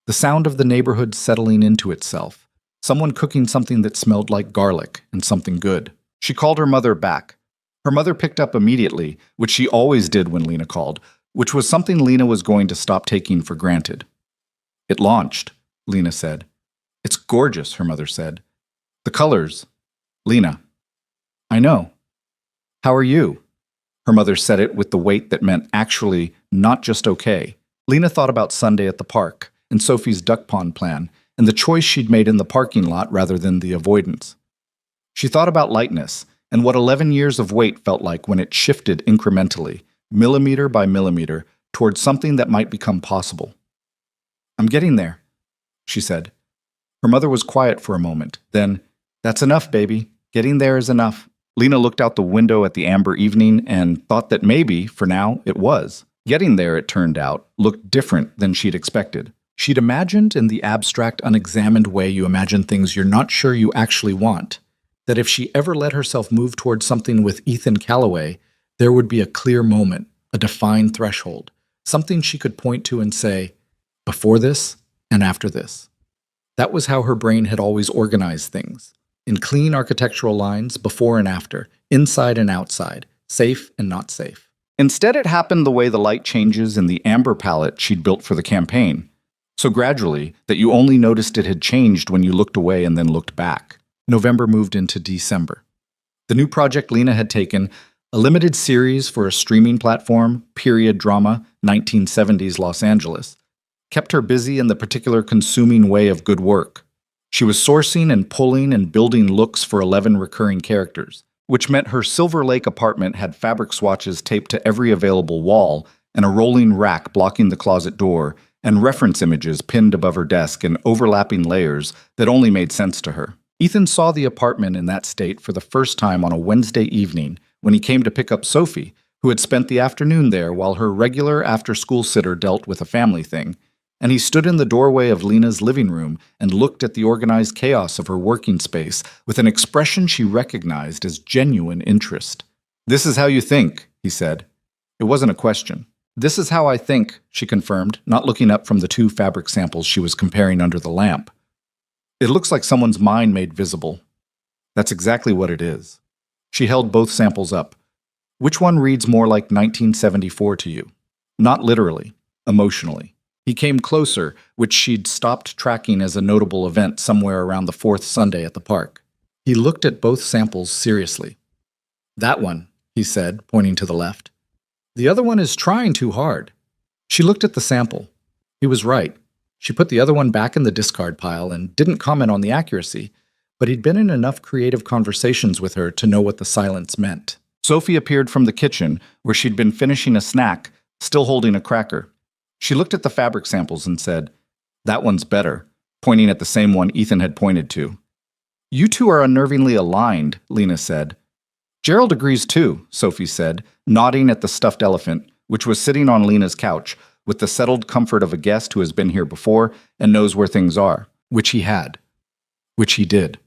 Speaker 1: The sound of the neighborhood settling into itself. Someone cooking something that smelled like garlic and something good. She called her mother back. Her mother picked up immediately, which she always did when Lena called, which was something Lena was going to stop taking for granted. "It launched," Lena said. "It's gorgeous," her mother said. "The colors." "Lena." "I know." "How are you?" Her mother said it with the weight that meant actually not just okay. Lena thought about Sunday at the park and Sophie's duck pond plan and the choice she'd made in the parking lot rather than the avoidance. She thought about lightness and what 11 years of weight felt like when it shifted incrementally, millimeter by millimeter, towards something that might become possible. "I'm getting there," she said. Her mother was quiet for a moment. Then, "That's enough, baby. Getting there is enough." Lena looked out the window at the amber evening and thought that maybe, for now, it was. Getting there, it turned out, looked different than she'd expected. She'd imagined in the abstract, unexamined way you imagine things you're not sure you actually want, that if she ever let herself move towards something with Ethan Callaway, there would be a clear moment, a defined threshold, something she could point to and say, before this and after this. That was how her brain had always organized things, in clean architectural lines, before and after, inside and outside, safe and not safe. Instead, it happened the way the light changes in the amber palette she'd built for the campaign, so gradually that you only noticed it had changed when you looked away and then looked back. November moved into December. The new project Lena had taken, a limited series for a streaming platform, period drama, 1970s Los Angeles, kept her busy in the particular consuming way of good work. She was sourcing and pulling and building looks for 11 recurring characters, which meant her Silver Lake apartment had fabric swatches taped to every available wall and a rolling rack blocking the closet door and reference images pinned above her desk in overlapping layers that only made sense to her. Ethan saw the apartment in that state for the first time on a Wednesday evening when he came to pick up Sophie, who had spent the afternoon there while her regular after-school sitter dealt with a family thing, and he stood in the doorway of Lena's living room and looked at the organized chaos of her working space with an expression she recognized as genuine interest. "This is how you think," he said. It wasn't a question. "This is how I think," she confirmed, not looking up from the 2 fabric samples she was comparing under the lamp. "It looks like someone's mind made visible." "That's exactly what it is." She held both samples up. "Which one reads more like 1974 to you?" "Not literally, emotionally." He came closer, which she'd stopped tracking as a notable event somewhere around the 4th Sunday at the park. He looked at both samples seriously. "That one," he said, pointing to the left. "The other one is trying too hard." She looked at the sample. He was right. She put the other one back in the discard pile and didn't comment on the accuracy, but he'd been in enough creative conversations with her to know what the silence meant. Sophie appeared from the kitchen, where she'd been finishing a snack, still holding a cracker. She looked at the fabric samples and said, "That one's better," pointing at the same one Ethan had pointed to. "You two are unnervingly aligned," Lena said. "Gerald agrees too," Sophie said, nodding at the stuffed elephant, which was sitting on Lena's couch, with the settled comfort of a guest who has been here before and knows where things are, which he had. Which he did.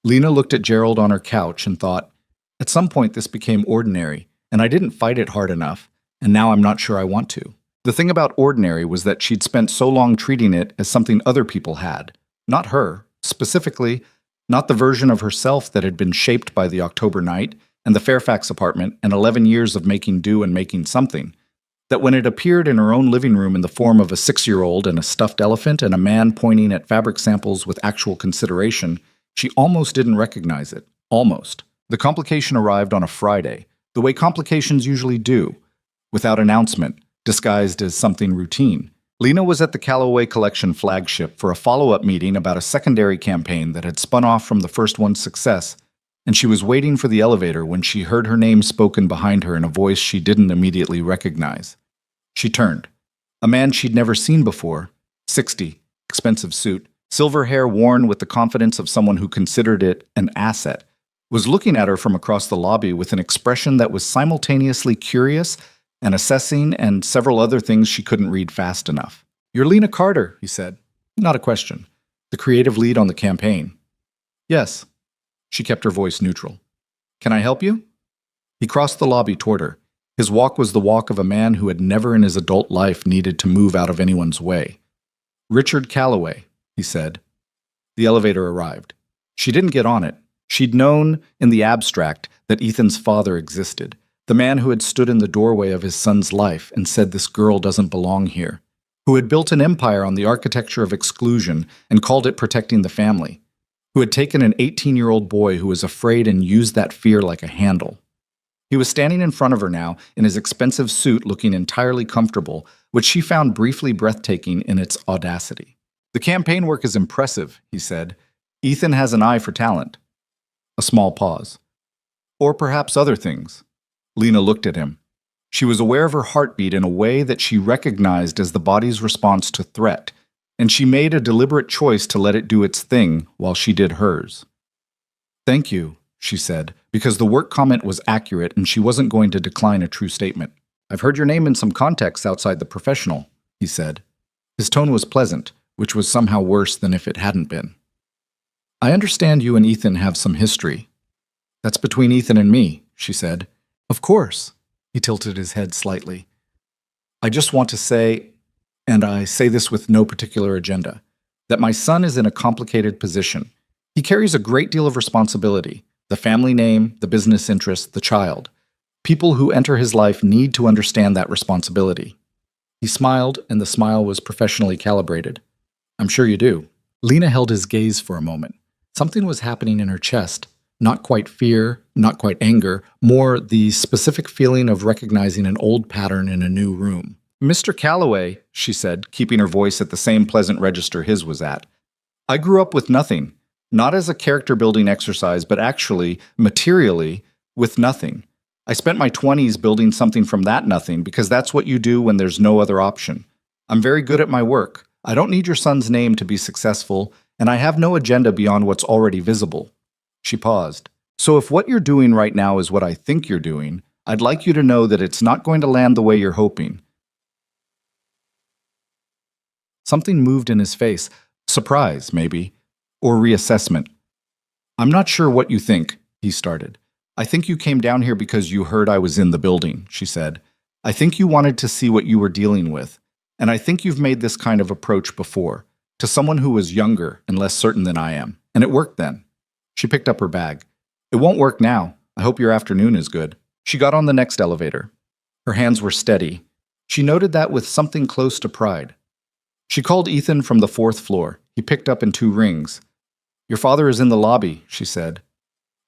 Speaker 1: Lena looked at Gerald on her couch and thought, at some point this became ordinary, and I didn't fight it hard enough, and now I'm not sure I want to. The thing about ordinary was that she'd spent so long treating it as something other people had, not her, specifically, not the version of herself that had been shaped by the October night and the Fairfax apartment and 11 years of making do and making something, that when it appeared in her own living room in the form of a 6-year-old and a stuffed elephant and a man pointing at fabric samples with actual consideration, she almost didn't recognize it. Almost. The complication arrived on a Friday, the way complications usually do, without announcement, disguised as something routine. Lena was at the Callaway Collection flagship for a follow-up meeting about a secondary campaign that had spun off from the first one's success, and she was waiting for the elevator when she heard her name spoken behind her in a voice she didn't immediately recognize. She turned. A man she'd never seen before, 60, expensive suit, silver hair worn with the confidence of someone who considered it an asset, was looking at her from across the lobby with an expression that was simultaneously curious and assessing and several other things she couldn't read fast enough. "You're Lena Carter," he said. Not a question. The creative lead on the campaign. "Yes." She kept her voice neutral. "Can I help you?" He crossed the lobby toward her. His walk was the walk of a man who had never in his adult life needed to move out of anyone's way. "Richard Callaway," he said. The elevator arrived. She didn't get on it. She'd known, in the abstract, that Ethan's father existed, the man who had stood in the doorway of his son's life and said this girl doesn't belong here, who had built an empire on the architecture of exclusion and called it protecting the family, who had taken an 18-year-old boy who was afraid and used that fear like a handle. He was standing in front of her now in his expensive suit looking entirely comfortable, which she found briefly breathtaking in its audacity. "The campaign work is impressive," he said. "Ethan has an eye for talent." A small pause. "Or perhaps other things." Lena looked at him. She was aware of her heartbeat in a way that she recognized as the body's response to threat, and she made a deliberate choice to let it do its thing while she did hers. "Thank you," she said, because the work comment was accurate and she wasn't going to decline a true statement. "I've heard your name in some contexts outside the professional," he said. His tone was pleasant, which was somehow worse than if it hadn't been. "I understand you and Ethan have some history." "That's between Ethan and me," she said. "Of course." He tilted his head slightly. "I just want to say, and I say this with no particular agenda, that my son is in a complicated position. He carries a great deal of responsibility, the family name, the business interests, the child. People who enter his life need to understand that responsibility." He smiled, and the smile was professionally calibrated. "I'm sure you do." Lena held his gaze for a moment. Something was happening in her chest. Not quite fear, not quite anger, more the specific feeling of recognizing an old pattern in a new room. "Mr. Callaway," she said, keeping her voice at the same pleasant register his was at, "I grew up with nothing, not as a character-building exercise, but actually, materially, with nothing. I spent my 20s building something from that nothing because that's what you do when there's no other option. I'm very good at my work. I don't need your son's name to be successful, and I have no agenda beyond what's already visible." She paused. "So if what you're doing right now is what I think you're doing, I'd like you to know that it's not going to land the way you're hoping." Something moved in his face. Surprise, maybe. Or reassessment. "I'm not sure what you think," he started. "I think you came down here because you heard I was in the building," she said. "I think you wanted to see what you were dealing with. And I think you've made this kind of approach before, to someone who was younger and less certain than I am. And it worked then." She picked up her bag. "It won't work now. I hope your afternoon is good." She got on the next elevator. Her hands were steady. She noted that with something close to pride. She called Ethan from the 4th floor. He picked up in 2 rings. "Your father is in the lobby," she said.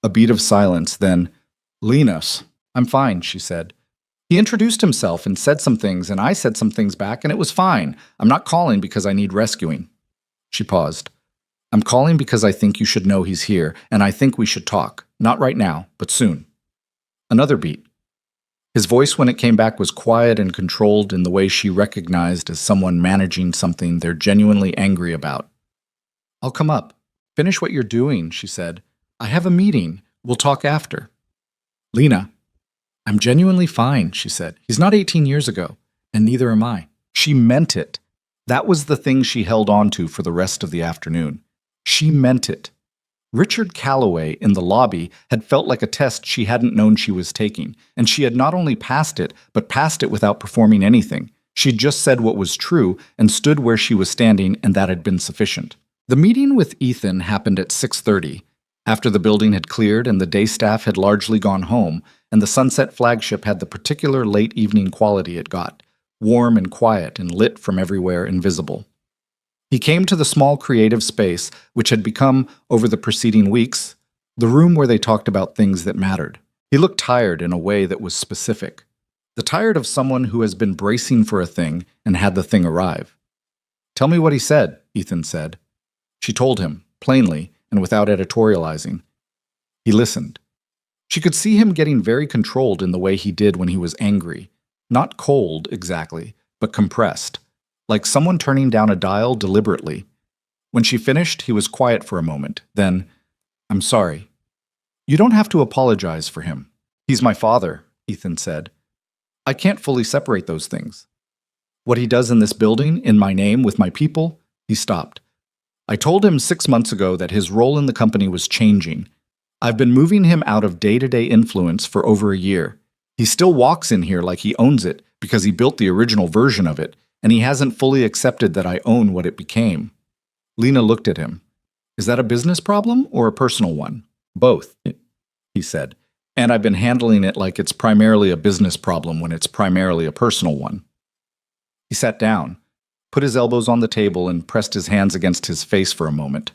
Speaker 1: A beat of silence, then, "Lena, I'm fine," she said. "He introduced himself and said some things, and I said some things back, and it was fine. I'm not calling because I need rescuing." She paused. "I'm calling because I think you should know he's here, and I think we should talk. Not right now, but soon." Another beat. His voice when it came back was quiet and controlled in the way she recognized as someone managing something they're genuinely angry about. "I'll come up. Finish what you're doing," she said. "I have a meeting. We'll talk after." "Lena." "I'm genuinely fine," she said. "He's not 18 years ago, and neither am I." She meant it. That was the thing she held on to for the rest of the afternoon. She meant it. Richard Callaway in the lobby had felt like a test she hadn't known she was taking, and she had not only passed it, but passed it without performing anything. She'd just said what was true and stood where she was standing, and that had been sufficient. The meeting with Ethan happened at 6:30, after the building had cleared and the day staff had largely gone home, and the Sunset flagship had the particular late evening quality it got. warm and quiet and lit from everywhere invisible. He came to the small creative space which had become, over the preceding weeks, the room where they talked about things that mattered. He looked tired in a way that was specific. The tired of someone who has been bracing for a thing and had the thing arrive. "Tell me what he said," Ethan said. She told him, plainly and without editorializing. He listened. She could see him getting very controlled in the way he did when he was angry. Not cold, exactly, but compressed, like someone turning down a dial deliberately. When she finished, he was quiet for a moment. Then, "I'm sorry." "You don't have to apologize for him. He's my father," Ethan said. "I can't fully separate those things. What he does in this building, in my name, with my people," he stopped. "I told him 6 months ago that his role in the company was changing. I've been moving him out of day-to-day influence for over a year. He still walks in here like he owns it because he built the original version of it, and he hasn't fully accepted that I own what it became." Lena looked at him. "Is that a business problem or a personal one?" "Both," he said. "And I've been handling it like it's primarily a business problem when it's primarily a personal one." He sat down, put his elbows on the table, and pressed his hands against his face for a moment.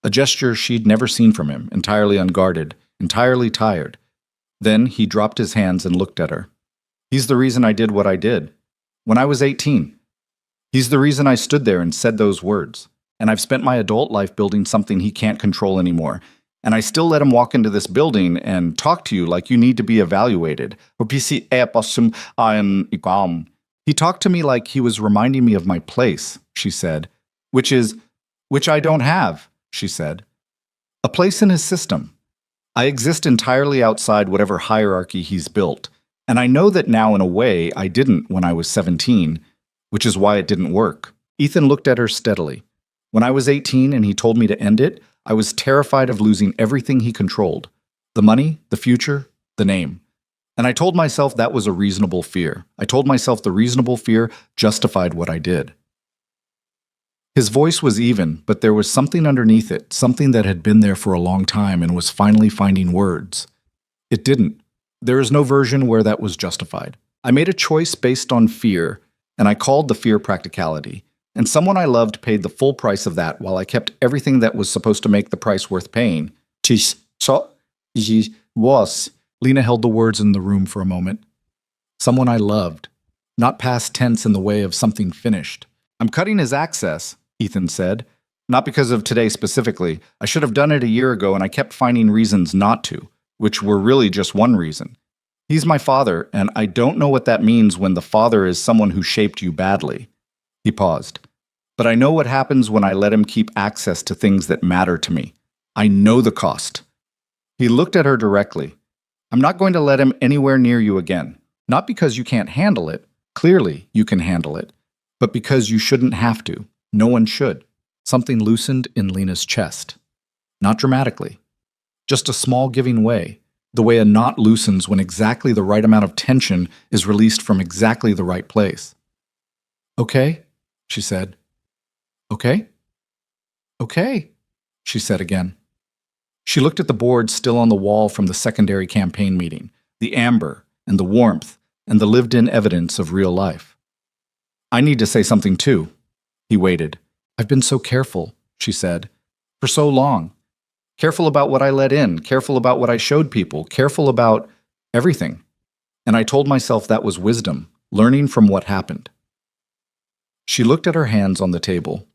Speaker 1: A gesture she'd never seen from him, entirely unguarded, entirely tired. Then he dropped his hands and looked at her. "He's the reason I did what I did. When I was 18. He's the reason I stood there and said those words. And I've spent my adult life building something he can't control anymore. And I still let him walk into this building and talk to you like you need to be evaluated. He talked to me like he was reminding me of my place," she said. Which I don't have," she said. "A place in his system. I exist entirely outside whatever hierarchy he's built. And I know that now in a way I didn't when I was 17, which is why it didn't work." Ethan looked at her steadily. "When I was 18 and he told me to end it, I was terrified of losing everything he controlled. The money, the future, the name. And I told myself that was a reasonable fear. I told myself the reasonable fear justified what I did." His voice was even, but there was something underneath it, something that had been there for a long time and was finally finding words. It didn't. There is no version where that was justified. "I made a choice based on fear, and I called the fear practicality. And someone I loved paid the full price of that while I kept everything that was supposed to make the price worth paying." Lena held the words in the room for a moment. "Someone I loved. Not past tense in the way of something finished." "I'm cutting his access," Ethan said. "Not because of today specifically. I should have done it a year ago and I kept finding reasons not to, which were really just one reason. He's my father, and I don't know what that means when the father is someone who shaped you badly." He paused. "But I know what happens when I let him keep access to things that matter to me. I know the cost." He looked at her directly. "I'm not going to let him anywhere near you again. Not because you can't handle it. Clearly, you can handle it. But because you shouldn't have to. No one should." Something loosened in Lena's chest. Not dramatically. Just a small giving way. The way a knot loosens when exactly the right amount of tension is released from exactly the right place. "Okay," she said. "Okay? Okay," she said again. She looked at the board still on the wall from the secondary campaign meeting, the amber and the warmth and the lived-in evidence of real life. "I need to say something too." He waited. "I've been so careful," she said, "for so long. Careful about what I let in, careful about what I showed people, careful about everything. And I told myself that was wisdom, learning from what happened." She looked at her hands on the table.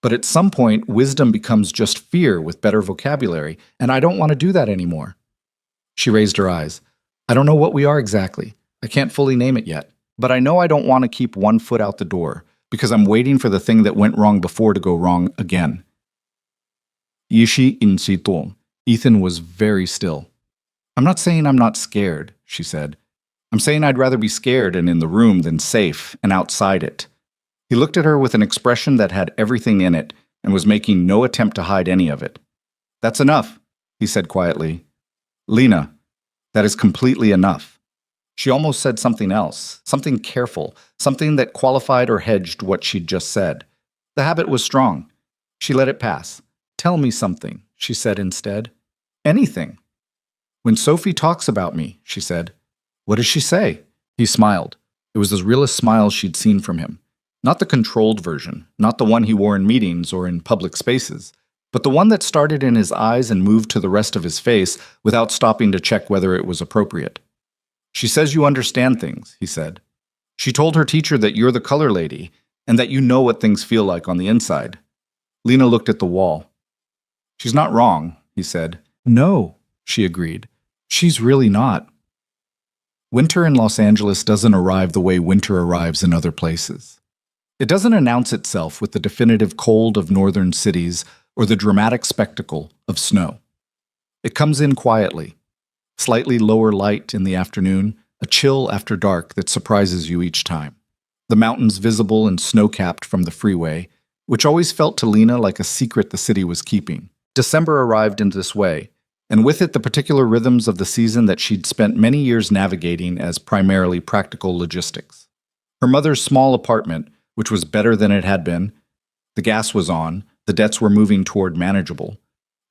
Speaker 1: "But at some point, wisdom becomes just fear with better vocabulary, and I don't want to do that anymore." She raised her eyes. "I don't know what we are exactly. I can't fully name it yet. But I know I don't want to keep one foot out the door, because I'm waiting for the thing that went wrong before to go wrong again." Yishi insitong. Ethan was very still. "I'm not saying I'm not scared," she said. "I'm saying I'd rather be scared and in the room than safe and outside it." He looked at her with an expression that had everything in it and was making no attempt to hide any of it. "That's enough," he said quietly. "Lena, that is completely enough." She almost said something else, something careful, something that qualified or hedged what she'd just said. The habit was strong. She let it pass. "Tell me something," she said instead. "Anything." "When Sophie talks about me," she said. "What does she say?" He smiled. It was the realest smile she'd seen from him. Not the controlled version, not the one he wore in meetings or in public spaces, but the one that started in his eyes and moved to the rest of his face without stopping to check whether it was appropriate. "She says you understand things," he said. "She told her teacher that you're the color lady and that you know what things feel like on the inside." Lena looked at the wall. "She's not wrong," he said. "No," she agreed. "She's really not." Winter in Los Angeles doesn't arrive the way winter arrives in other places. It doesn't announce itself with the definitive cold of northern cities or the dramatic spectacle of snow. It comes in quietly, slightly lower light in the afternoon, a chill after dark that surprises you each time. The mountains visible and snow-capped from the freeway, which always felt to Lena like a secret the city was keeping. December arrived in this way, and with it the particular rhythms of the season that she'd spent many years navigating as primarily practical logistics. Her mother's small apartment, which was better than it had been, the gas was on, the debts were moving toward manageable.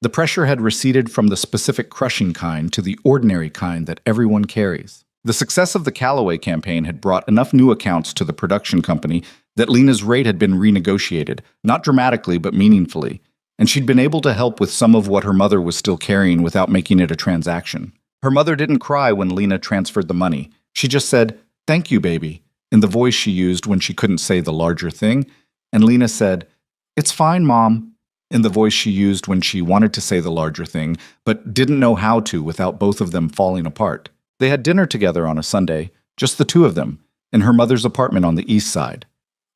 Speaker 1: The pressure had receded from the specific crushing kind to the ordinary kind that everyone carries. The success of the Callaway campaign had brought enough new accounts to the production company that Lena's rate had been renegotiated, not dramatically but meaningfully, and she'd been able to help with some of what her mother was still carrying without making it a transaction. Her mother didn't cry when Lena transferred the money. She just said, "Thank you, baby," in the voice she used when she couldn't say the larger thing, and Lena said, "It's fine, Mom," in the voice she used when she wanted to say the larger thing, but didn't know how to without both of them falling apart. They had dinner together on a Sunday, just the two of them, in her mother's apartment on the east side.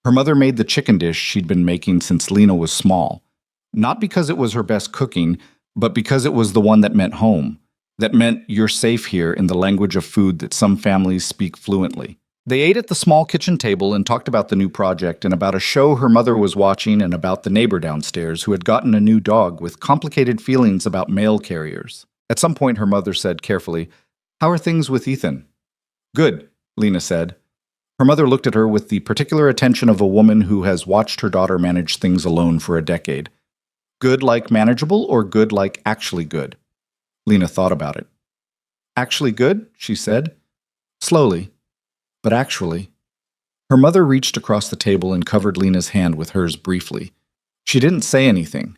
Speaker 1: Her mother made the chicken dish she'd been making since Lena was small, not because it was her best cooking, but because it was the one that meant home, that meant you're safe here in the language of food that some families speak fluently. They ate at the small kitchen table and talked about the new project and about a show her mother was watching and about the neighbor downstairs who had gotten a new dog with complicated feelings about mail carriers. At some point, her mother said carefully, "How are things with Ethan?" "Good," Lena said. Her mother looked at her with the particular attention of a woman who has watched her daughter manage things alone for a decade. "Good like manageable or good like actually good?" Lena thought about it. "Actually good," she said, slowly. "But actually." Her mother reached across the table and covered Lena's hand with hers briefly. She didn't say anything.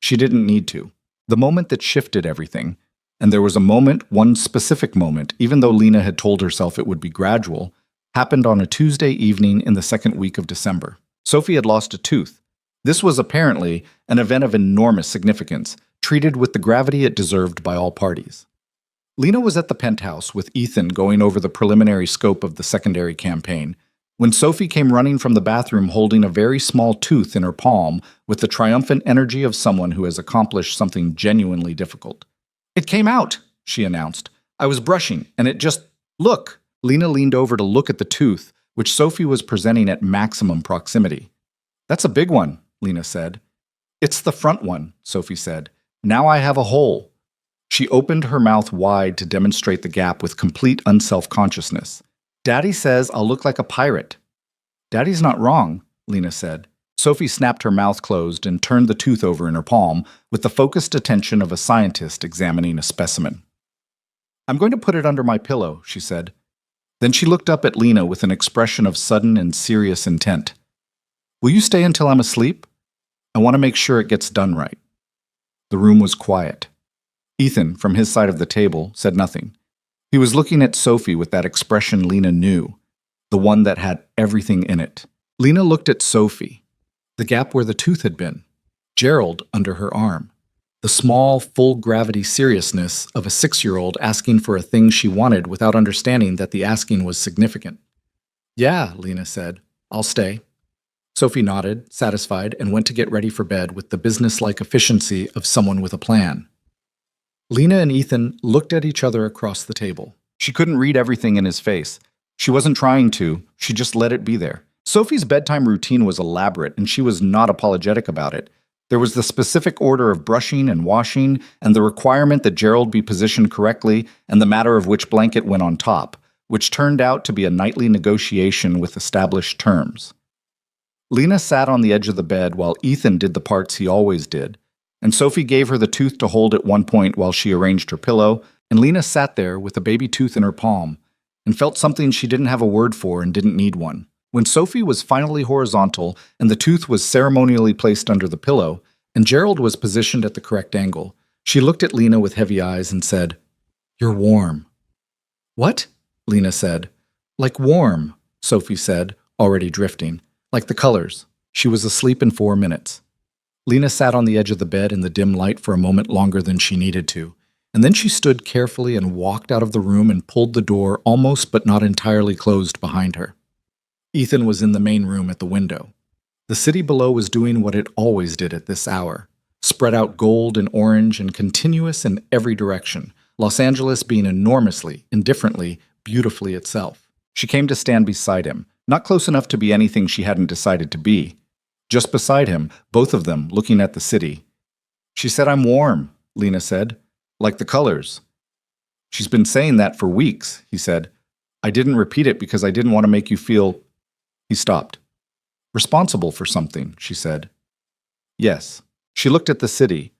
Speaker 1: She didn't need to. The moment that shifted everything, and there was a moment, one specific moment, even though Lena had told herself it would be gradual, happened on a Tuesday evening in the second week of December. Sophie had lost a tooth. This was apparently an event of enormous significance, treated with the gravity it deserved by all parties. Lena was at the penthouse with Ethan going over the preliminary scope of the secondary campaign, when Sophie came running from the bathroom holding a very small tooth in her palm with the triumphant energy of someone who has accomplished something genuinely difficult. "It came out," she announced. "I was brushing, and it just... Look!" Lena leaned over to look at the tooth, which Sophie was presenting at maximum proximity. "That's a big one," Lena said. "It's the front one," Sophie said. "Now I have a hole." She opened her mouth wide to demonstrate the gap with complete unself-consciousness. "Daddy says I'll look like a pirate." "Daddy's not wrong," Lena said. Sophie snapped her mouth closed and turned the tooth over in her palm with the focused attention of a scientist examining a specimen. "I'm going to put it under my pillow," she said. Then she looked up at Lena with an expression of sudden and serious intent. "Will you stay until I'm asleep? I want to make sure it gets done right." The room was quiet. Ethan, from his side of the table, said nothing. He was looking at Sophie with that expression Lena knew, the one that had everything in it. Lena looked at Sophie, the gap where the tooth had been, Gerald under her arm, the small, full-gravity seriousness of a 6-year-old asking for a thing she wanted without understanding that the asking was significant. "Yeah," Lena said, "I'll stay." Sophie nodded, satisfied, and went to get ready for bed with the businesslike efficiency of someone with a plan. Lena and Ethan looked at each other across the table. She couldn't read everything in his face. She wasn't trying to, she just let it be there. Sophie's bedtime routine was elaborate, and she was not apologetic about it. There was the specific order of brushing and washing, and the requirement that Gerald be positioned correctly, and the matter of which blanket went on top, which turned out to be a nightly negotiation with established terms. Lena sat on the edge of the bed while Ethan did the parts he always did, and Sophie gave her the tooth to hold at one point while she arranged her pillow, and Lena sat there with the baby tooth in her palm, and felt something she didn't have a word for and didn't need one. When Sophie was finally horizontal and the tooth was ceremonially placed under the pillow, and Gerald was positioned at the correct angle, she looked at Lena with heavy eyes and said, "You're warm." "What?" Lena said. "Like warm," Sophie said, already drifting. "Like the colors." She was asleep in 4 minutes. Lena sat on the edge of the bed in the dim light for a moment longer than she needed to, and then she stood carefully and walked out of the room and pulled the door almost but not entirely closed behind her. Ethan was in the main room at the window. The city below was doing what it always did at this hour, spread out gold and orange and continuous in every direction, Los Angeles being enormously, indifferently, beautifully itself. She came to stand beside him, not close enough to be anything she hadn't decided to be. Just beside him, both of them looking at the city. She said, "I'm warm," Lena said. "Like the colors." "She's been saying that for weeks," he said. "I didn't repeat it because I didn't want to make you feel—" He stopped. "Responsible for something," she said. "Yes." She looked at the city.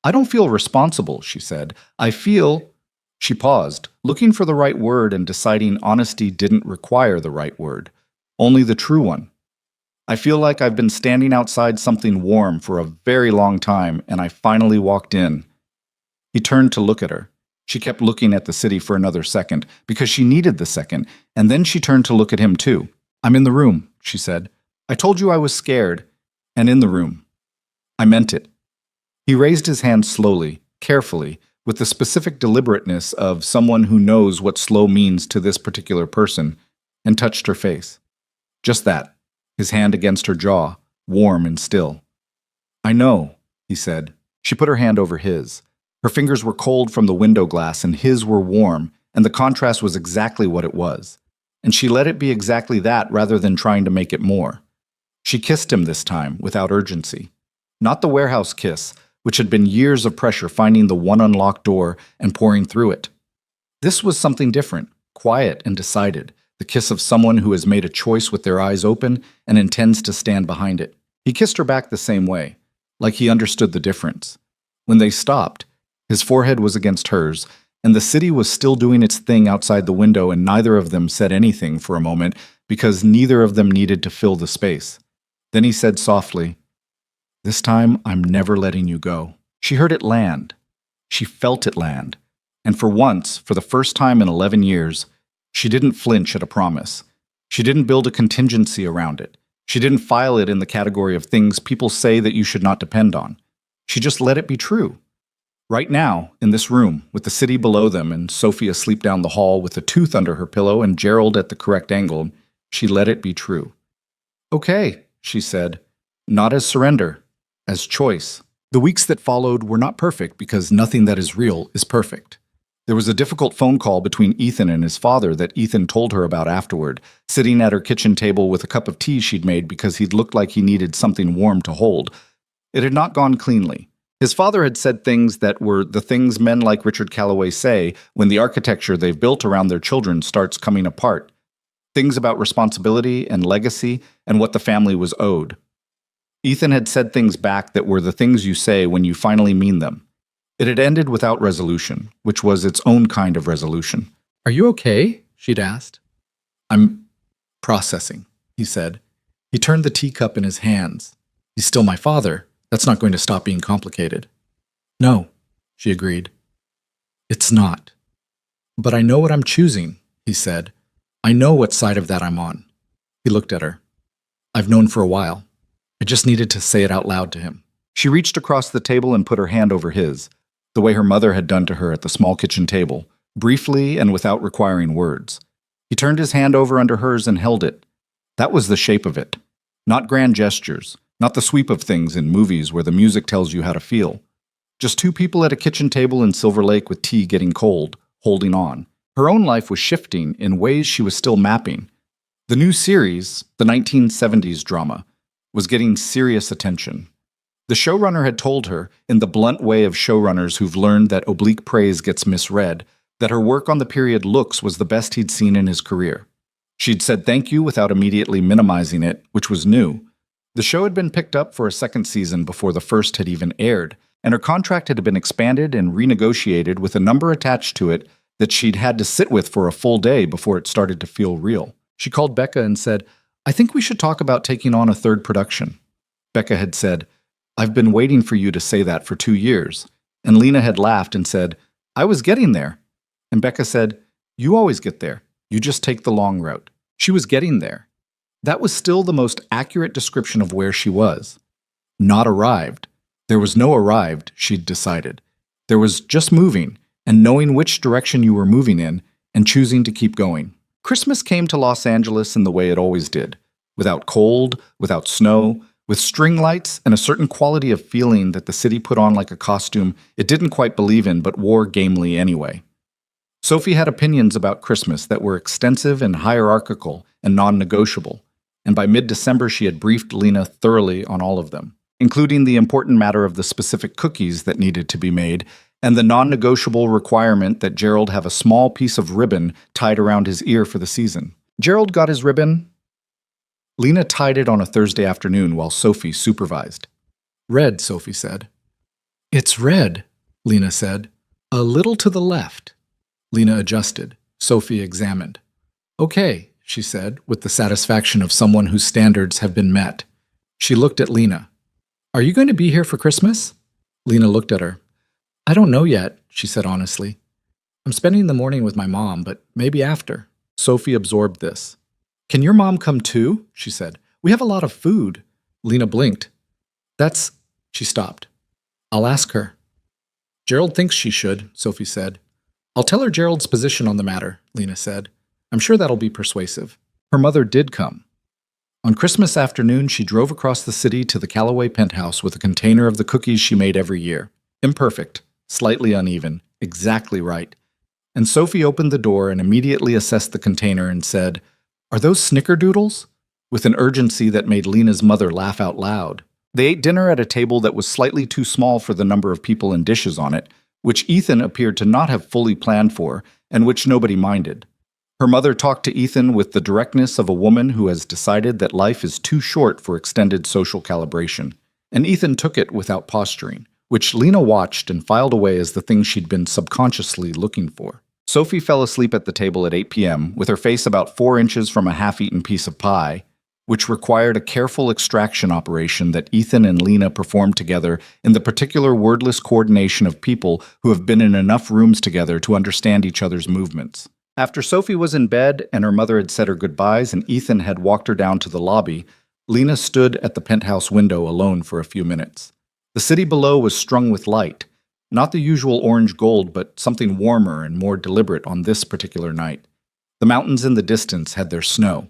Speaker 1: "I don't feel responsible," she said. "I feel—" She paused, looking for the right word and deciding honesty didn't require the right word, only the true one. "I feel like I've been standing outside something warm for a very long time, and I finally walked in." He turned to look at her. She kept looking at the city for another second, because she needed the second, and then she turned to look at him too. "I'm in the room," she said. "I told you I was scared, and in the room. I meant it." He raised his hand slowly, carefully, with the specific deliberateness of someone who knows what slow means to this particular person, and touched her face. Just that, his hand against her jaw, warm and still. "I know," he said. She put her hand over his. Her fingers were cold from the window glass and his were warm, and the contrast was exactly what it was. And she let it be exactly that rather than trying to make it more. She kissed him this time, without urgency. Not the warehouse kiss, which had been years of pressure finding the one unlocked door and pouring through it. This was something different, quiet and decided, the kiss of someone who has made a choice with their eyes open and intends to stand behind it. He kissed her back the same way, like he understood the difference. When they stopped, his forehead was against hers, and the city was still doing its thing outside the window, and neither of them said anything for a moment because neither of them needed to fill the space. Then he said softly, "This time, I'm never letting you go." She heard it land. She felt it land. And for once, for the first time in 11 years, she didn't flinch at a promise. She didn't build a contingency around it. She didn't file it in the category of things people say that you should not depend on. She just let it be true. Right now, in this room, with the city below them and Sophie asleep down the hall with a tooth under her pillow and Gerald at the correct angle, she let it be true. "Okay," she said, not as surrender, as choice. The weeks that followed were not perfect because nothing that is real is perfect. There was a difficult phone call between Ethan and his father that Ethan told her about afterward, sitting at her kitchen table with a cup of tea she'd made because he'd looked like he needed something warm to hold. It had not gone cleanly. His father had said things that were the things men like Richard Calloway say when the architecture they've built around their children starts coming apart. Things about responsibility and legacy and what the family was owed. Ethan had said things back that were the things you say when you finally mean them. It had ended without resolution, which was its own kind of resolution. "Are you okay?" she'd asked. "I'm processing," he said. He turned the teacup in his hands. "He's still my father. That's not going to stop being complicated." "No," she agreed. "It's not. But I know what I'm choosing," he said. "I know what side of that I'm on." He looked at her. "I've known for a while. I just needed to say it out loud to him." She reached across the table and put her hand over his, the way her mother had done to her at the small kitchen table, briefly and without requiring words. He turned his hand over under hers and held it. That was the shape of it. Not grand gestures, not the sweep of things in movies where the music tells you how to feel. Just two people at a kitchen table in Silver Lake with tea getting cold, holding on. Her own life was shifting in ways she was still mapping. The new series, the 1970s drama, was getting serious attention. The showrunner had told her, in the blunt way of showrunners who've learned that oblique praise gets misread, that her work on the period looks was the best he'd seen in his career. She'd said thank you without immediately minimizing it, which was new. The show had been picked up for a second season before the first had even aired, and her contract had been expanded and renegotiated with a number attached to it that she'd had to sit with for a full day before it started to feel real. She called Becca and said, "I think we should talk about taking on a third production." Becca had said, "I've been waiting for you to say that for 2 years." And Lena had laughed and said, "I was getting there." And Becca said, "You always get there. You just take the long route." She was getting there. That was still the most accurate description of where she was. Not arrived. There was no arrived, she'd decided. There was just moving, and knowing which direction you were moving in, and choosing to keep going. Christmas came to Los Angeles in the way it always did, without cold, without snow, with string lights and a certain quality of feeling that the city put on like a costume it didn't quite believe in but wore gamely anyway. Sophie had opinions about Christmas that were extensive and hierarchical and non-negotiable, and by mid-December she had briefed Lena thoroughly on all of them, including the important matter of the specific cookies that needed to be made and the non-negotiable requirement that Gerald have a small piece of ribbon tied around his ear for the season. Gerald got his ribbon. Lena tied it on a Thursday afternoon while Sophie supervised. "Red," Sophie said. "It's red," Lena said. "A little to the left." Lena adjusted. Sophie examined. "Okay," she said, with the satisfaction of someone whose standards have been met. She looked at Lena. "Are you going to be here for Christmas?" Lena looked at her. "I don't know yet," she said honestly. "I'm spending the morning with my mom, but maybe after." Sophie absorbed this. "Can your mom come too?" she said. "We have a lot of food." Lena blinked. "That's—" She stopped. "I'll ask her." "Gerald thinks she should," Sophie said. "I'll tell her Gerald's position on the matter," Lena said. "I'm sure that'll be persuasive." Her mother did come. On Christmas afternoon, she drove across the city to the Callaway penthouse with a container of the cookies she made every year. Imperfect, slightly uneven, exactly right. And Sophie opened the door and immediately assessed the container and said, "Are those snickerdoodles?" with an urgency that made Lena's mother laugh out loud. They ate dinner at a table that was slightly too small for the number of people and dishes on it, which Ethan appeared to not have fully planned for, and which nobody minded. Her mother talked to Ethan with the directness of a woman who has decided that life is too short for extended social calibration, and Ethan took it without posturing, which Lena watched and filed away as the thing she'd been subconsciously looking for. Sophie fell asleep at the table at 8 p.m., with her face about 4 inches from a half-eaten piece of pie, which required a careful extraction operation that Ethan and Lena performed together in the particular wordless coordination of people who have been in enough rooms together to understand each other's movements. After Sophie was in bed and her mother had said her goodbyes and Ethan had walked her down to the lobby, Lena stood at the penthouse window alone for a few minutes. The city below was strung with light, not the usual orange gold, but something warmer and more deliberate on this particular night. The mountains in the distance had their snow.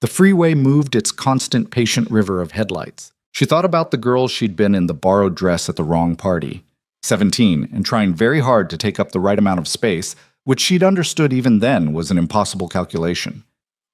Speaker 1: The freeway moved its constant patient river of headlights. She thought about the girl she'd been in the borrowed dress at the wrong party, 17, and trying very hard to take up the right amount of space, which she'd understood even then was an impossible calculation.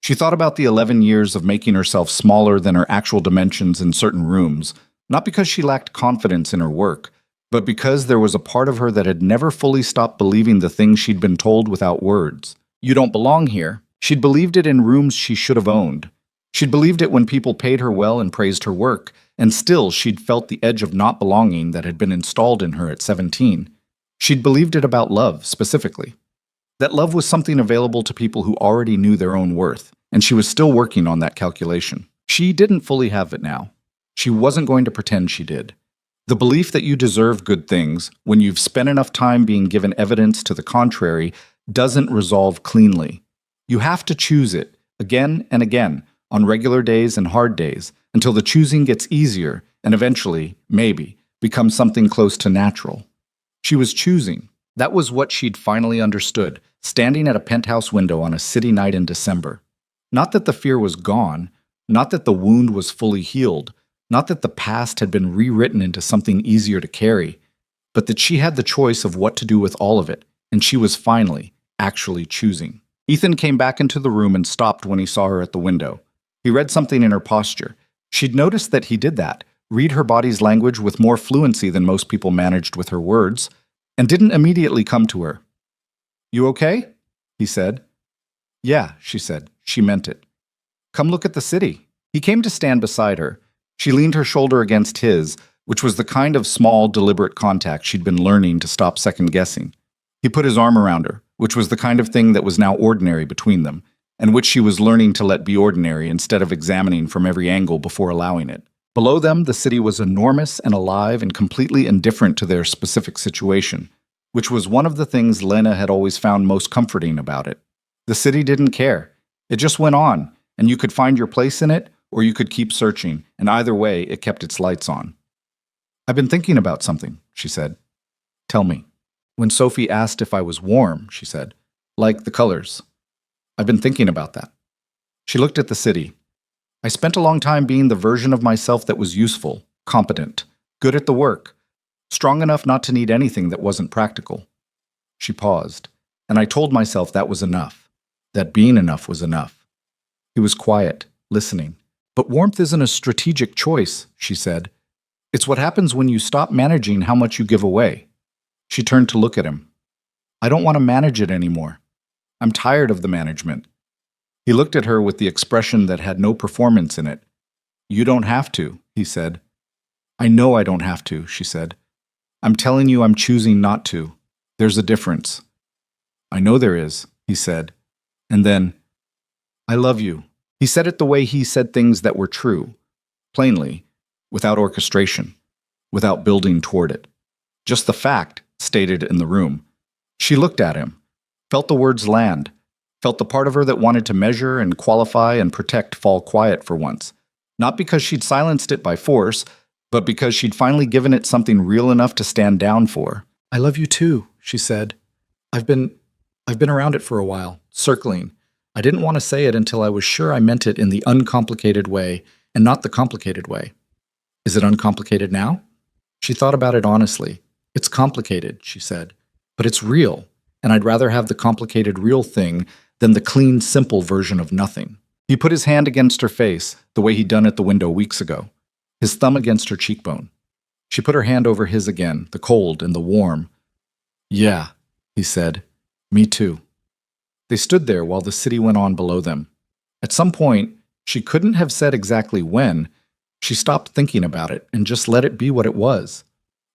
Speaker 1: She thought about the 11 years of making herself smaller than her actual dimensions in certain rooms, not because she lacked confidence in her work, but because there was a part of her that had never fully stopped believing the things she'd been told without words. "You don't belong here." She'd believed it in rooms she should have owned. She'd believed it when people paid her well and praised her work, and still she'd felt the edge of not belonging that had been installed in her at 17. She'd believed it about love, specifically. That love was something available to people who already knew their own worth, and she was still working on that calculation. She didn't fully have it now. She wasn't going to pretend she did. The belief that you deserve good things, when you've spent enough time being given evidence to the contrary, doesn't resolve cleanly. You have to choose it, again and again, on regular days and hard days, until the choosing gets easier and eventually, maybe, becomes something close to natural. She was choosing. That was what she'd finally understood, standing at a penthouse window on a city night in December. Not that the fear was gone, not that the wound was fully healed, not that the past had been rewritten into something easier to carry, but that she had the choice of what to do with all of it, and she was finally, actually choosing. Ethan came back into the room and stopped when he saw her at the window. He read something in her posture. She'd noticed that he did that, read her body's language with more fluency than most people managed with her words, and didn't immediately come to her. "You okay?" he said. "Yeah," she said. She meant it. "Come look at the city." He came to stand beside her. She leaned her shoulder against his, which was the kind of small, deliberate contact she'd been learning to stop second-guessing. He put his arm around her, which was the kind of thing that was now ordinary between them, and which she was learning to let be ordinary instead of examining from every angle before allowing it. Below them, the city was enormous and alive and completely indifferent to their specific situation, which was one of the things Lena had always found most comforting about it. The city didn't care. It just went on, and you could find your place in it, or you could keep searching, and either way, it kept its lights on. "I've been thinking about something," she said. "Tell me." When Sophie asked if I was warm, she said, "Like the colors. I've been thinking about that." She looked at the city. "I spent a long time being the version of myself that was useful, competent, good at the work, strong enough not to need anything that wasn't practical." She paused, and I told myself that was enough, that being enough was enough. He was quiet, listening. "But warmth isn't a strategic choice," she said. "It's what happens when you stop managing how much you give away." She turned to look at him. "I don't want to manage it anymore. I'm tired of the management." He looked at her with the expression that had no performance in it. "You don't have to," he said. "I know I don't have to," she said. "I'm telling you I'm choosing not to. There's a difference." "I know there is," he said. And then, "I love you." He said it the way he said things that were true, plainly, without orchestration, without building toward it. Just the fact, stated in the room. She looked at him, felt the words land, felt the part of her that wanted to measure and qualify and protect fall quiet for once. Not because she'd silenced it by force, but because she'd finally given it something real enough to stand down for. "I love you too," she said. I've been around it for a while, circling. I didn't want to say it until I was sure I meant it in the uncomplicated way and not the complicated way." "Is it uncomplicated now?" She thought about it honestly. "It's complicated," she said, "but it's real, and I'd rather have the complicated real thing than the clean, simple version of nothing." He put his hand against her face, the way he'd done at the window weeks ago, his thumb against her cheekbone. She put her hand over his again, the cold and the warm. "Yeah," he said, "me too." They stood there while the city went on below them. At some point, she couldn't have said exactly when, she stopped thinking about it and just let it be what it was.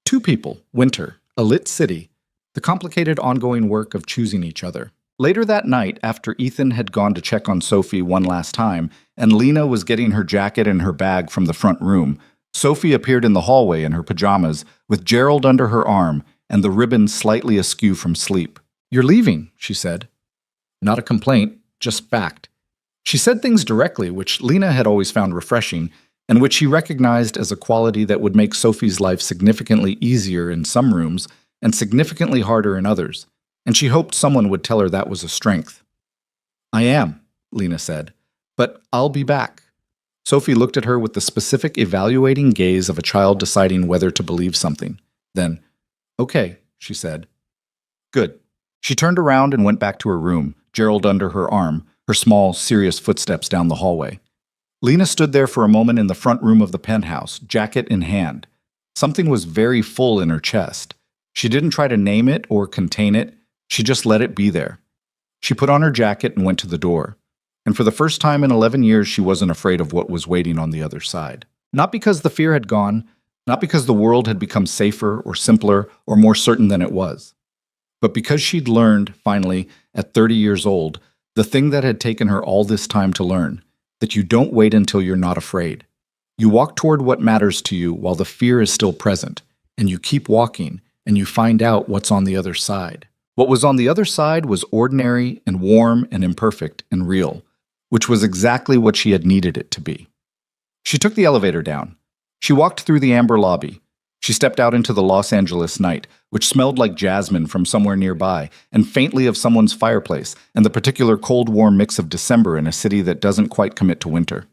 Speaker 1: Two people, winter, a lit city, the complicated ongoing work of choosing each other. Later that night, after Ethan had gone to check on Sophie one last time, and Lena was getting her jacket and her bag from the front room, Sophie appeared in the hallway in her pajamas, with Gerald under her arm and the ribbon slightly askew from sleep. "You're leaving," she said. Not a complaint, just fact. She said things directly, which Lena had always found refreshing, and which she recognized as a quality that would make Sophie's life significantly easier in some rooms and significantly harder in others, and she hoped someone would tell her that was a strength. "I am," Lena said, "but I'll be back." Sophie looked at her with the specific evaluating gaze of a child deciding whether to believe something. Then, "Okay," she said. "Good." She turned around and went back to her room, Gerald under her arm, her small, serious footsteps down the hallway. Lena stood there for a moment in the front room of the penthouse, jacket in hand. Something was very full in her chest. She didn't try to name it or contain it, she just let it be there. She put on her jacket and went to the door. And for the first time in 11 years, she wasn't afraid of what was waiting on the other side. Not because the fear had gone, not because the world had become safer or simpler or more certain than it was, but because she'd learned, finally, at 30 years old, the thing that had taken her all this time to learn, that you don't wait until you're not afraid. You walk toward what matters to you while the fear is still present, and you keep walking, and you find out what's on the other side. What was on the other side was ordinary and warm and imperfect and real, which was exactly what she had needed it to be. She took the elevator down. She walked through the amber lobby. She stepped out into the Los Angeles night, which smelled like jasmine from somewhere nearby, and faintly of someone's fireplace, and the particular cold-warm mix of December in a city that doesn't quite commit to winter.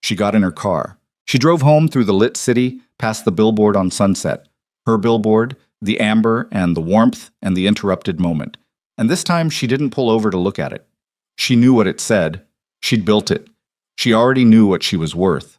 Speaker 1: She got in her car. She drove home through the lit city, past the billboard on Sunset. Her billboard, the amber and the warmth and the interrupted moment. And this time she didn't pull over to look at it. She knew what it said. She'd built it. She already knew what she was worth.